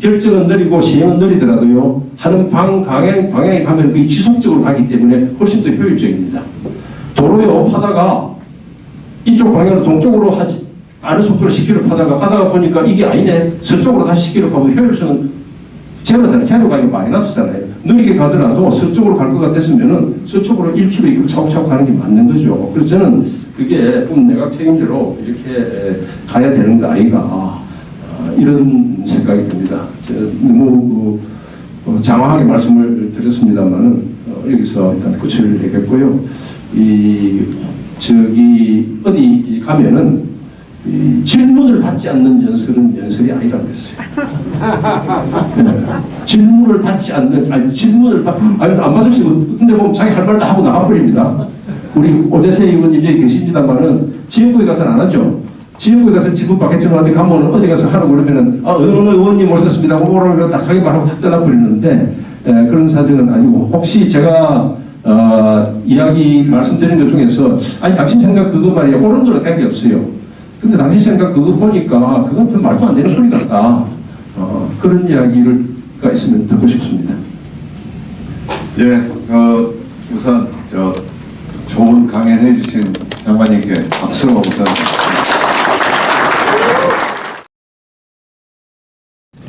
결정은 느리고 시행은 느리더라도요, 하는 방향에 가면 그게 지속적으로 가기 때문에 훨씬 더 효율적입니다. 도로에 업하다가 이쪽 방향으로 동쪽으로 하지, 빠른 속도로 10km 가다가 보니까 이게 아니네, 서쪽으로 다시 10km 가면 효율성은 제로잖아요. 제로가 아니고 마이너스잖아요. 느리게 가더라도 서쪽으로 갈 것 같았으면은 서쪽으로 1km 이렇게 차곡차곡 가는 게 맞는 거죠. 그래서 저는 그게 내각 책임제로 이렇게 가야 되는 거 아이가, 이런 생각이 듭니다. 너무 장황하게 말씀을 드렸습니다만은 여기서 일단 끝을 내겠고요. 저기 어디 가면은 질문을 받지 않는 연설은 연설이 아니라고 했어요. 네. 질문을 받지 않는, 안 받으시고, 근데 보면 자기 할 말 다 하고 나가버립니다. 우리 오재세 의원님 여기 계십니다만은 지역구에 가서는 안 하죠. 지역구에 가서 지금 밖에 정한데 가면 어디 가서 하라고 그러면은, 어느 의원님 오셨습니다. 뭐라고 딱 자기 말하고 탁 떠나버리는데, 그런 사정은 아니고, 혹시 제가 이야기 말씀드린 것 중에서, 아니 당신 생각 그거 말이야, 옳은 거는 된 게 없어요. 근데 당신 생각 그거 보니까 그건 좀 말도 안 되는 소리 같다. 그런 이야기가 있으면 듣고 싶습니다. 예, 우선 좋은 강연해 주신 장관님께 박수로 우선.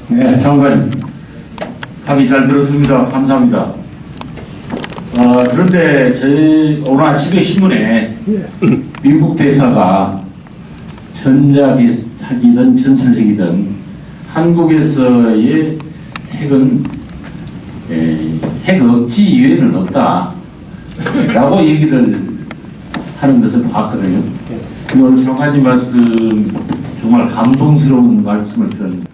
네, 장관님. 합의 잘 들었습니다. 감사합니다. 그런데 저희 오늘 아침에 신문에 미국 대사가 전략핵이든 전술핵이든 한국에서의 핵은 핵 억지 이외에는 없다 라고 얘기를 하는 것을 봤거든요. 오늘 장관님 말씀 정말 감동스러운 말씀을 들었는데,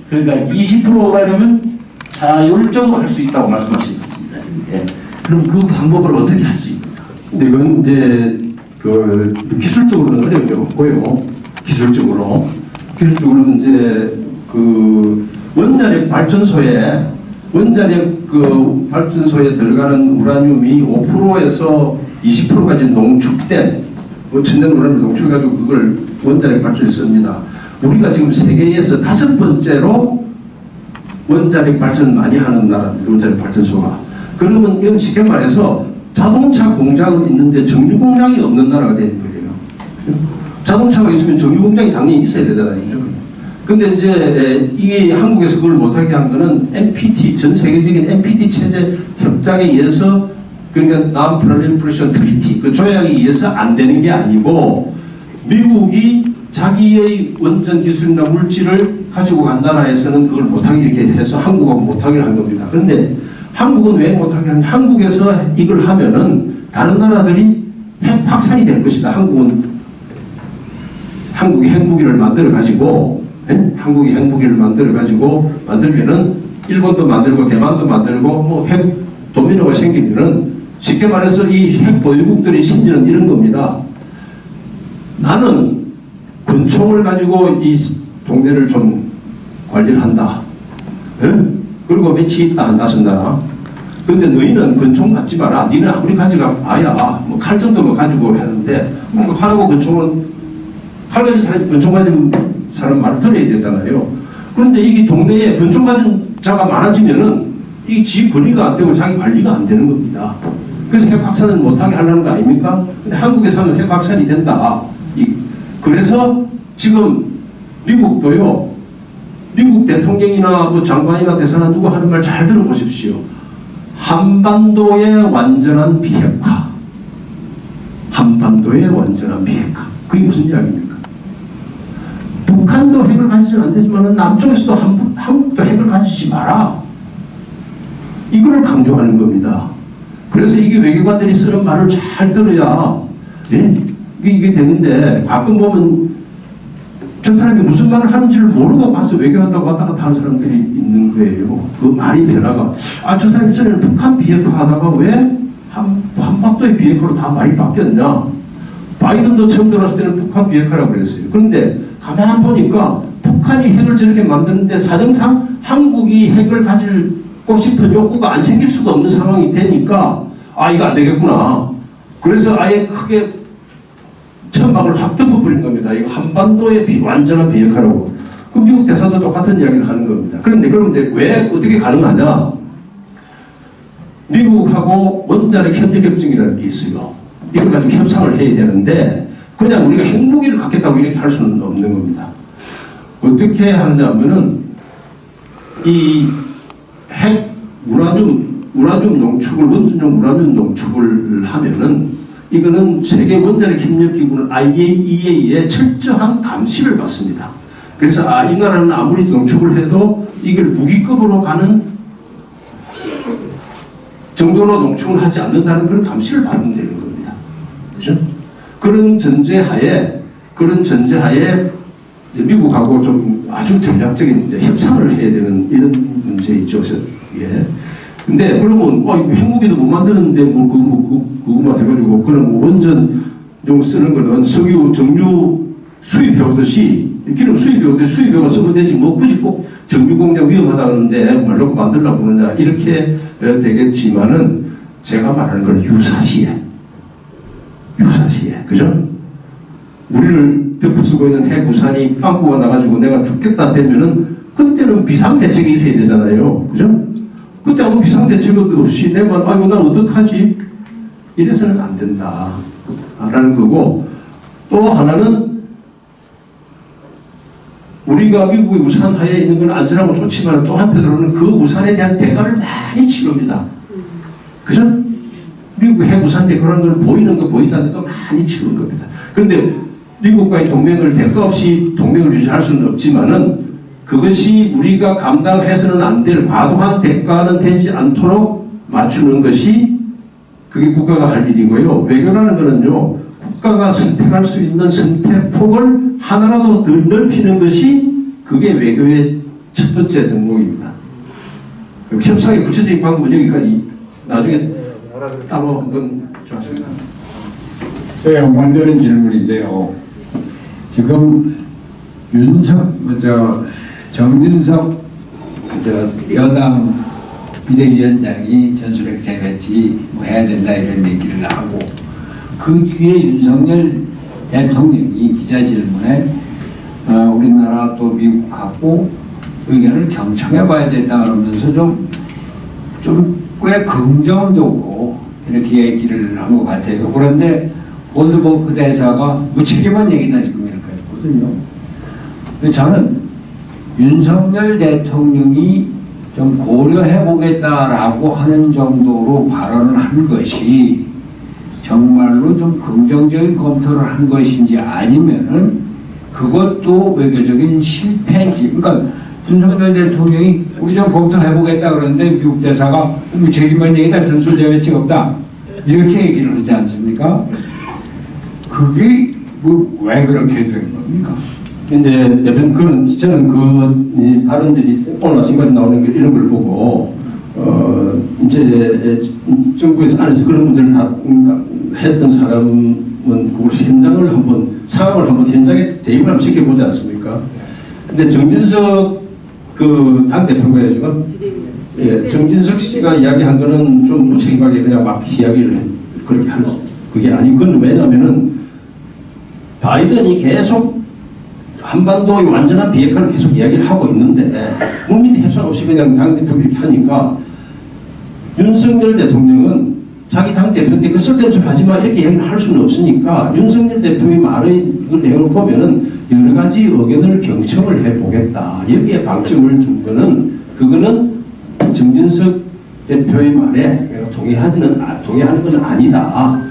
그러니까 20%가 이러면 자율적으로 할 수 있다고 말씀하신 것 같습니다. 네. 그럼 그 방법을 어떻게 할 수 있습니까? 근데 이건 이제 기술적으로는 어려움이 없고요. 기술적으로는 이제 원자력 발전소에 들어가는 우라늄이 5%에서 20%까지 농축된 천연 우라늄을 농축해가지고 그걸 원자력 발전에 씁니다. 우리가 지금 세계에서 5번째로 원자력 발전 많이 하는 나라입니다. 원자력 발전소가. 그러면 이건 쉽게 말해서 자동차 공장은 있는데 정유 공장이 없는 나라가 되는 거예요. 자동차가 있으면 정유 공장이 당연히 있어야 되잖아요. 근데 이제 이게 한국에서 그걸 못하게 한 거는 NPT, 전 세계적인 NPT 체제 협약에 의해서, 그러니까 Non-Proliferation Treaty, 그 조약에 의해서 안 되는 게 아니고, 미국이 자기의 원전 기술이나 물질을 가지고 간 나라에서는 그걸 못하게 이렇게 해서 한국하고 못하게 한 겁니다. 그런데 한국은 왜 못하게 하냐? 한국에서 이걸 하면은 다른 나라들이 핵 확산이 될 것이다. 한국이 핵무기를 만들어 가지고, 만들면은 일본도 만들고 대만도 만들고 뭐 핵 도미노가 생기면은, 쉽게 말해서 이 핵 보유국들이 심리는 이런 겁니다. 나는 권총을 가지고 이 동네를 좀 관리를 한다. 그리고 며칠 있다 한다 쓴다. 근데 너희는 권총 갖지 마라. 니는 아무리 가지가 아야. 뭐 칼 정도만 가지고 하는데, 칼하고 권총은, 칼 가지고 사람이 권총 가지고 사람 말을 들어야 되잖아요. 그런데 이게 동네에 건축가진 자가 많아지면은 이 지 권리가 안 되고 자기 관리가 안 되는 겁니다. 그래서 핵 확산을 못하게 하려는 거 아닙니까? 근데 한국에서 하면 핵 확산이 된다. 그래서 지금 미국도요, 미국 대통령이나 뭐 장관이나 대사나 누구 하는 말 잘 들어보십시오. 한반도의 완전한 비핵화. 한반도의 완전한 비핵화. 그게 무슨 이야기입니까? 북한도 핵을 가지지는 않지만 남쪽에서도 한국도 핵을 가지지 마라. 이거를 강조하는 겁니다. 그래서 이게 외교관들이 쓰는 말을 잘 들어야 이게 되는데, 가끔 보면 저 사람이 무슨 말을 하는지를 모르고 봐서 외교한다고 왔다 갔다 하는 사람들이 있는 거예요. 그 말이 변화가, 저 사람이 전에는 북한 비핵화 하다가 왜 한반도의 비핵화로 다 말이 바뀌었냐. 바이든도 처음 들어왔을 때는 북한 비핵화라고 그랬어요. 그런데 가만 보니까 북한이 핵을 저렇게 만드는데 사정상 한국이 핵을 가지고 싶은 욕구가 안 생길 수가 없는 상황이 되니까 이거 안 되겠구나. 그래서 아예 크게 천막을 확 덮어버린 겁니다. 이거 한반도의 완전한 비핵화라고. 그 미국 대사도 똑같은 이야기를 하는 겁니다. 그런데 왜 어떻게 가능하냐? 미국하고 원자력 협력 협정이라는 게 있어요. 이걸 가지고 협상을 해야 되는데 그냥 우리가 핵무기를 갖겠다고 이렇게 할 수는 없는 겁니다. 어떻게 하느냐 하면은 이 핵 우라늄 농축을, 원전용 우라늄 농축을 하면은 이거는 세계 원자력 협력 기구는 IAEA의 철저한 감시를 받습니다. 그래서 이 나라는 아무리 농축을 해도 이걸 무기급으로 가는 정도로 농축을 하지 않는다는 그런 감시를 받으면 되는 겁니다. 그렇죠? 그런 전제하에 미국하고 좀 아주 전략적인 협상을 해야 되는 이런 문제이죠. 예. 근데 그러면 이거 핵무기도 못 만드는데 그거만 해가지고 그럼 원전용 쓰는 거는 석유 정유 수입해오듯이 기름 수입해오듯이 수입해가 쓰면 되지 뭐 굳이 꼭 정유 공장 위험하다 그러는데 말로 만들려고 그러냐 이렇게 되겠지만은 제가 말하는 건 유사시에 그죠? 우리를 덮어쓰고 있는 핵우산이 빵꾸가 나가지고 내가 죽겠다 되면은 그때는 비상대책이 있어야 되잖아요. 그죠? 그때 아무 비상대책도 없이 내만 난 어떡하지? 이래서는 안 된다 라는 거고, 또 하나는 우리가 미국의 우산 하에 있는 건 안전하고 좋지만 또 한편으로는 그 우산에 대한 대가를 많이 치릅니다. 그죠? 미국의 핵우산 대가라는 건 보이는 거 보이지 않는 거 많이 치른 겁니다. 그런데 미국과의 동맹을 대가 없이 동맹을 유지할 수는 없지만은 그것이 우리가 감당해서는 안 될 과도한 대가는 되지 않도록 맞추는 것이 그게 국가가 할 일이고요. 외교라는 거는요, 국가가 선택할 수 있는 선택폭을 하나라도 덜 넓히는 것이 그게 외교의 첫 번째 덕목입니다. 협상의 구체적인 방법은 여기까지 나중에 따로 한번 좋았습니다. 제가 만드는 질문인데요. 지금 정진석 여당 비대위원장이 전술핵 재배치 해야 된다 이런 얘기를 하고, 그 뒤에 윤석열 대통령이 기자질문에 우리나라 또 미국하고 의견을 경청해 봐야 된다 그러면서 좀 꽤 긍정적으로 이렇게 얘기를 한 것 같아요. 그런데 올드버크 대사가 무책임한 얘기다 지금 이렇게 했거든요. 저는 윤석열 대통령이 좀 고려해보겠다라고 하는 정도로 발언을 한 것이 정말로 좀 긍정적인 검토를 한 것인지 아니면은 그것도 외교적인 실패인지. 그러니까 윤석열 대통령이 우리 좀 검토해보겠다 그러는데 미국 대사가 책임만 얘기다, 전술재배치가 없다 이렇게 얘기를 하지 않습니까? 그게 왜 그렇게 된 겁니까? 근데 대표님, 저는 그 발언들이 오늘 아침까지 나오는 게 이런 걸 보고 이제 정부에서 안에서 그런 문제를 다 했던 사람은 그걸 상황을 한번 현장에 대입을 한번 시켜보지 않습니까? 근데 정진석 그 당대표가요 지금, 정진석 씨가 이야기한 거는 좀 무책임하게 그냥 막 이야기를 그렇게 하는 그게 아니고, 왜냐하면은 바이든이 계속 한반도의 완전한 비핵화를 계속 이야기를 하고 있는데 물밑에 협상 없이 그냥 당대표 이렇게 하니까 윤석열 대통령은 자기 당대표인데 그 쓸데없는 소리 하지마 이렇게 얘기를 할 수는 없으니까 윤석열 대표의 말의 그 내용을 보면은 여러 가지 의견을 경청을 해보겠다. 여기에 방점을 둔 거는 그거는 정진석 대표의 말에 동의하는 것은 아니다.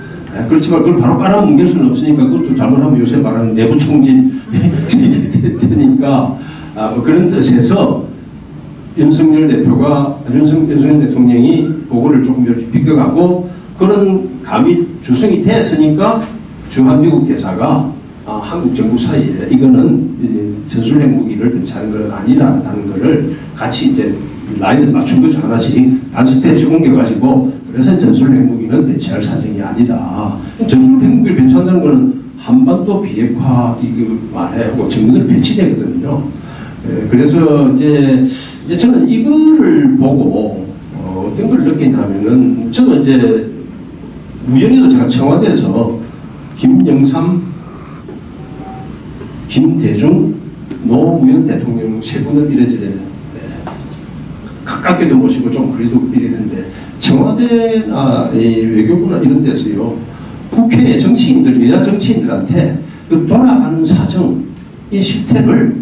그렇지만 그걸 바로 깔아뭉갤 수는 없으니까 그것도 잘못하면 요새 말하는 내부 총진 되니까 그런 뜻에서 윤석열 대통령이 그거를 조금 이렇게 비껴가고 그런 감이 조성이 됐으니까 주한미국 대사가 한국 정부 사이에 이거는 전술핵무기를 배치하는 건 아니라는 것을 같이 이제 라인을 맞춘 거죠. 하나씩 단스텝씩 옮겨가지고 그래서 전술핵무기는 배치할 사정이 아니다. 전술핵무기를 배치한다는 것은 한반도 비핵화 이거 말하고 정면으로 배치되거든요. 그래서 이제 저는 이거를 보고 어떤 걸 느끼냐면은 저도 이제 우연히도 제가 청와대에서 김영삼, 김대중, 노무현 대통령 세 분을 이래저래 가깝게도 모시고 좀 그래도 이랬는데 청와대나 외교부나 이런 데서요 국회 정치인들, 여야 정치인들한테 그 돌아가는 사정, 이 실태를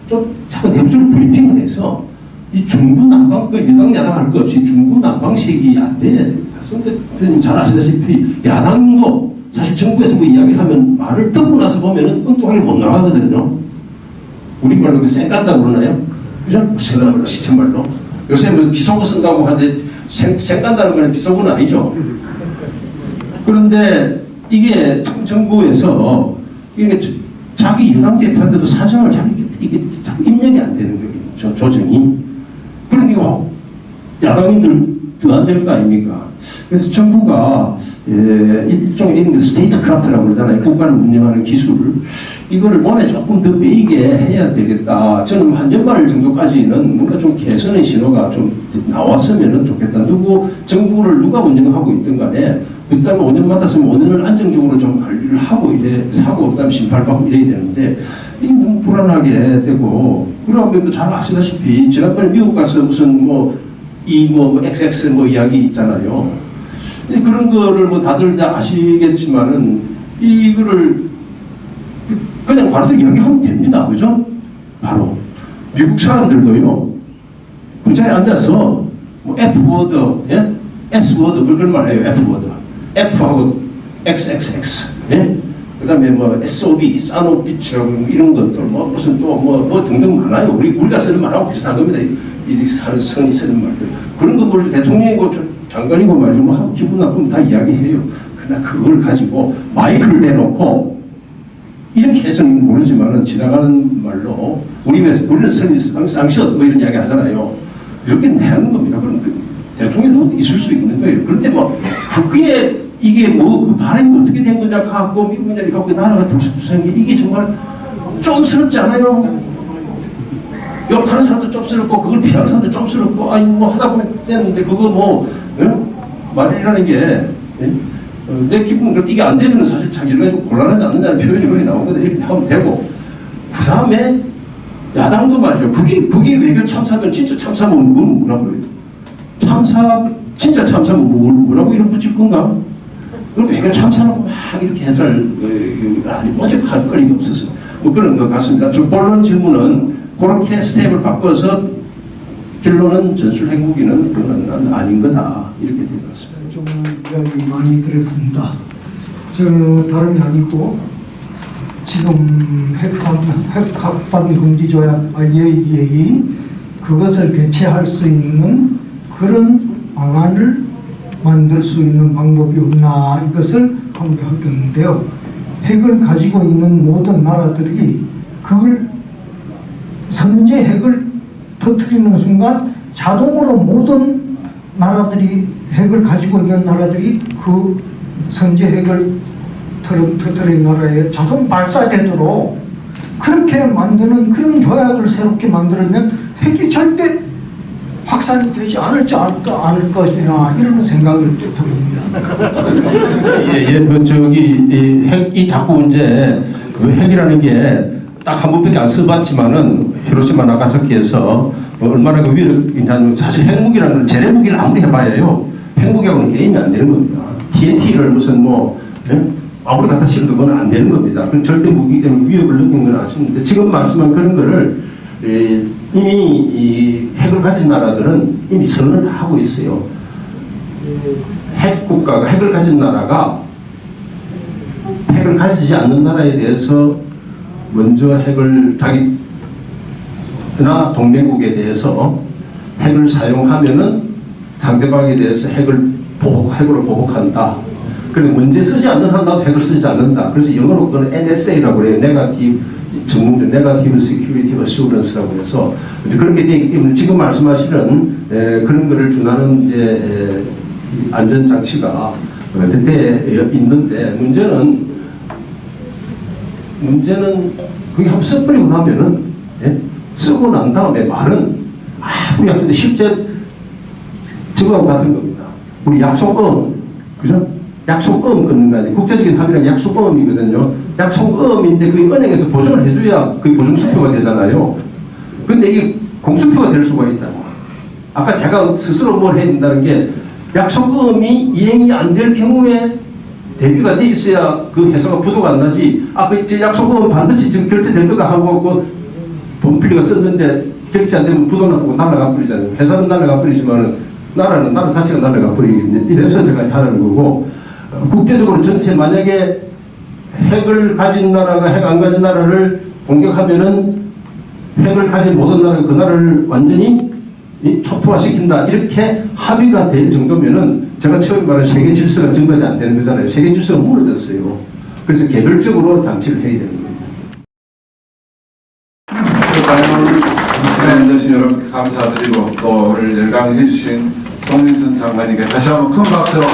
좀 자꾸 내부적으로 브리핑을 해서 이 중구난방, 그 여당 야당 할 것 없이 중구난방식이 안 돼. 손 대표님 잘 아시다시피 야당도 사실 정부에서 뭐 이야기를 하면 말을 듣고 나서 보면은 엉뚱하게 못 나가거든요. 우리말로 그 쌩간다고 그러나요? 그죠? 쌩간다고 시체말로. 요새 뭐 비속어 쓴다고 하는데 쌩간다는 건 비속어는 아니죠. 그런데 이게 정부에서 이게 자기 여당 대표한테도 사정을 이게 자꾸 입력이 안 되는 거예요. 조정이. 그러니까 야당인들 더 안 될 거 아닙니까? 그래서 정부가 일종의 스테이트 크라프트라고 그러잖아요. 국가를 운영하는 기술. 이거를 몸에 조금 더 배이게 해야 되겠다. 저는 한 연말 정도까지는 뭔가 좀 개선의 신호가 좀 나왔으면 좋겠다. 정부를 누가 운영하고 있든 간에 일단 5년 맡았으면 5년을 안정적으로 좀 관리를 하고 하고 그다음 심판받고 이래야 되는데 이게 너무 불안하게 되고 그러면 잘 아시다시피 지난번에 미국 가서 무슨 XX 이야기 있잖아요. 그런 거를 뭐 다들 다 아시겠지만은 이거를 그냥 바로 이야기하면 됩니다. 그죠? 바로 미국 사람들도요 그 자리에 앉아서 F워드, 예? S워드 그걸 말해요. F워드. F하고 XXX, 예? 그 다음에 SOB, 사노비치라고 이런 것들, 무슨 또 등등 많아요. 우리가 쓰는 말하고 비슷한 겁니다. 이 선이 쓰는 말들. 그런 거 뭘 대통령이고 장관이고 말이죠. 하고 기분 나쁘면 다 이야기해요. 그러나 그걸 가지고 마이크를 대놓고 이렇게 해서는 모르지만은 지나가는 말로 우리는 쌍시엇 이런 이야기 하잖아요. 이렇게 내는 겁니다. 그럼 대통령도 있을 수 있는 거예요. 그런데 그게 이게 그 발행이 어떻게 된 거냐 갖고 미국인들이 갖고 나라가 들썩들썩한 게 이게 정말 좀스럽지 않아요? 욕하는 사람도 좀스럽고 그걸 피하는 사람도 좀스럽고 하다 보면 됐는데 그거 말이라는 게 내 기분은 그렇게 이게 안 되는 건 사실 참 여러 가지 곤란하지 않느냐는 표현이 거기 나오거든요. 이렇게 하면 되고 그 다음에 야당도 말이죠. 그게 외교 참사면 진짜 참사면 그건 뭐라고 해요? 진짜 참사면 뭐라고 이름 붙일 건가? 그럼 외교 참사는 막 이렇게 해설 할 거리가 없어서 그런 것 같습니다. 본론 질문은 그렇게 스텝을 바꿔서 결론은 전술 핵무기는 그건 아닌 거다 이렇게 된 것 같습니다. 좀 이야기 많이 들었습니다. 저는 다름이 아니고 지금 핵확산 금지 조약 IAEA 그것을 배치할 수 있는 그런 방안을 만들 수 있는 방법이 없나 이것을 항의하겠는데요. 핵을 가지고 있는 모든 나라들이 그걸 선제 핵을 터뜨리는 순간 자동으로 모든 나라들이 핵을 가지고 있는 나라들이 그 선제 핵을 터뜨린 나라에 자동 발사되도록 그렇게 만드는 그런 조약을 새롭게 만들면 핵이 절대 확산이 되지 않을 것이나 이런 생각을 해봅니다. 핵이 자꾸 이제 핵이라는 게 딱 한 번밖에 안 써봤지만은 히로시마 나가사키에서 얼마나 그 위력이냐면 사실 핵무기라는 재래무기를 아무리 해봐야요 핵무기하고는 게임이 안 되는 겁니다. TNT를 무슨 뭐 아무리 갖다 치려도 그건 안 되는 겁니다. 그건 절대 무기 때문에 위협을 느끼는 건 아시는데 지금 말씀한 그런 거를 이미 이 핵을 가진 나라들은 이미 선언을 다 하고 있어요. 핵 국가가 핵을 가진 나라가 핵을 가지지 않는 나라에 대해서 먼저 핵을 자기나 동맹국에 대해서 핵을 사용하면은 상대방에 대해서 핵으로 보복한다. 그리고 문제 쓰지 않는 한 나도 핵을 쓰지 않는다. 그래서 영어로 그거는 NSA라고 그래요. 네거티브 전문적 네거티브 시큐리티 어슈런스라고 해서 그렇게 되기 때문에 지금 말씀하시는 그런 거를 준하는 이제 안전 장치가 대대에 있는데 문제는 그게 한번 써버리고 나면은 쓰고 난 다음에 말은 우리 근데 실제 저거하고 같은 겁니다. 우리 약속음 그죠? 약속음 끊는 거 아니에요. 국제적인 합의는 약속음이거든요. 약속음인데 그 은행에서 보증을 해줘야 그 보증수표가 되잖아요. 근데 이게 공수표가 될 수가 있다. 아까 제가 스스로 뭘 해야 된다는 게 약속음이 이행이 안 될 경우에 대비가 돼 있어야 그 회사가 부도가 안 나지. 그 약속은 반드시 지금 결제될 거다 하고 돈 빌려가 썼는데 결제 안 되면 부도 나고 날아가 버리잖아요. 회사는 날아가 버리지만 나라 자체가 날아가 버리겠네. 이래서 제가 하는 거고 국제적으로 전체 만약에 핵을 가진 나라가 핵 안 가진 나라를 공격하면은 핵을 가진 모든 나라가 그 나라를 완전히 초토화시킨다 이렇게 합의가 될 정도면은 제가 처음에 말한 세계 질서가 증거하지 안 되는 거잖아요. 세계 질서가 무너졌어요. 그래서 개별적으로 장치를 해야 되는 겁니다. 오늘 해주신 여러분 감사드리고 또 오늘 열강해 주신 송민순 장관님께 다시 한번 큰 박수로